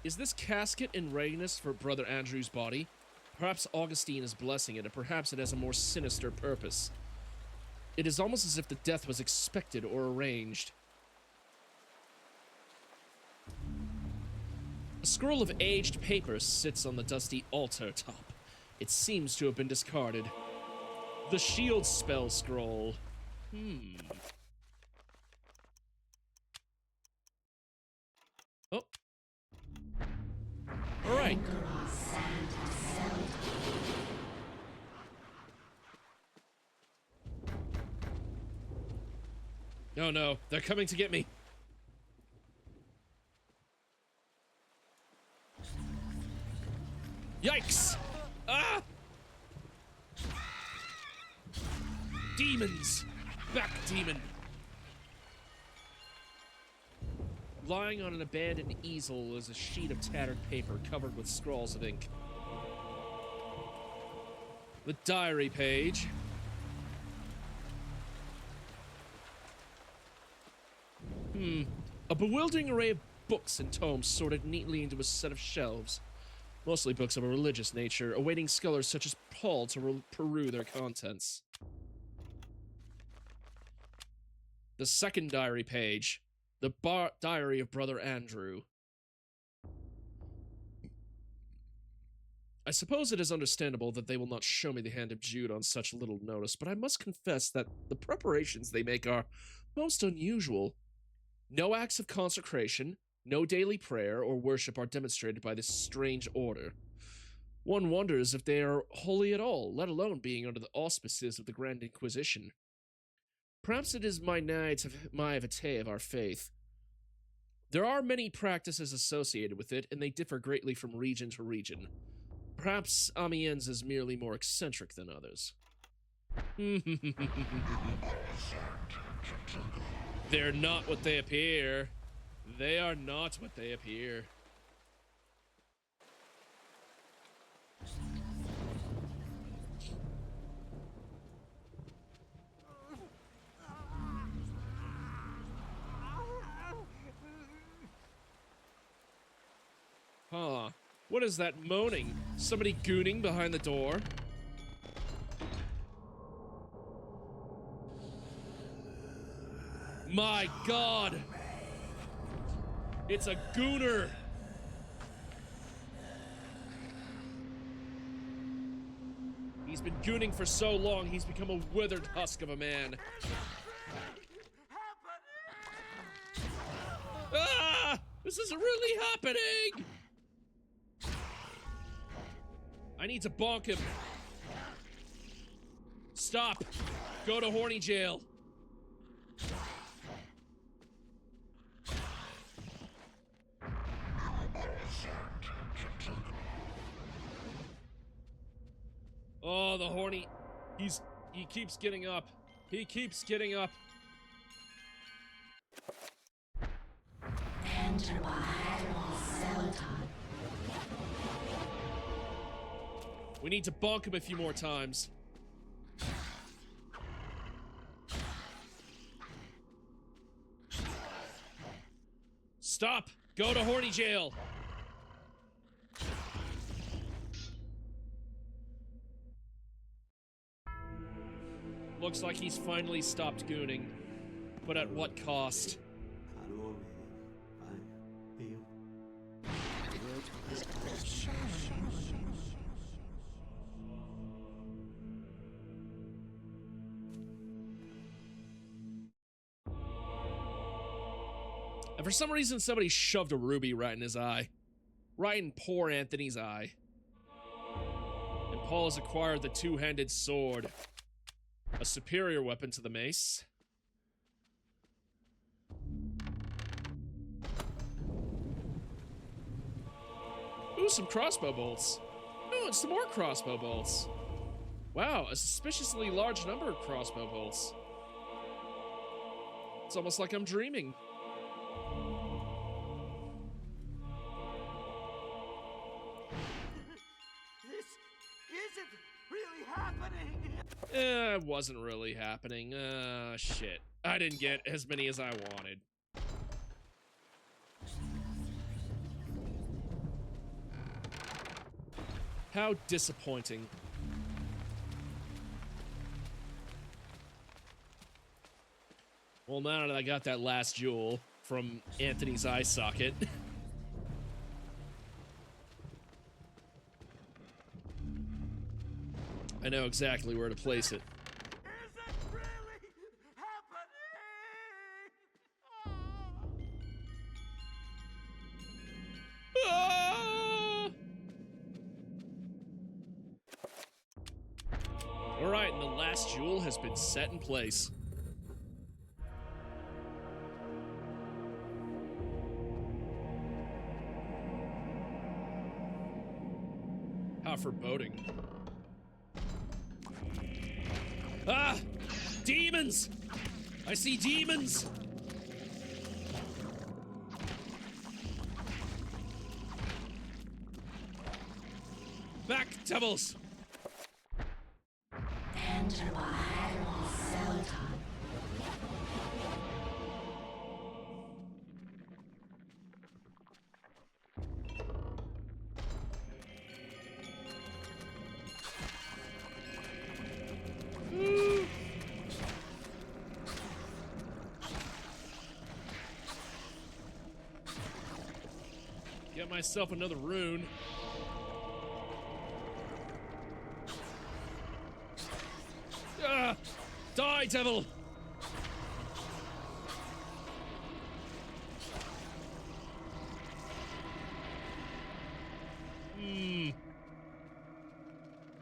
Is this casket in readiness for Brother Andrew's body? Perhaps Augustine is blessing it, and perhaps it has a more sinister purpose. It is almost as if the death was expected or arranged. A scroll of aged paper sits on the dusty altar top. It seems to have been discarded. The shield spell scroll. Oh. All right. Oh no, they're coming to get me. Yikes! Ah! Demons! Back, demon! Lying on an abandoned easel is a sheet of tattered paper covered with scrawls of ink. The diary page. A bewildering array of books and tomes sorted neatly into a set of shelves. Mostly books of a religious nature, awaiting scholars such as Paul to peruse their contents. The second diary page. The diary of Brother Andrew. I suppose it is understandable that they will not show me the hand of Jude on such little notice, but I must confess that the preparations they make are most unusual. No acts of consecration, no daily prayer or worship are demonstrated by this strange order. One wonders if they are holy at all, let alone being under the auspices of the Grand Inquisition. Perhaps it is my naivete of our faith. There are many practices associated with it, and they differ greatly from region to region. Perhaps Amiens is merely more eccentric than others. They're not what they appear. They are not what they appear. Huh. What is that moaning? Somebody gooning behind the door? My God! It's a gooner! He's been gooning for so long, he's become a withered husk of a man. Ah! This is really happening! I need to bonk him. Stop. Go to horny jail. Oh, the horny. He keeps getting up. He keeps getting up. Enter by Admiral Selton. We need to bonk him a few more times. Stop! Go to horny jail! Looks like he's finally stopped gooning. But at what cost? And for some reason, somebody shoved a ruby right in his eye. Right in poor Anthony's eye. And Paul has acquired the two-handed sword. A superior weapon to the mace. Ooh, some crossbow bolts. Ooh, and some more crossbow bolts. Wow, a suspiciously large number of crossbow bolts. It's almost like I'm dreaming. This isn't really happening! It wasn't really happening. Shit. I didn't get as many as I wanted. How disappointing. Well, now that I got that last jewel from Anthony's eye socket. I know exactly where to place it. Alright, and the last jewel has been set in place. How foreboding. Ah! Demons! I see demons! Back, devils! Enter by Admiral Celadon. Get myself another rune. Ah! Die, devil!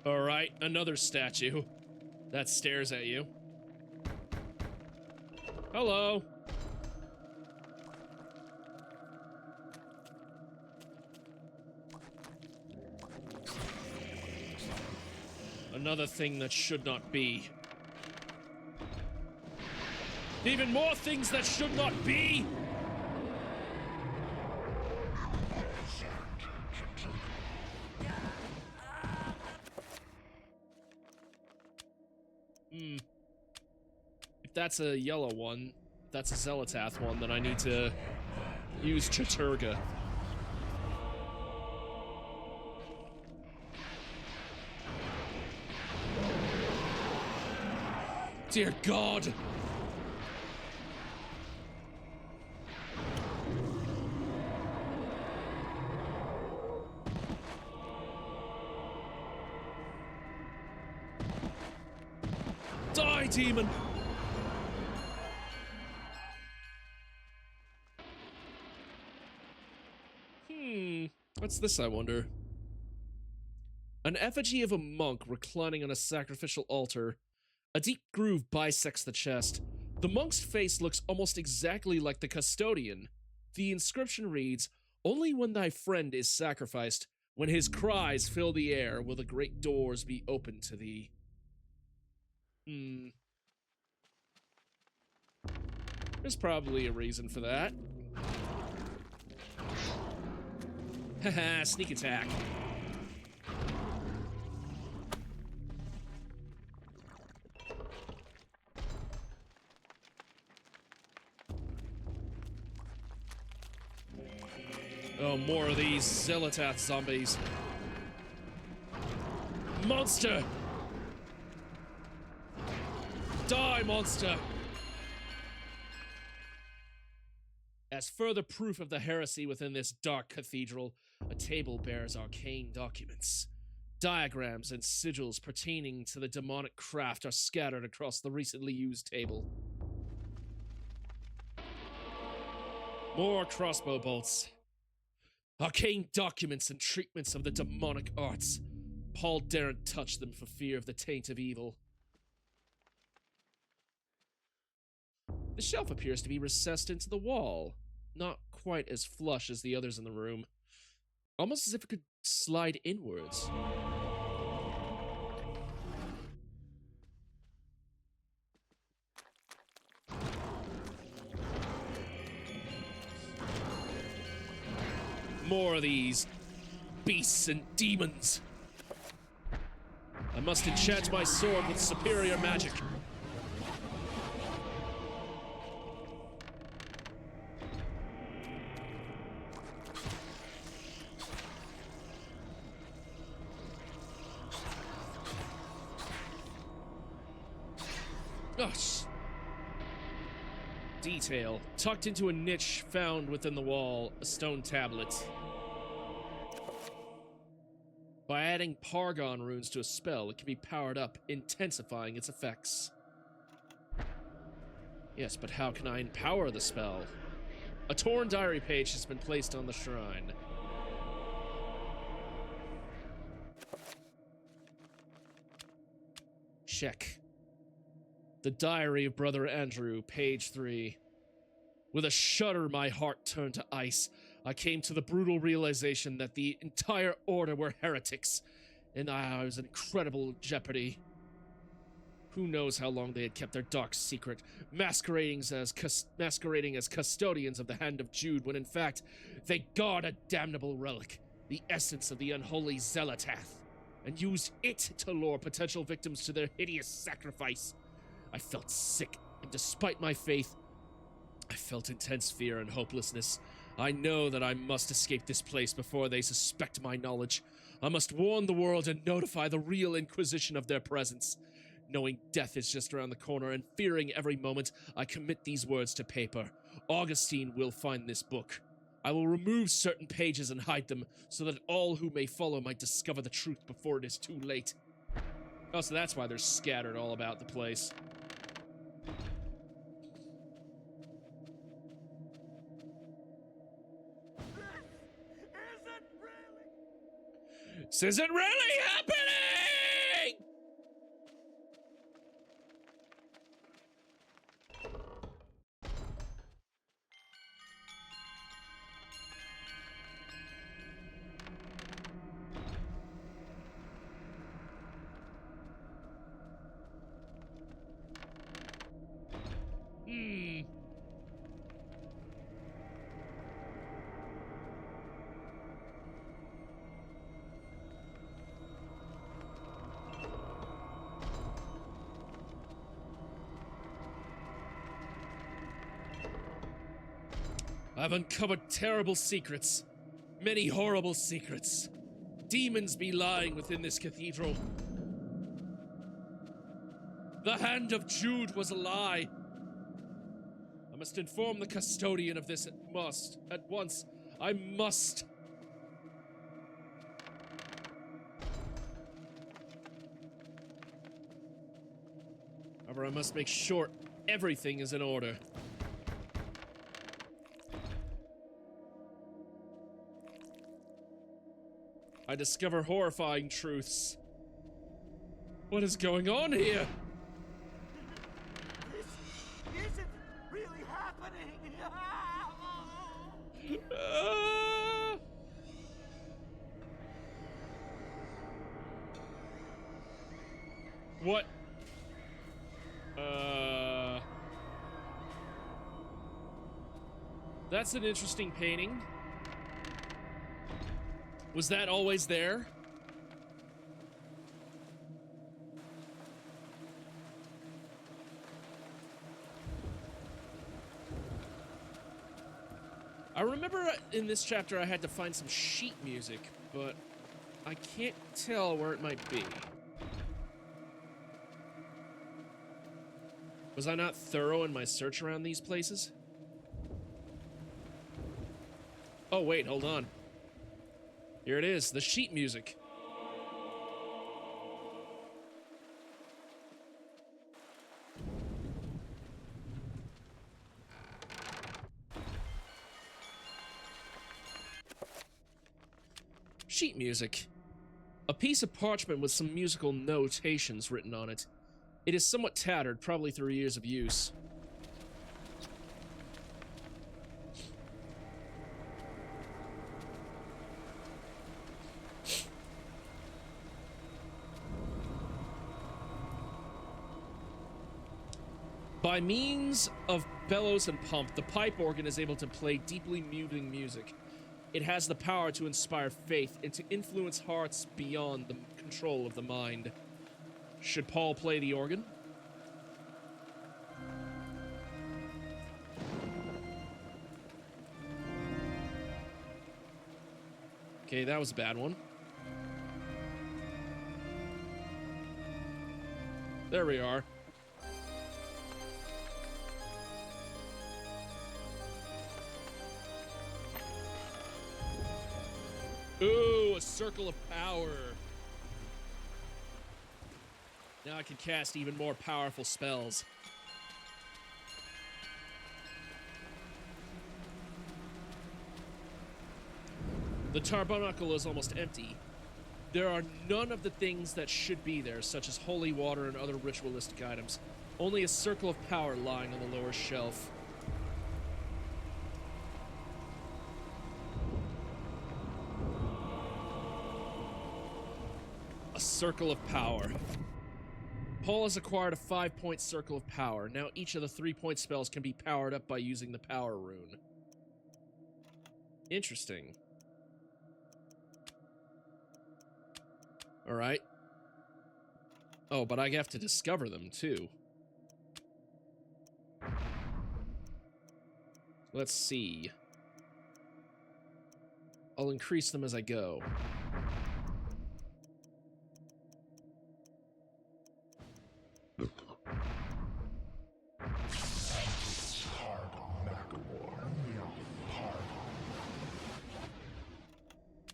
Alright, another statue that stares at you. Hello. Another thing that should not be. Even more things that should not be! If that's a yellow one, if that's a Zelatath one, then I need to use Chaturga. Dear God! Die, demon! What's this, I wonder? An effigy of a monk reclining on a sacrificial altar. A deep groove bisects the chest. The monk's face looks almost exactly like the custodian. The inscription reads, "Only when thy friend is sacrificed, when his cries fill the air, will the great doors be opened to thee." There's probably a reason for that. Haha, sneak attack. Oh, more of these Zelatath zombies. Monster! Die, monster! As further proof of the heresy within this dark cathedral, a table bears arcane documents. Diagrams and sigils pertaining to the demonic craft are scattered across the recently used table. More crossbow bolts. Arcane documents and treatments of the demonic arts. Paul daren't touch them for fear of the taint of evil. The shelf appears to be recessed into the wall. Not quite as flush as the others in the room. Almost as if it could slide inwards. More of these beasts and demons. I must enchant my sword with superior magic. Gosh. Detail. Tucked into a niche found within the wall, a stone tablet. By adding Pargon runes to a spell, it can be powered up, intensifying its effects. Yes, but how can I empower the spell? A torn diary page has been placed on the shrine. Check. The Diary of Brother Andrew, page 3. With a shudder, my heart turned to ice. I came to the brutal realization that the entire order were heretics, and I was in incredible jeopardy. Who knows how long they had kept their dark secret, masquerading as custodians of the Hand of Jude, when in fact, they guard a damnable relic, the essence of the unholy Zealotath, and used it to lure potential victims to their hideous sacrifice. I felt sick, and despite my faith, I felt intense fear and hopelessness. I know that I must escape this place before they suspect my knowledge. I must warn the world and notify the real Inquisition of their presence. Knowing death is just around the corner and fearing every moment, I commit these words to paper. Augustine will find this book. I will remove certain pages and hide them, so that all who may follow might discover the truth before it is too late. Oh, so that's why they're scattered all about the place. This isn't really happening! I've uncovered terrible secrets. Many horrible secrets. Demons be lying within this cathedral. The Hand of Jude was a lie. I must inform the custodian of this at once. I must. However, I must make sure everything is in order. I discover horrifying truths. What is going on here? This isn't really happening! What? That's an interesting painting. Was that always there? I remember in this chapter I had to find some sheet music, but I can't tell where it might be. Was I not thorough in my search around these places? Oh wait, hold on. Here it is, the sheet music. Sheet music. A piece of parchment with some musical notations written on it. It is somewhat tattered, probably through years of use. By means of bellows and pump, the pipe organ is able to play deeply moving music. It has the power to inspire faith and to influence hearts beyond the control of the mind. Should Paul play the organ? Okay, that was a bad one. There we are. Ooh, a circle of power. Now I can cast even more powerful spells. The Tabernacle is almost empty. There are none of the things that should be there, such as holy water and other ritualistic items. Only a circle of power lying on the lower shelf. Circle of power. Paul has acquired a 5-point circle of power. Now each of the 3-point spells can be powered up by using the power rune. Interesting. Alright. Oh, but I have to discover them too. Let's see. I'll increase them as I go.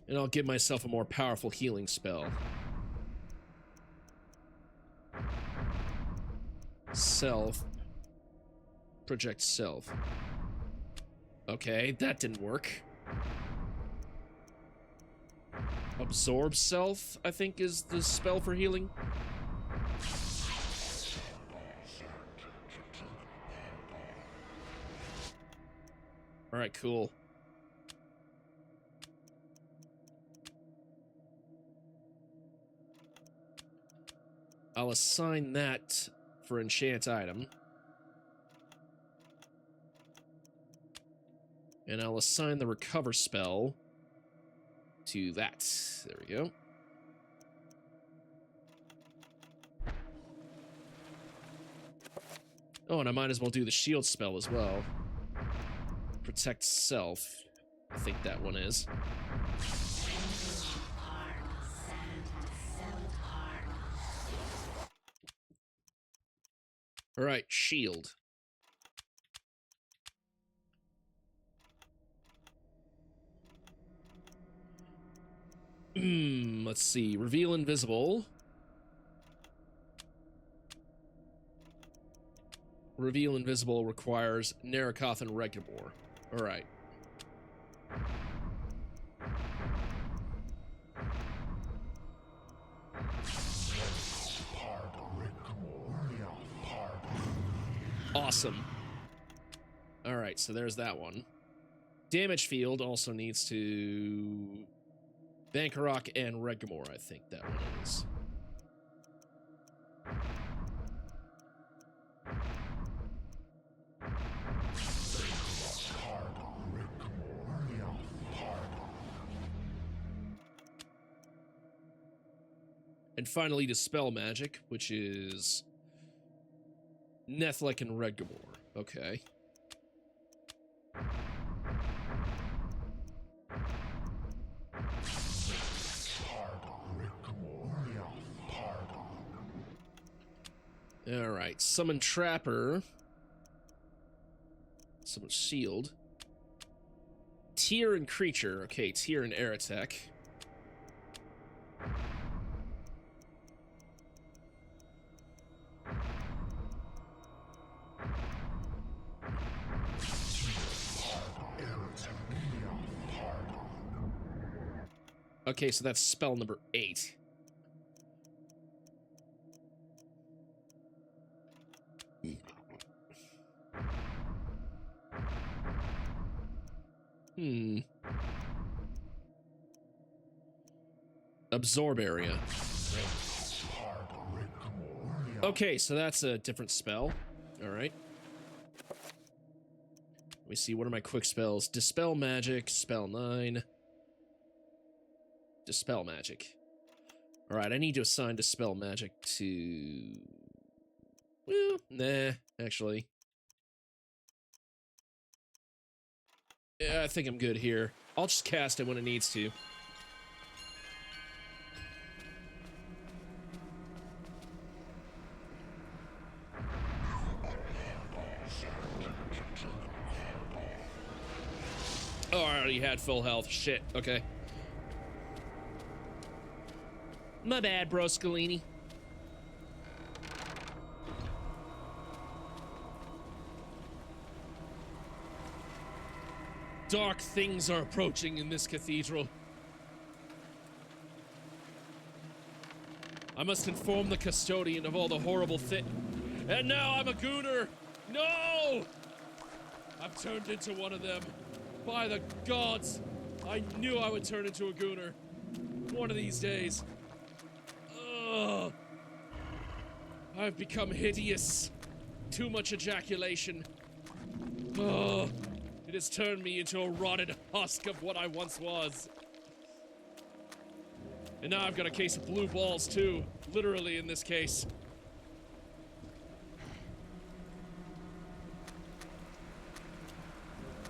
And I'll give myself a more powerful healing spell. Self. Project self. Okay, that didn't work. Absorb self, I think, is the spell for healing. Alright, cool. I'll assign that for enchant item. And I'll assign the recover spell to that. There we go. Oh, and I might as well do the shield spell as well. Protect self. I think that one is. Alright, shield. Let's see. Reveal invisible. Reveal invisible requires Narakoth and Regimor. Alright. Awesome. Alright, so there's that one. Damage field also needs to... Bankarok and Regimor, I think that one is. And finally, Dispel Magic, which is Nethlek and Regimor. Okay. Alright, Summon Trapper. Summon Shield. Tier and Creature. Okay, Tier and Air Attack. Okay, so that's spell number 8. Absorb area. Okay, so that's a different spell. Alright. Let me see, what are my quick spells? Dispel magic, spell 9. Dispel magic. Alright, I need to assign dispel magic to... Well, nah, actually. Yeah, I think I'm good here. I'll just cast it when it needs to. Oh, I already had full health. Shit, okay. My bad, bro, Scalini. Dark things are approaching in this cathedral. I must inform the custodian of all the horrible And now I'm a gooner! No! I've turned into one of them. By the gods! I knew I would turn into a gooner. One of these days. Ugh. I've become hideous. Too much ejaculation. Ugh. It has turned me into a rotted husk of what I once was. And now I've got a case of blue balls too. Literally in this case.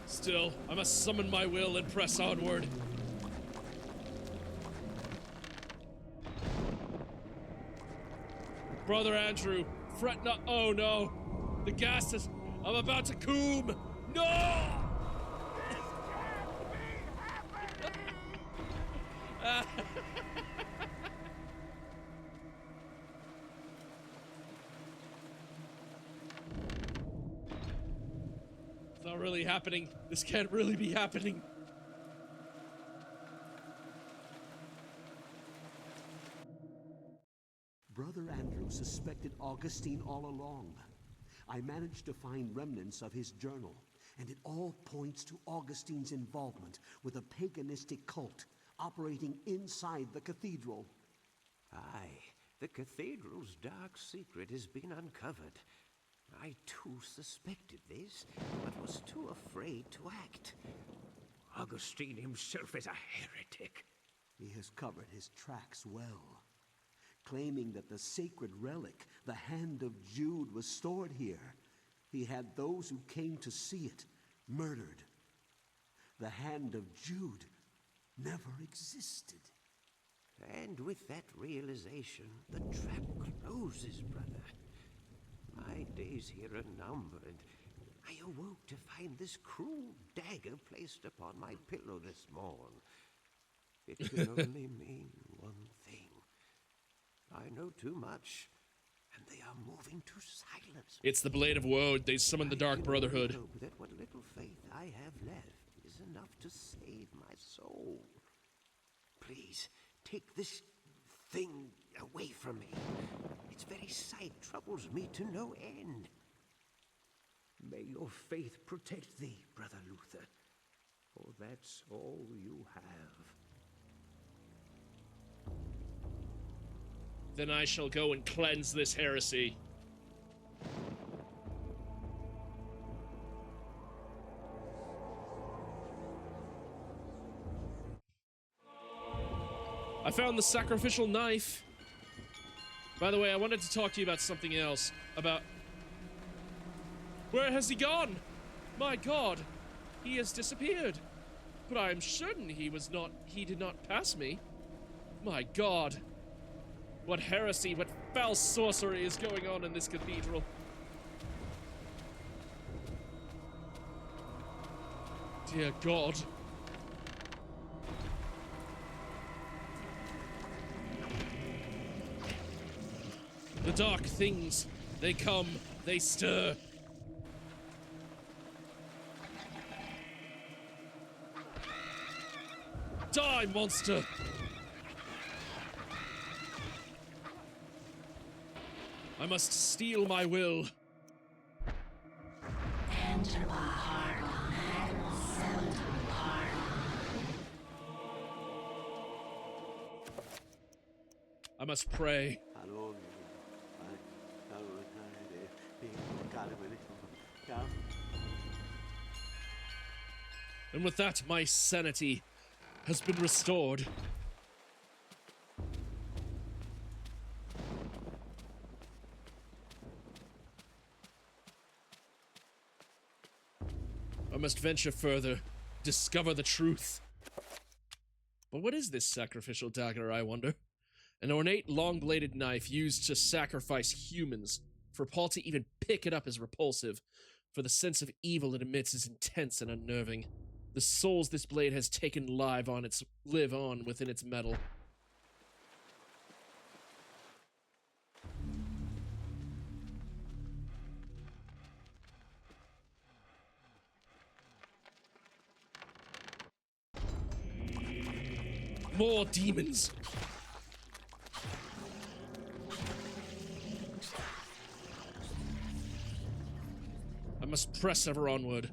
Still, I must summon my will and press onward. Brother Andrew, fret not. Oh no. The gas is. I'm about to coom. No! It's not really happening. This can't really be happening. Brother Andrew suspected Augustine all along. I managed to find remnants of his journal, and it all points to Augustine's involvement with a paganistic cult operating inside the cathedral. Aye, the cathedral's dark secret has been uncovered. I too suspected this, but was too afraid to act. Augustine himself is a heretic. He has covered his tracks well, claiming that the sacred relic, the Hand of Jude, was stored here. He had those who came to see it murdered. The Hand of Jude never existed. And with that realization, the trap closes, brother. My days here are numbered. I awoke to find this cruel dagger placed upon my pillow this morn. It can only mean one thing. I know too much, and they are moving to silence. It's the Blade of Woe. They summoned the Dark Brotherhood. I hope that what little faith I have left is enough to save my soul. Please, take this thing away from me. Its very sight troubles me to no end. May your faith protect thee, Brother Luther, for that's all you have. Then I shall go and cleanse this heresy. I found the sacrificial knife. By the way, I wanted to talk to you about something else. About... Where has he gone? My god, he has disappeared. But I am certain he did not pass me. My god. What heresy, what foul sorcery is going on in this cathedral? Dear God. The dark things, they come, they stir. Die, monster! I must steel my will. Enter the heart of Admiral Seldon Pardon. I must pray. And with that, my sanity has been restored. I must venture further, discover the truth. But what is this sacrificial dagger, I wonder? An ornate, long-bladed knife used to sacrifice humans. For Paul to even pick it up is repulsive, for the sense of evil it emits is intense and unnerving. The souls this blade has taken live on within its metal. More demons! I must press ever onward.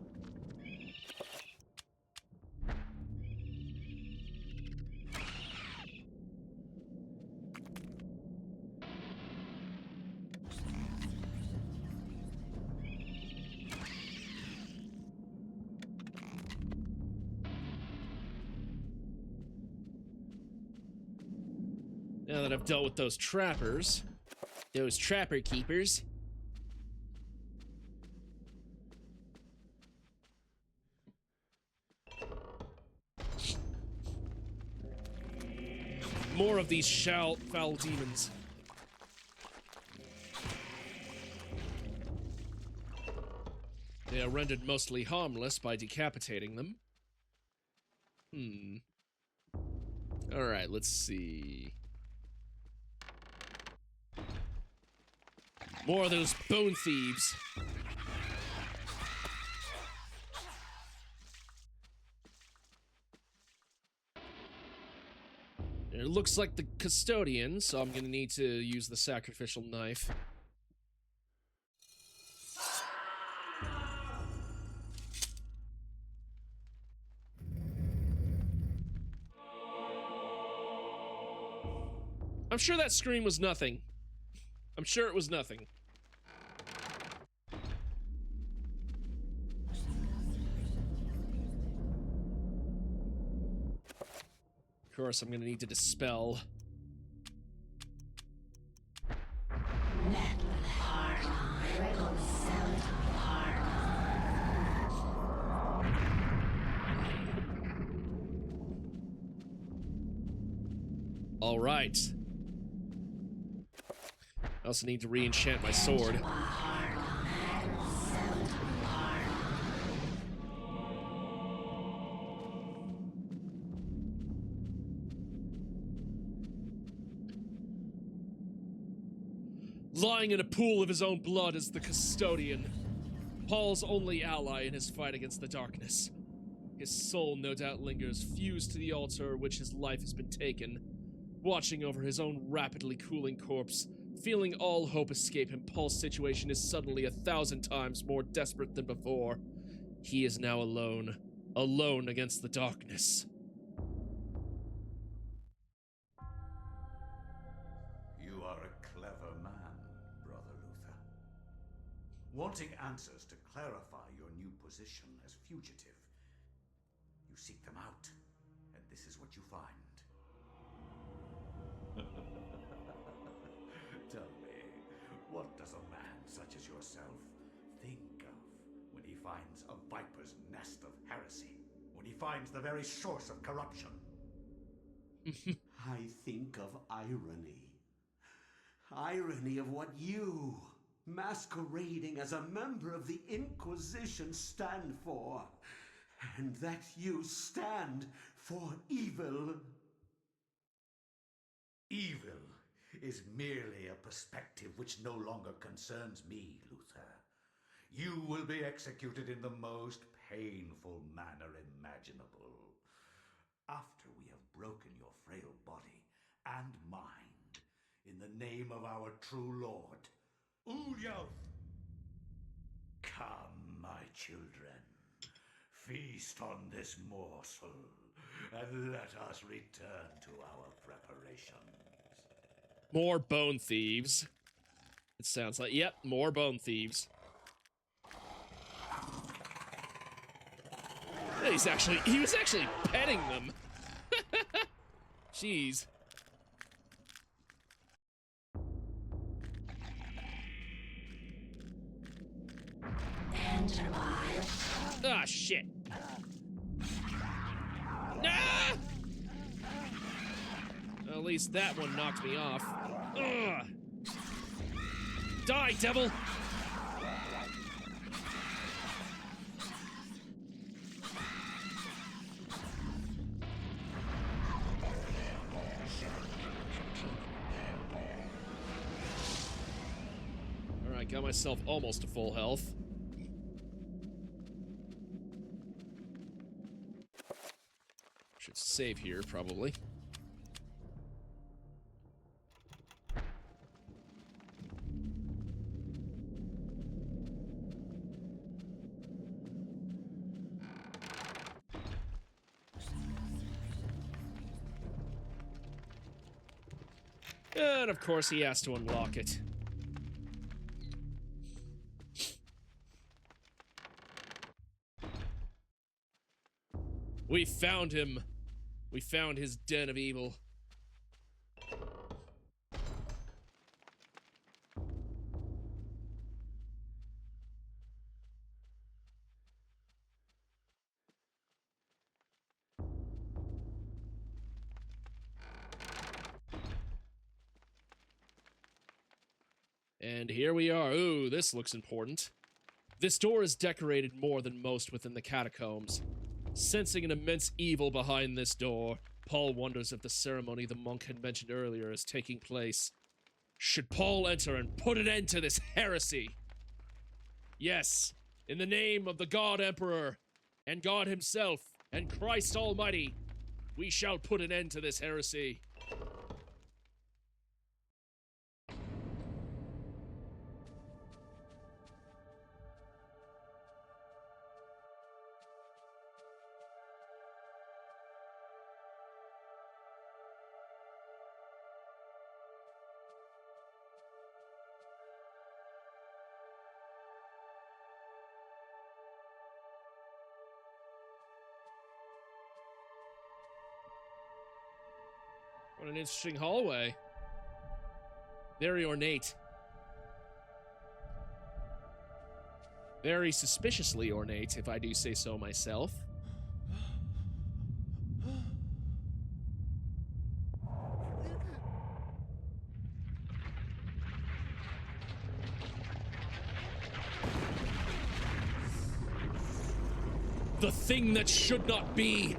Now that I've dealt with those trappers, those trapper keepers, more of these foul demons. They are rendered mostly harmless by decapitating them. Alright, let's see. More of those bone thieves. It looks like the custodian, so I'm gonna need to use the sacrificial knife. I'm sure that scream was nothing. I'm sure it was nothing. Of course, I'm gonna need to dispel. All right. I also need to re-enchant my sword. Lying in a pool of his own blood is the custodian, Paul's only ally in his fight against the darkness. His soul no doubt lingers, fused to the altar which his life has been taken, watching over his own rapidly cooling corpse. Feeling all hope escape him, Paul's situation is suddenly 1,000 times more desperate than before. He is now alone, alone against the darkness. You are a clever man, Brother Luther. Wanting answers to clarify your new position as fugitive, you seek them out, and this is what you find. Tell me, what does a man such as yourself think of when he finds a viper's nest of heresy? When he finds the very source of corruption? I think of irony. Irony of what you, masquerading as a member of the Inquisition, stand for. And that you stand for evil. Evil is merely a perspective which no longer concerns me, Luther. You will be executed in the most painful manner imaginable. After we have broken your frail body and mind in the name of our true Lord, Youth! Come, my children. Feast on this morsel, and let us return to our preparations. More bone thieves. It sounds like, yep, more bone thieves. He was actually petting them. Jeez. Ah, shit. Nah! Well, at least that one knocked me off. Ugh. Die, devil! Alright, got myself almost to full health. Should save here, probably. And of course he has to unlock it. We found him. We found his den of evil. And here we are. Ooh, this looks important. This door is decorated more than most within the catacombs. Sensing an immense evil behind this door, Paul wonders if the ceremony the monk had mentioned earlier is taking place. Should Paul enter and put an end to this heresy? Yes, in the name of the God Emperor, and God himself, and Christ Almighty, we shall put an end to this heresy. What an interesting hallway. Very ornate. Very suspiciously ornate, if I do say so myself. The thing that should not be.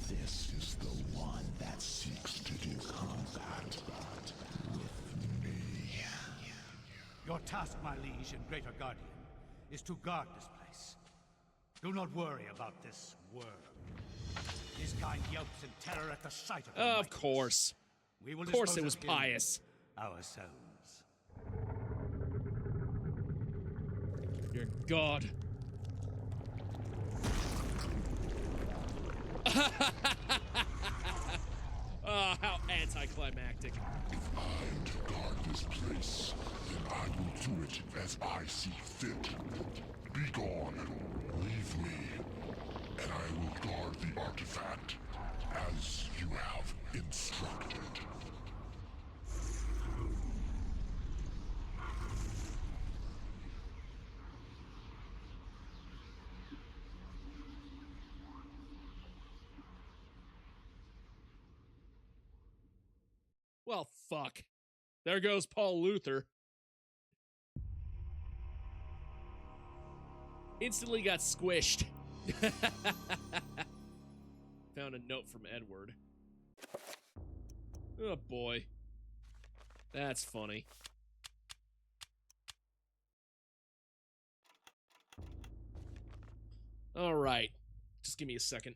This is the one that seeks to do combat with me. Your task, my liege and greater guardian, is to guard this place. Do not worry about this worm. His kind yelps in terror at the sight of Of course. We will Of course it dispose was of him pious. ourselves. Dear God. Oh, how anticlimactic. If I am to guard this place, then I will do it as I see fit. Be gone. Leave me, and I will guard the artifact as you have instructed. Well, fuck. There goes Paul Luther. Instantly got squished. Found a note from Edward. Oh boy. That's funny. Alright. Just give me a second.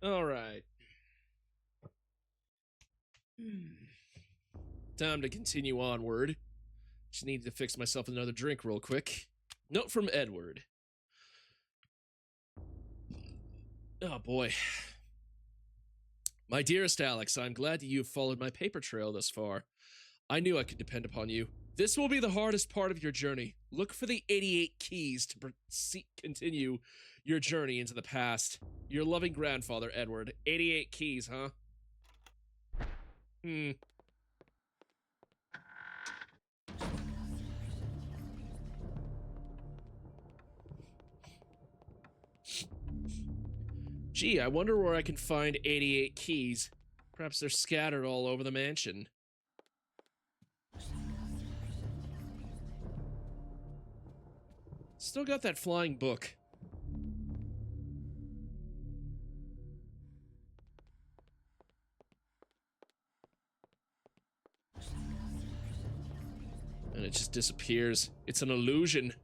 All right. Time to continue onward. Just need to fix myself another drink real quick. Note from Edward. Oh boy. My dearest Alex, I'm glad that you have followed my paper trail thus far. I knew I could depend upon you. This will be the hardest part of your journey. Look for the 88 keys to continue your journey into the past. Your loving grandfather, Edward. 88 keys, huh? Gee, I wonder where I can find 88 keys. Perhaps they're scattered all over the mansion. Still got that flying book. And it just disappears. It's an illusion.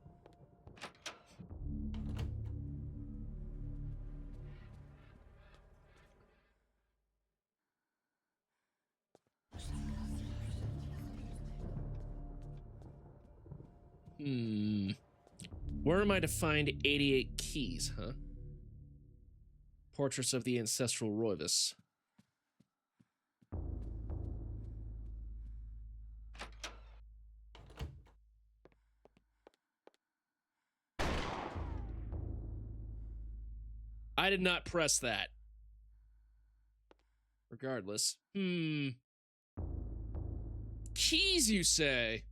Where am I to find 88 keys, huh? Portraits of the ancestral Roivus. I did not press that. Regardless. Keys, you say?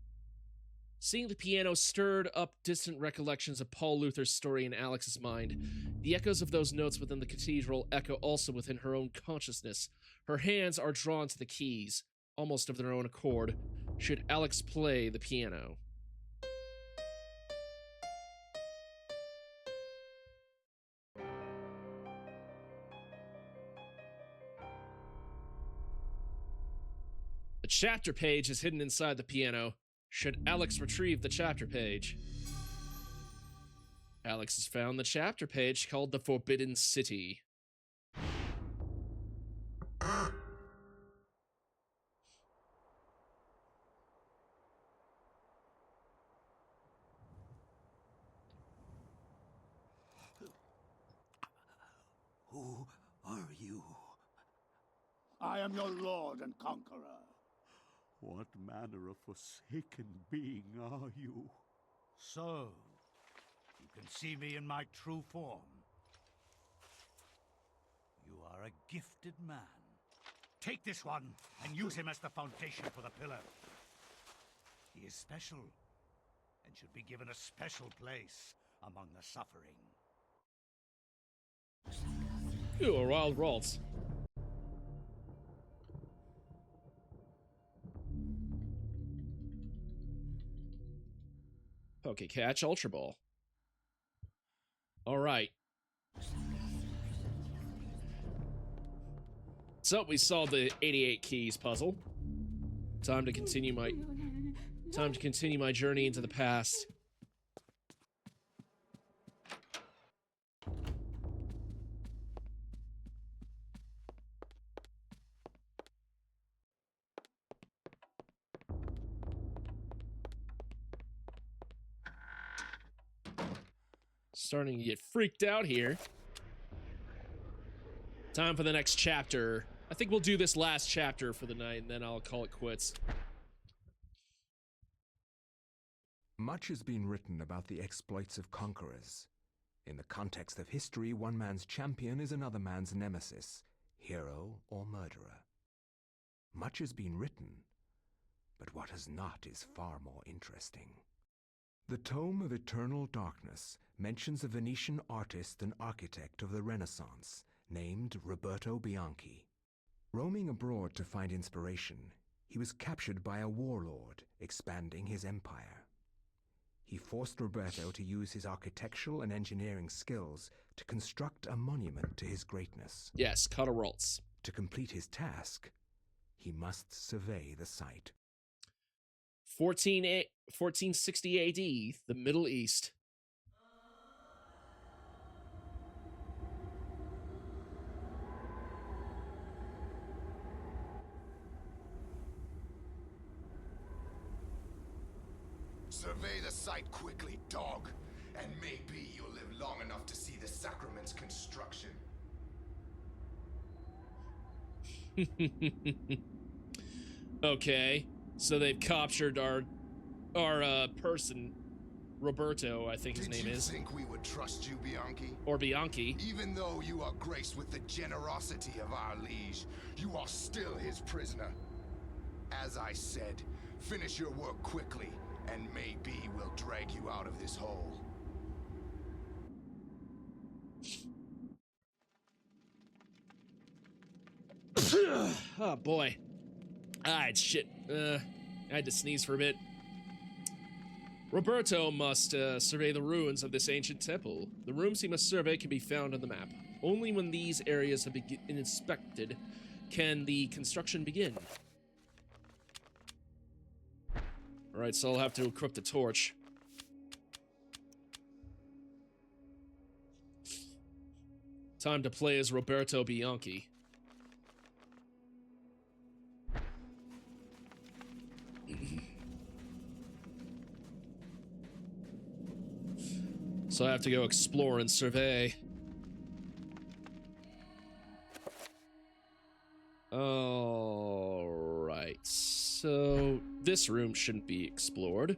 Seeing the piano stirred up distant recollections of Paul Luther's story in Alex's mind. The echoes of those notes within the cathedral echo also within her own consciousness. Her hands are drawn to the keys, almost of their own accord, should Alex play the piano. The chapter page is hidden inside the piano. Should Alex retrieve the chapter page? Alex has found the chapter page called The Forbidden City. Who are you? I am your lord and conqueror. What manner of forsaken being are you? So, you can see me in my true form. You are a gifted man. Take this one and use him as the foundation for the pillar. He is special and should be given a special place among the suffering. Ooh, a wild waltz. Okay, catch Ultra Ball. All right. So we solved the 88 keys puzzle. Time to continue my journey into the past. Starting to get freaked out here. Time for the next chapter. I think we'll do this last chapter for the night, and then I'll call it quits. Much has been written about the exploits of conquerors. In the context of history, one man's champion is another man's nemesis, hero or murderer. Much has been written, but what has not is far more interesting. The Tome of Eternal Darkness mentions a Venetian artist and architect of the Renaissance named Roberto Bianchi. Roaming abroad to find inspiration, he was captured by a warlord expanding his empire. He forced Roberto to use his architectural and engineering skills to construct a monument to his greatness. Yes, cut a rolls. To complete his task, he must survey the site. 1460 AD, the Middle East. Survey the site quickly, dog, and maybe you'll live long enough to see the sacrament's construction. Okay, so they've captured our person, Roberto, I think his name is. Did you think we would trust you, Bianchi? Or Bianchi. Even though you are graced with the generosity of our liege, you are still his prisoner. As I said, finish your work quickly, and maybe we'll drag you out of this hole. Oh boy. Alright, shit. I had to sneeze for a bit. Roberto must survey the ruins of this ancient temple. The rooms he must survey can be found on the map. Only when these areas have been inspected can the construction begin. Alright, so I'll have to equip the torch. Time to play as Roberto Bianchi. So I have to go explore and survey. Alright, so this room shouldn't be explored.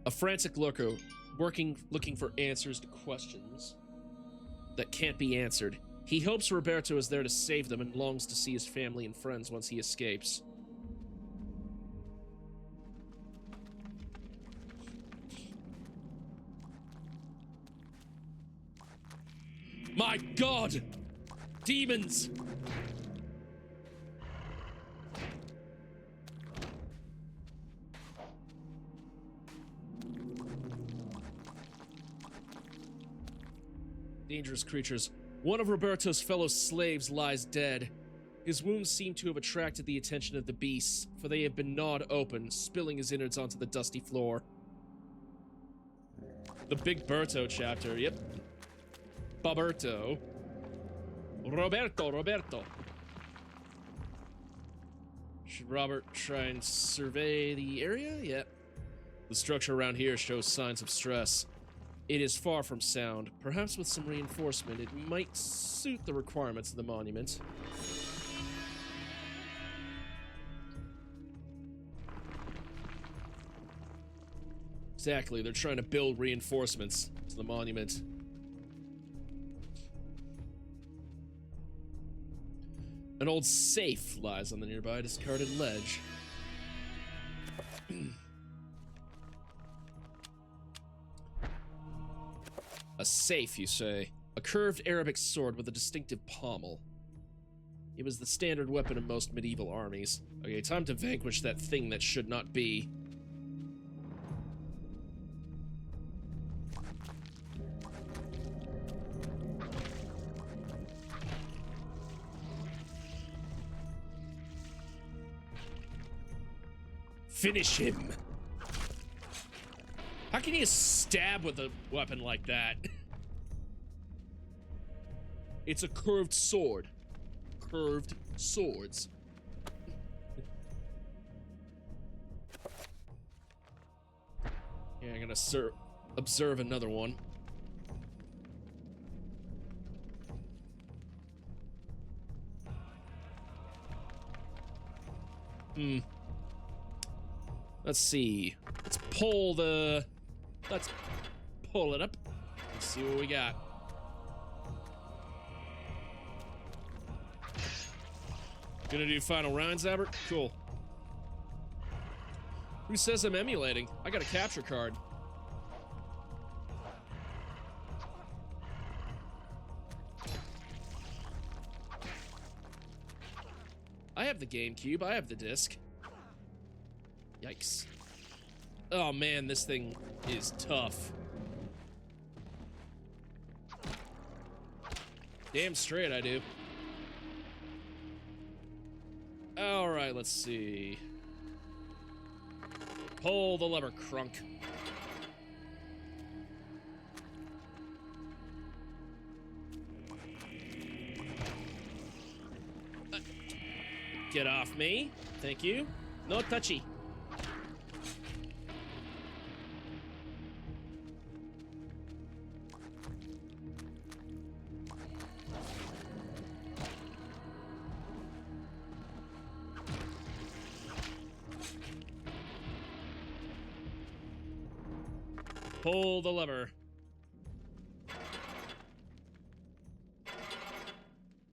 A frantic lurker looking for answers to questions that can't be answered. He hopes Roberto is there to save them and longs to see his family and friends once he escapes. My God! Demons! Dangerous creatures. One of Roberto's fellow slaves lies dead. His wounds seem to have attracted the attention of the beasts, for they have been gnawed open, spilling his innards onto the dusty floor. The Big Berto chapter, yep. Roberto. Should Robert try and survey the area? Yep. The structure around here shows signs of stress. It is far from sound. Perhaps with some reinforcement, it might suit the requirements of the monument. Exactly, they're trying to build reinforcements to the monument. An old safe lies on the nearby discarded ledge. A safe, you say? A curved Arabic sword with a distinctive pommel. It was the standard weapon of most medieval armies. Okay, time to vanquish that thing that should not be. Finish him. How can you stab with a weapon like that? It's a curved sword. Curved swords. Yeah, I'm gonna observe another one. Let's see. Let's pull it up. Let's see what we got. Gonna do final rounds, Albert? Cool. Who says I'm emulating? I got a capture card. I have the Gamecube. I have the disc. Yikes. Oh man, this thing is tough. Damn straight I do. Alright, let's see. Pull the lever, crunk. Get off me. Thank you. No touchy. Pull the lever.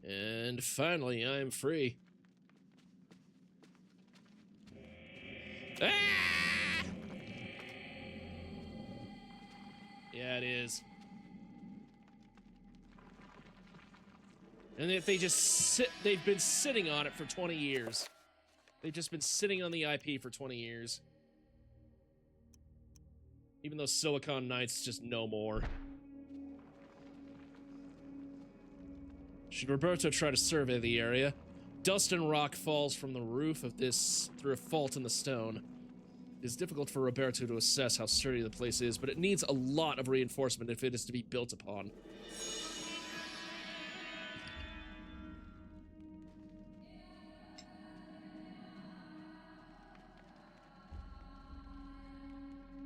And finally, I'm free. Ah! Yeah, it is. And if they just sit, they've been sitting on it for 20 years. They've just been sitting on the IP for 20 years. Even though Silicon Knights just no more. Should Roberto try to survey the area? Dust and rock falls from the roof of this through a fault in the stone. It is difficult for Roberto to assess how sturdy the place is, but it needs a lot of reinforcement if it is to be built upon.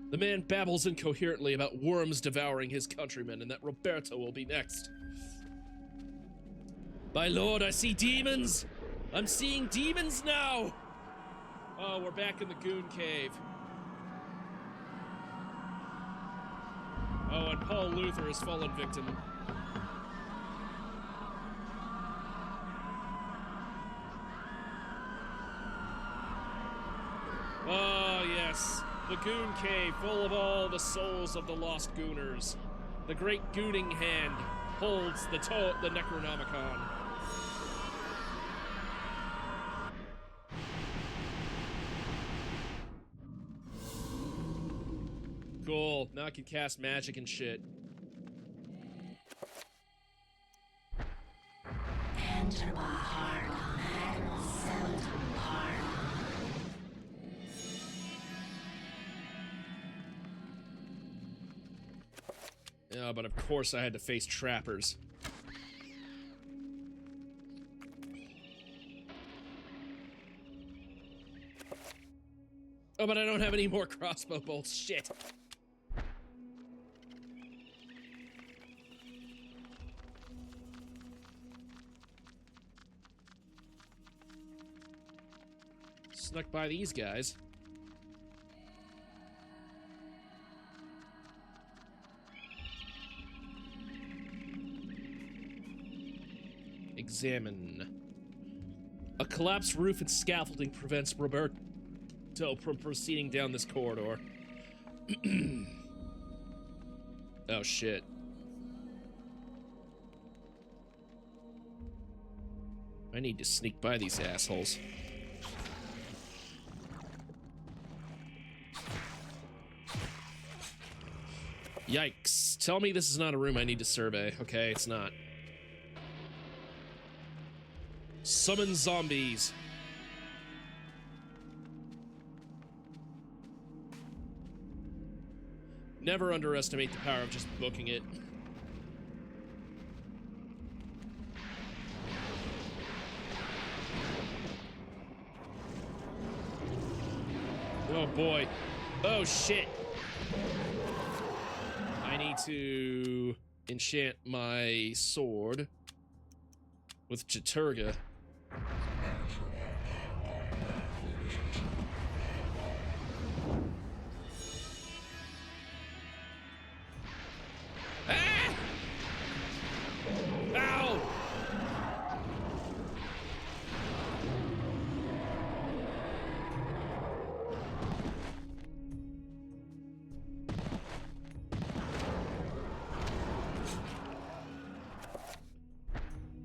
The man babbles incoherently about worms devouring his countrymen and that Roberto will be next. My lord, I see demons! I'm seeing demons now! Oh, we're back in the Goon Cave. Oh, and Paul Luther has fallen victim. Oh, yes. The Goon Cave, full of all the souls of the lost Gooners. The great Gooning hand holds the Necronomicon. Cool. Now I can cast magic and shit. Enter Bahar Admiral Seldom Park. Yeah, but of course I had to face trappers. Oh, but I don't have any more crossbow bolts. Shit. Snuck by these guys. Examine. A collapsed roof and scaffolding prevents Roberto from proceeding down this corridor. Oh shit. I need to sneak by these assholes. Yikes. Tell me this is not a room I need to survey. Okay, it's not. Summon zombies. Never underestimate the power of just booking it. Oh boy. Oh shit. I need to enchant my sword with Chaturga. Ah! Ow!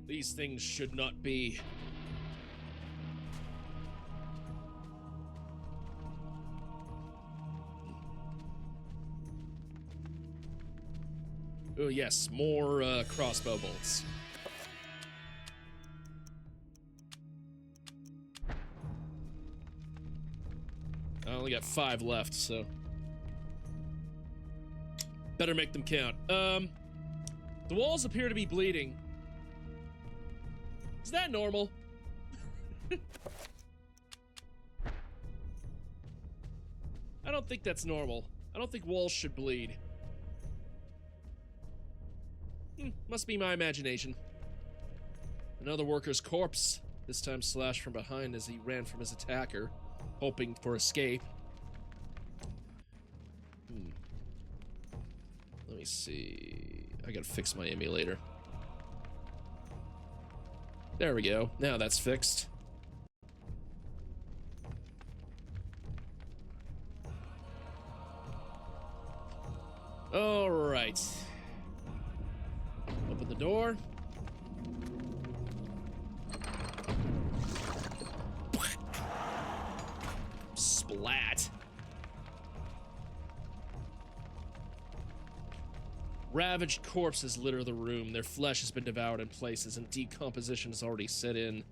These things should not be. Oh yes, more crossbow bolts. I only got 5 left, so better make them count. The walls appear to be bleeding. Is that normal? don't think that's normal. I don't think walls should bleed. Must be my imagination. Another worker's corpse, this time slashed from behind as he ran from his attacker, hoping for escape. Let me see. I gotta fix my emulator. There we go. Now that's fixed. All right. Open the door. Splat. Ravaged corpses litter the room. Their flesh has been devoured in places, and decomposition has already set in.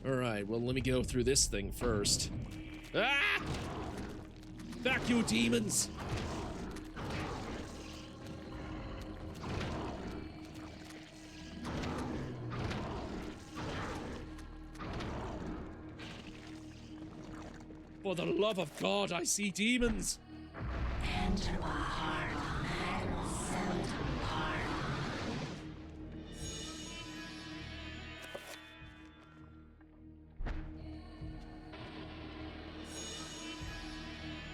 Alright, well, let me go through this thing first. Ah! Back, you demons! For the love of God, I see demons! Enter Bahar Magna Seldom Pardon.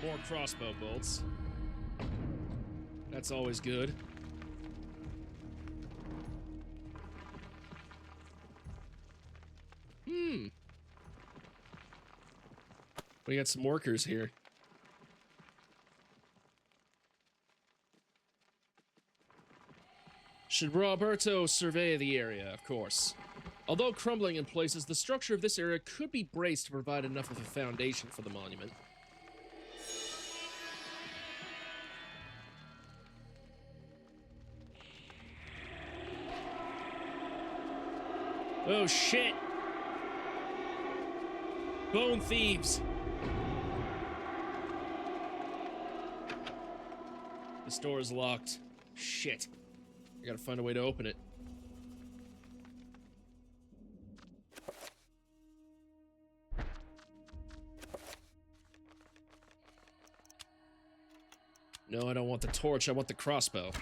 More crossbow bolts. That's always good. We got some workers here. Should Roberto survey the area, of course. Although crumbling in places, the structure of this area could be braced to provide enough of a foundation for the monument. Oh shit! Bone thieves! This door is locked. Shit. I gotta find a way to open it. No, I don't want the torch. I want the crossbow.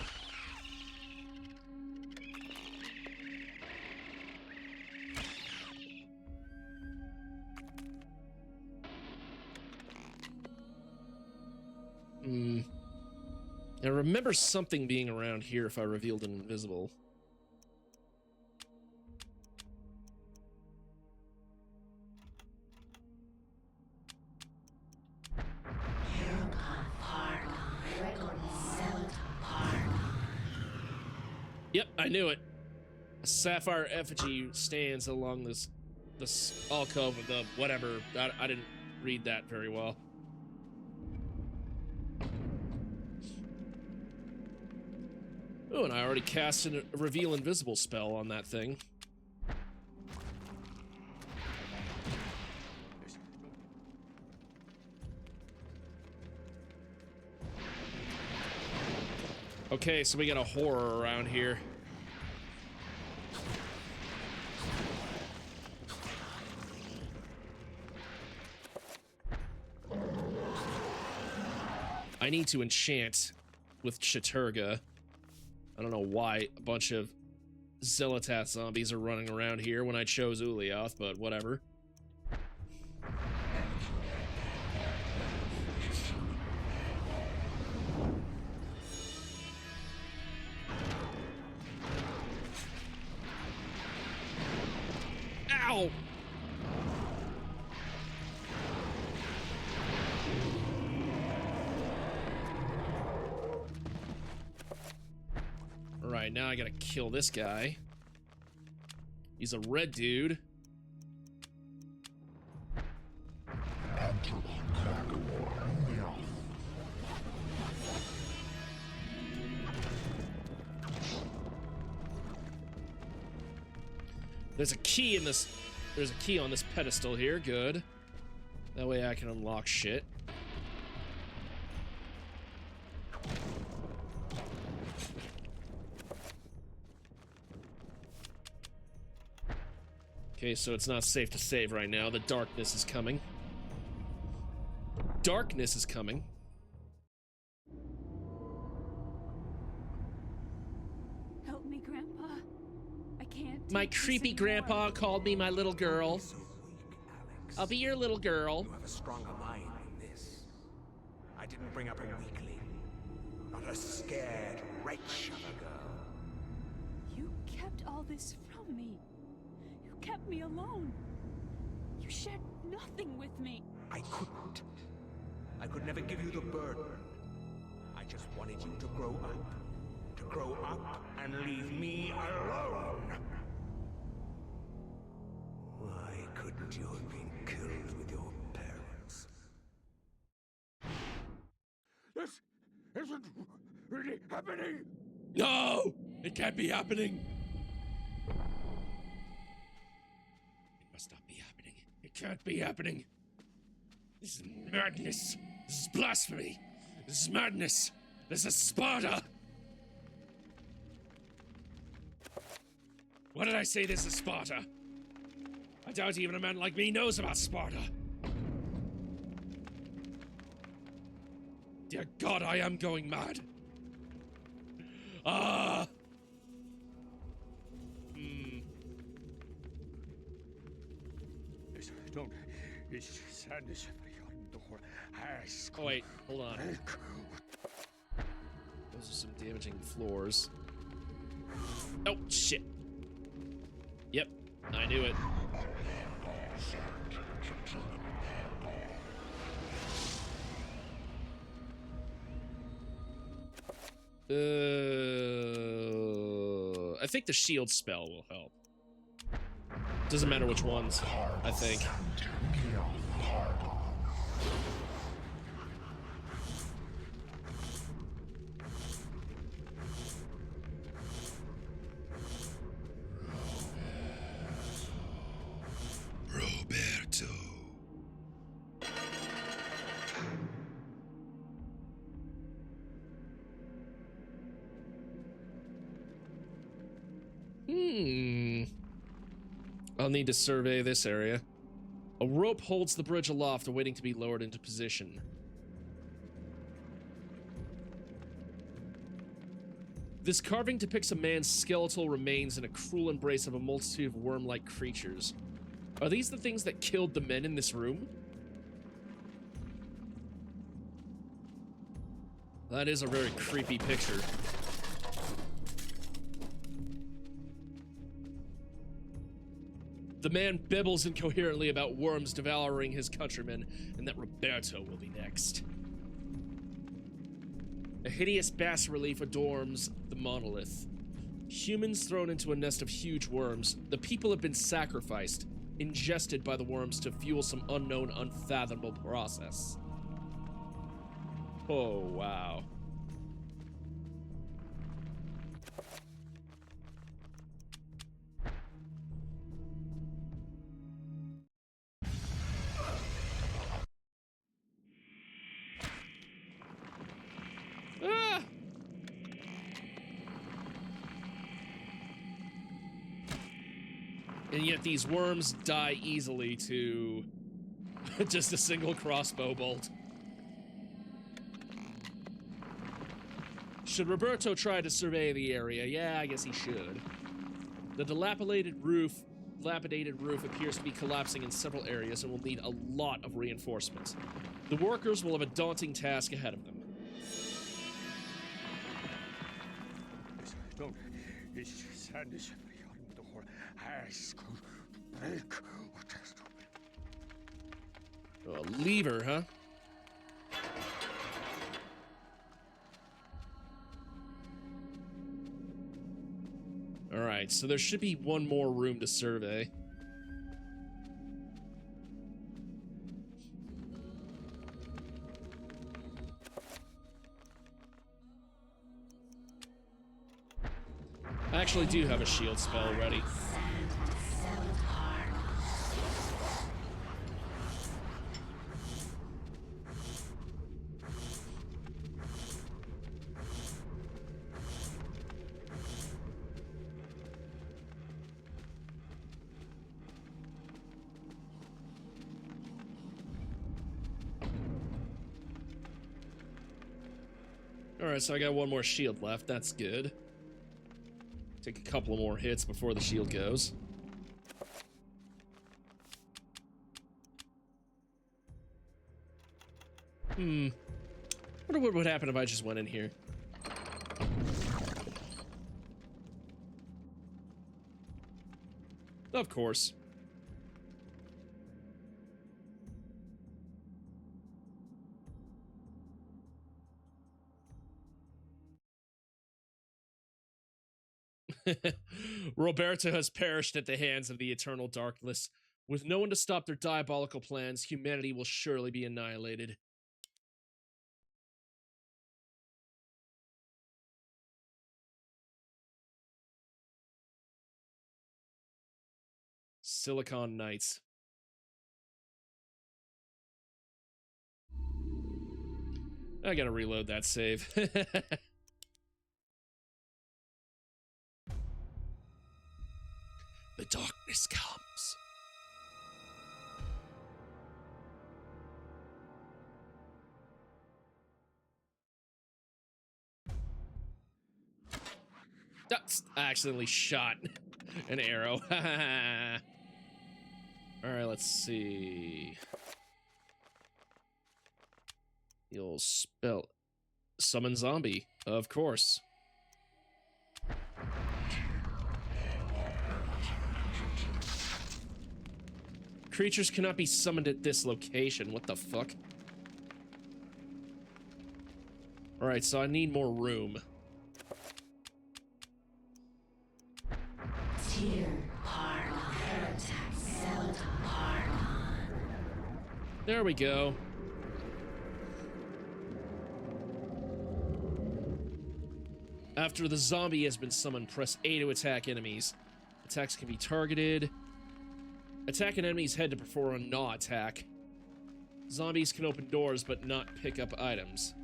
I remember something being around here if I revealed an invisible. Yep, I knew it. A sapphire effigy stands along this alcove of the whatever. I didn't read that very well. Oh, and I already cast a reveal invisible spell on that thing. Okay, so we got a horror around here. I need to enchant with Chaturga. I don't know why a bunch of Zelatath zombies are running around here when I chose Ulyaoth, but whatever. Ow! Alright, now I gotta kill this guy. He's a red dude. There's a key in this. There's a key on this pedestal here. Good. That way I can unlock shit. Okay, so it's not safe to save right now. The darkness is coming. Darkness is coming. Help me, Grandpa. I can't. My creepy grandpa called me my little girl. I'll be your little girl. You have a stronger mind than this. I didn't bring up a weakling. Not a scared wretch of a girl. You kept all this from me. You kept me alone. You shared nothing with me. I couldn't. I could never give you the burden. I just wanted you to grow up. To grow up and leave me alone. Why couldn't you have been killed with your parents? This isn't really happening! No! It can't be happening! It must not be happening. It can't be happening. This is madness. This is blasphemy. This is madness. This is Sparta! What did I say? This is Sparta? I doubt even a man like me knows about Sparta. Dear God, I am going mad. Ah! Don't. Stand this door. Oh wait, hold on. Those are some damaging floors. Oh shit. Yep, I knew it. I think the shield spell will help. Doesn't matter which ones, I think. Roberto. I'll need to survey this area. A rope holds the bridge aloft, awaiting to be lowered into position. This carving depicts a man's skeletal remains in a cruel embrace of a multitude of worm-like creatures. Are these the things that killed the men in this room? That is a very creepy picture. The man bibbles incoherently about worms devouring his countrymen, and that Roberto will be next. A hideous bas-relief adorns the monolith. Humans thrown into a nest of huge worms. The people have been sacrificed, ingested by the worms to fuel some unknown, unfathomable process. Oh, wow. Ah! And yet these worms die easily to just a single crossbow bolt. Should Roberto try to survey the area? Yeah, I guess he should. The dilapidated roof appears to be collapsing in several areas and will need a lot of reinforcements. The workers will have a daunting task ahead of them. Don't. Stand this door. A lever, huh? Alright, so there should be one more room to survey. I actually do have a shield spell ready. Alright, so I got one more shield left. That's good. Take a couple of more hits before the shield goes. Wonder what would happen if I just went in here. Of course. Roberto has perished at the hands of the eternal darkness. With no one to stop their diabolical plans, humanity will surely be annihilated. Silicon Knights. I gotta reload that save. The darkness comes. I accidentally shot an arrow. Alright, let's see. You'll spell summon zombie, of course. Creatures cannot be summoned at this location. What the fuck? Alright, so I need more room. There we go. After the zombie has been summoned, press A to attack enemies. Attacks can be targeted. Attack an enemy's head to perform a gnaw attack. Zombies can open doors but not pick up items.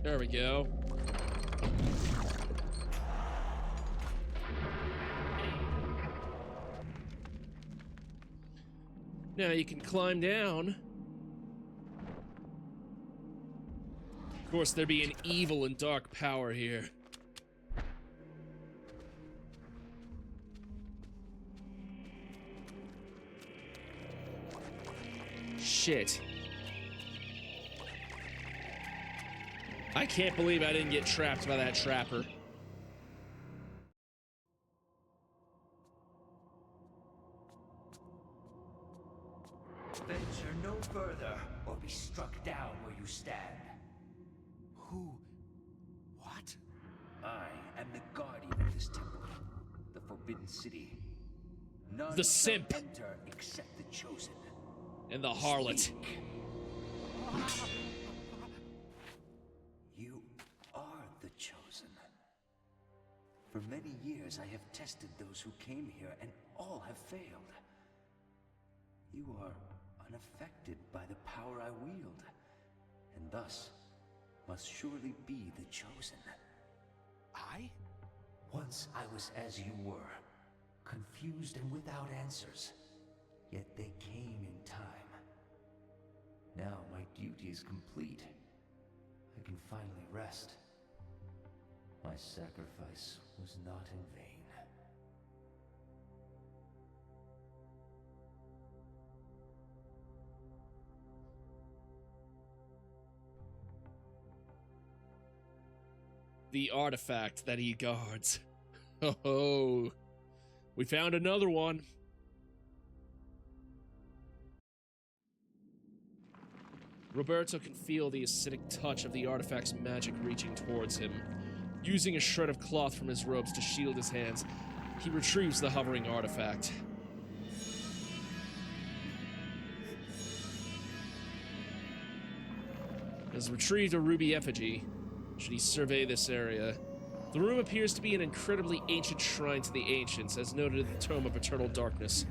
There we go. Now you can climb down. Of course, there be an evil and dark power here. Shit. I can't believe I didn't get trapped by that trapper. Venture no further, or be struck down where you stand. Who? What? I am the guardian of this temple, the Forbidden City. None The simp. shall enter except the chosen. And the harlot. You are the chosen. For many years I have tested those who came here, and all have failed. You are unaffected by the power I wield, and thus must surely be the chosen. I? Once I was as you were, confused and without answers, yet they came in time. Now my duty is complete. I can finally rest. My sacrifice was not in vain. The artifact that he guards. Oh, we found another one. Roberto can feel the acidic touch of the artifact's magic reaching towards him. Using a shred of cloth from his robes to shield his hands, he retrieves the hovering artifact. Has retrieved a ruby effigy. Should he survey this area? The room appears to be an incredibly ancient shrine to the ancients, as noted in the Tome of Eternal Darkness.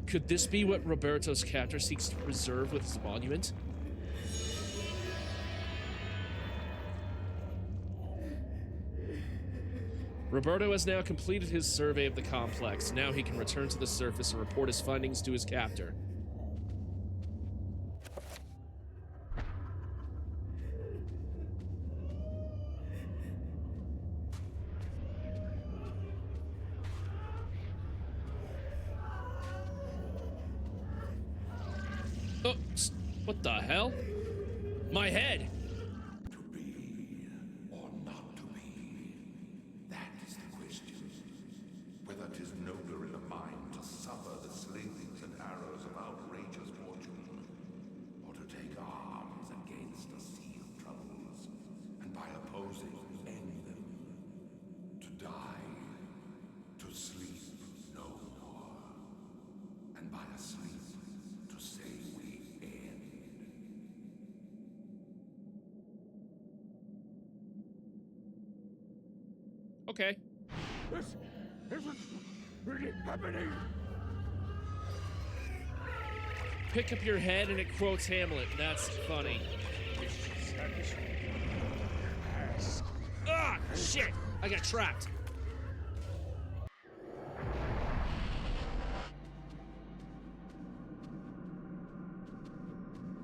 Could this be what Roberto's captor seeks to preserve with his monument? Roberto has now completed his survey of the complex. Now he can return to the surface and report his findings to his captor. Oh, what the hell? My head! To be or not to be, that is the question. Whether 'tis nobler in the mind to suffer the slings and arrows of outrageous fortune, or to take arms against a sea of troubles, and by opposing end them, to die, to sleep no more, and by a sleep to say we end. Okay. This isn't really happening. Pick up your head and it quotes Hamlet. That's funny. Ah, shit! I got trapped.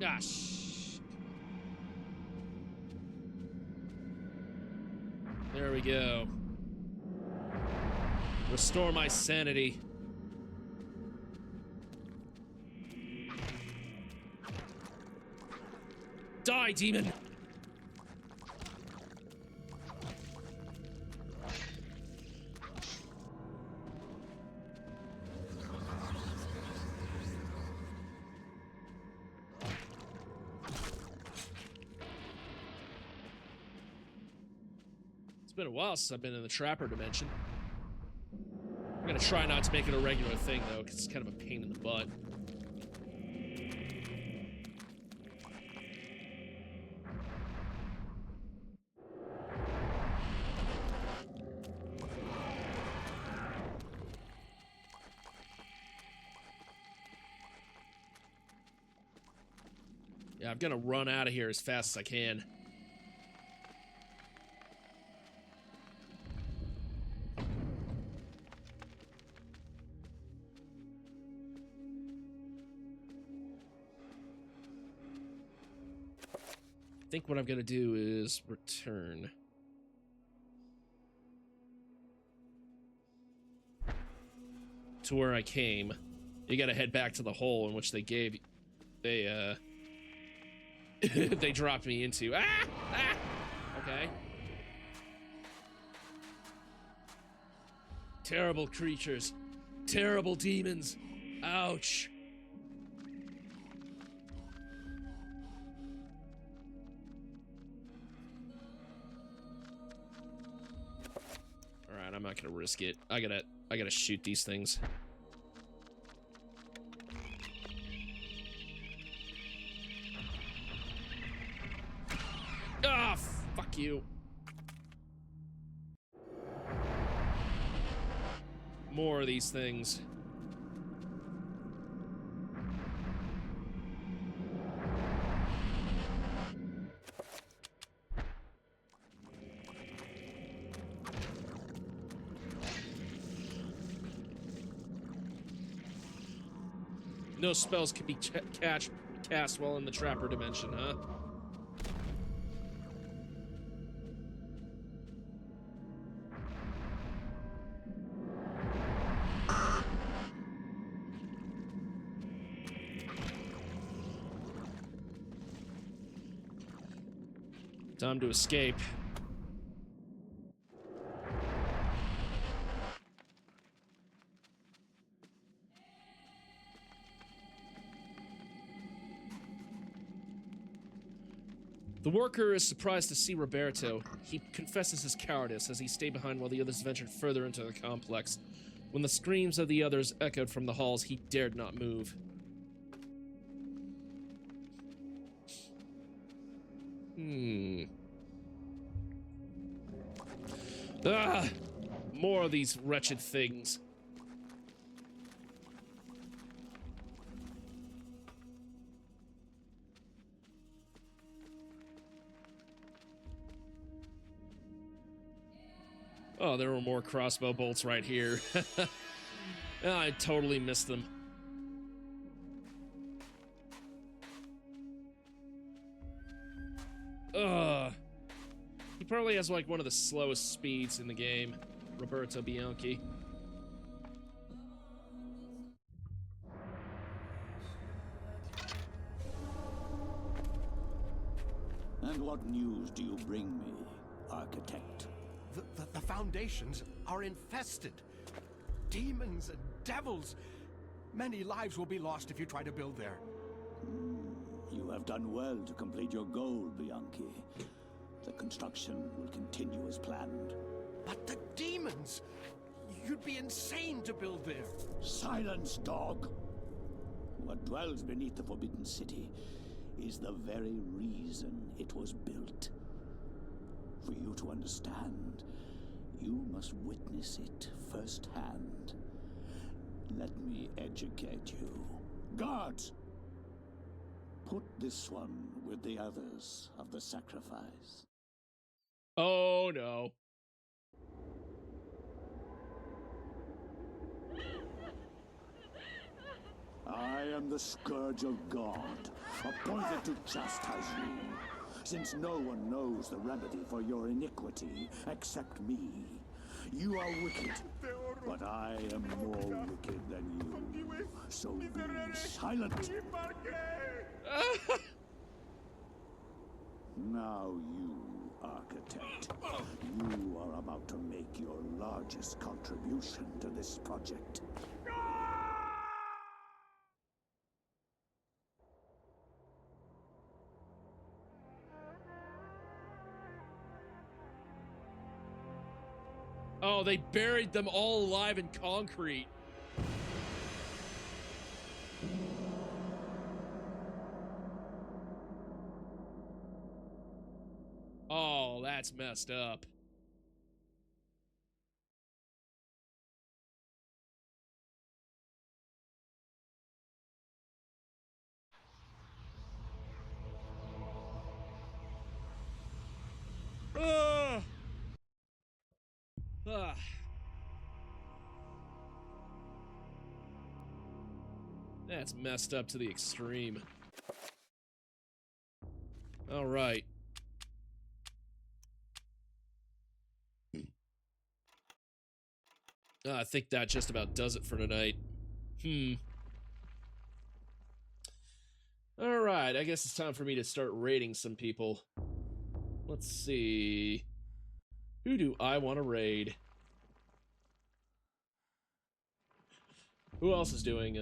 Gosh. There we go. Restore my sanity. Die, demon! It's been a while since I've been in the Trapper dimension. I'm gonna try not to make it a regular thing, though, because it's kind of a pain in the butt. Yeah, I'm gonna run out of here as fast as I can. I think what I'm gonna do is return. To where I came. You gotta head back to the hole in which they gave... They, they dropped me into. Ah! Ah! Okay. Terrible creatures. Terrible demons. Ouch. Alright, I'm not gonna risk it. I gotta shoot these things. Ah, fuck you. More of these things. No spells can be cast while in the Trapper dimension, huh? Time to escape. The worker is surprised to see Roberto. He confesses his cowardice as he stayed behind while the others ventured further into the complex. When the screams of the others echoed from the halls, he dared not move. Ah! More of these wretched things. Oh, there were more crossbow bolts right here. Oh, I totally missed them. Ugh. He probably has like one of the slowest speeds in the game, Roberto Bianchi. And what news do you bring me, Architect? The foundations are infested. Demons and devils. Many lives will be lost if you try to build there. You have done well to complete your goal, Bianchi. The construction will continue as planned. But the demons! You'd be insane to build there. Silence, dog! What dwells beneath the Forbidden City is the very reason it was built. For you to understand, you must witness it firsthand. Let me educate you. Guards! Put this one with the others of the sacrifice. Oh no. I am the Scourge of God, appointed to chastise you, since no one knows the remedy for your iniquity except me. You are wicked, but I am more wicked than you. So be silent. Now you, Architect, you are about to make your largest contribution to this project. Oh, they buried them all alive in concrete. Oh, that's messed up. Ah. Ah. That's messed up to the extreme. All right. I think that just about does it for tonight. All right, I guess it's time for me to start raiding some people. Let's see. Who do I want to raid? Who else is doing,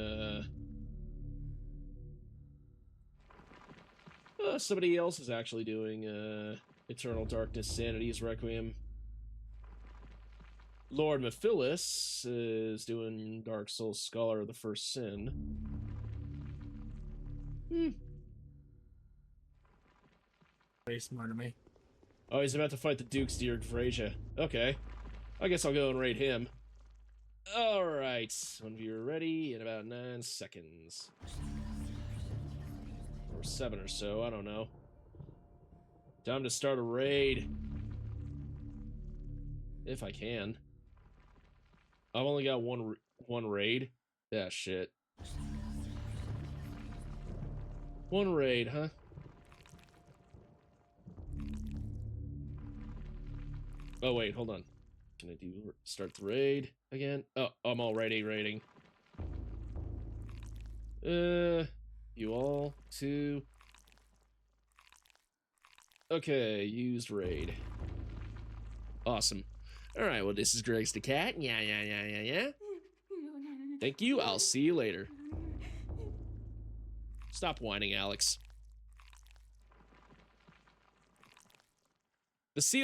somebody else is actually doing, Eternal Darkness, Sanity's Requiem. Lord Mephilus is doing Dark Souls Scholar of the First Sin. Way smarter than me. Oh, he's about to fight the Duke's Dear Frasia. Okay. I guess I'll go and raid him. Alright. One of you are ready in about 9 seconds. Or 7 or so, I don't know. Time to start a raid. If I can. I've only got one raid. Yeah, shit. One raid, huh? Oh, wait, hold on. Can I do start the raid again? Oh, I'm already raiding. You all to... Okay, used raid. Awesome. Alright, well, this is Greg's the Cat. Yeah. Thank you, I'll see you later. Stop whining, Alex. The seal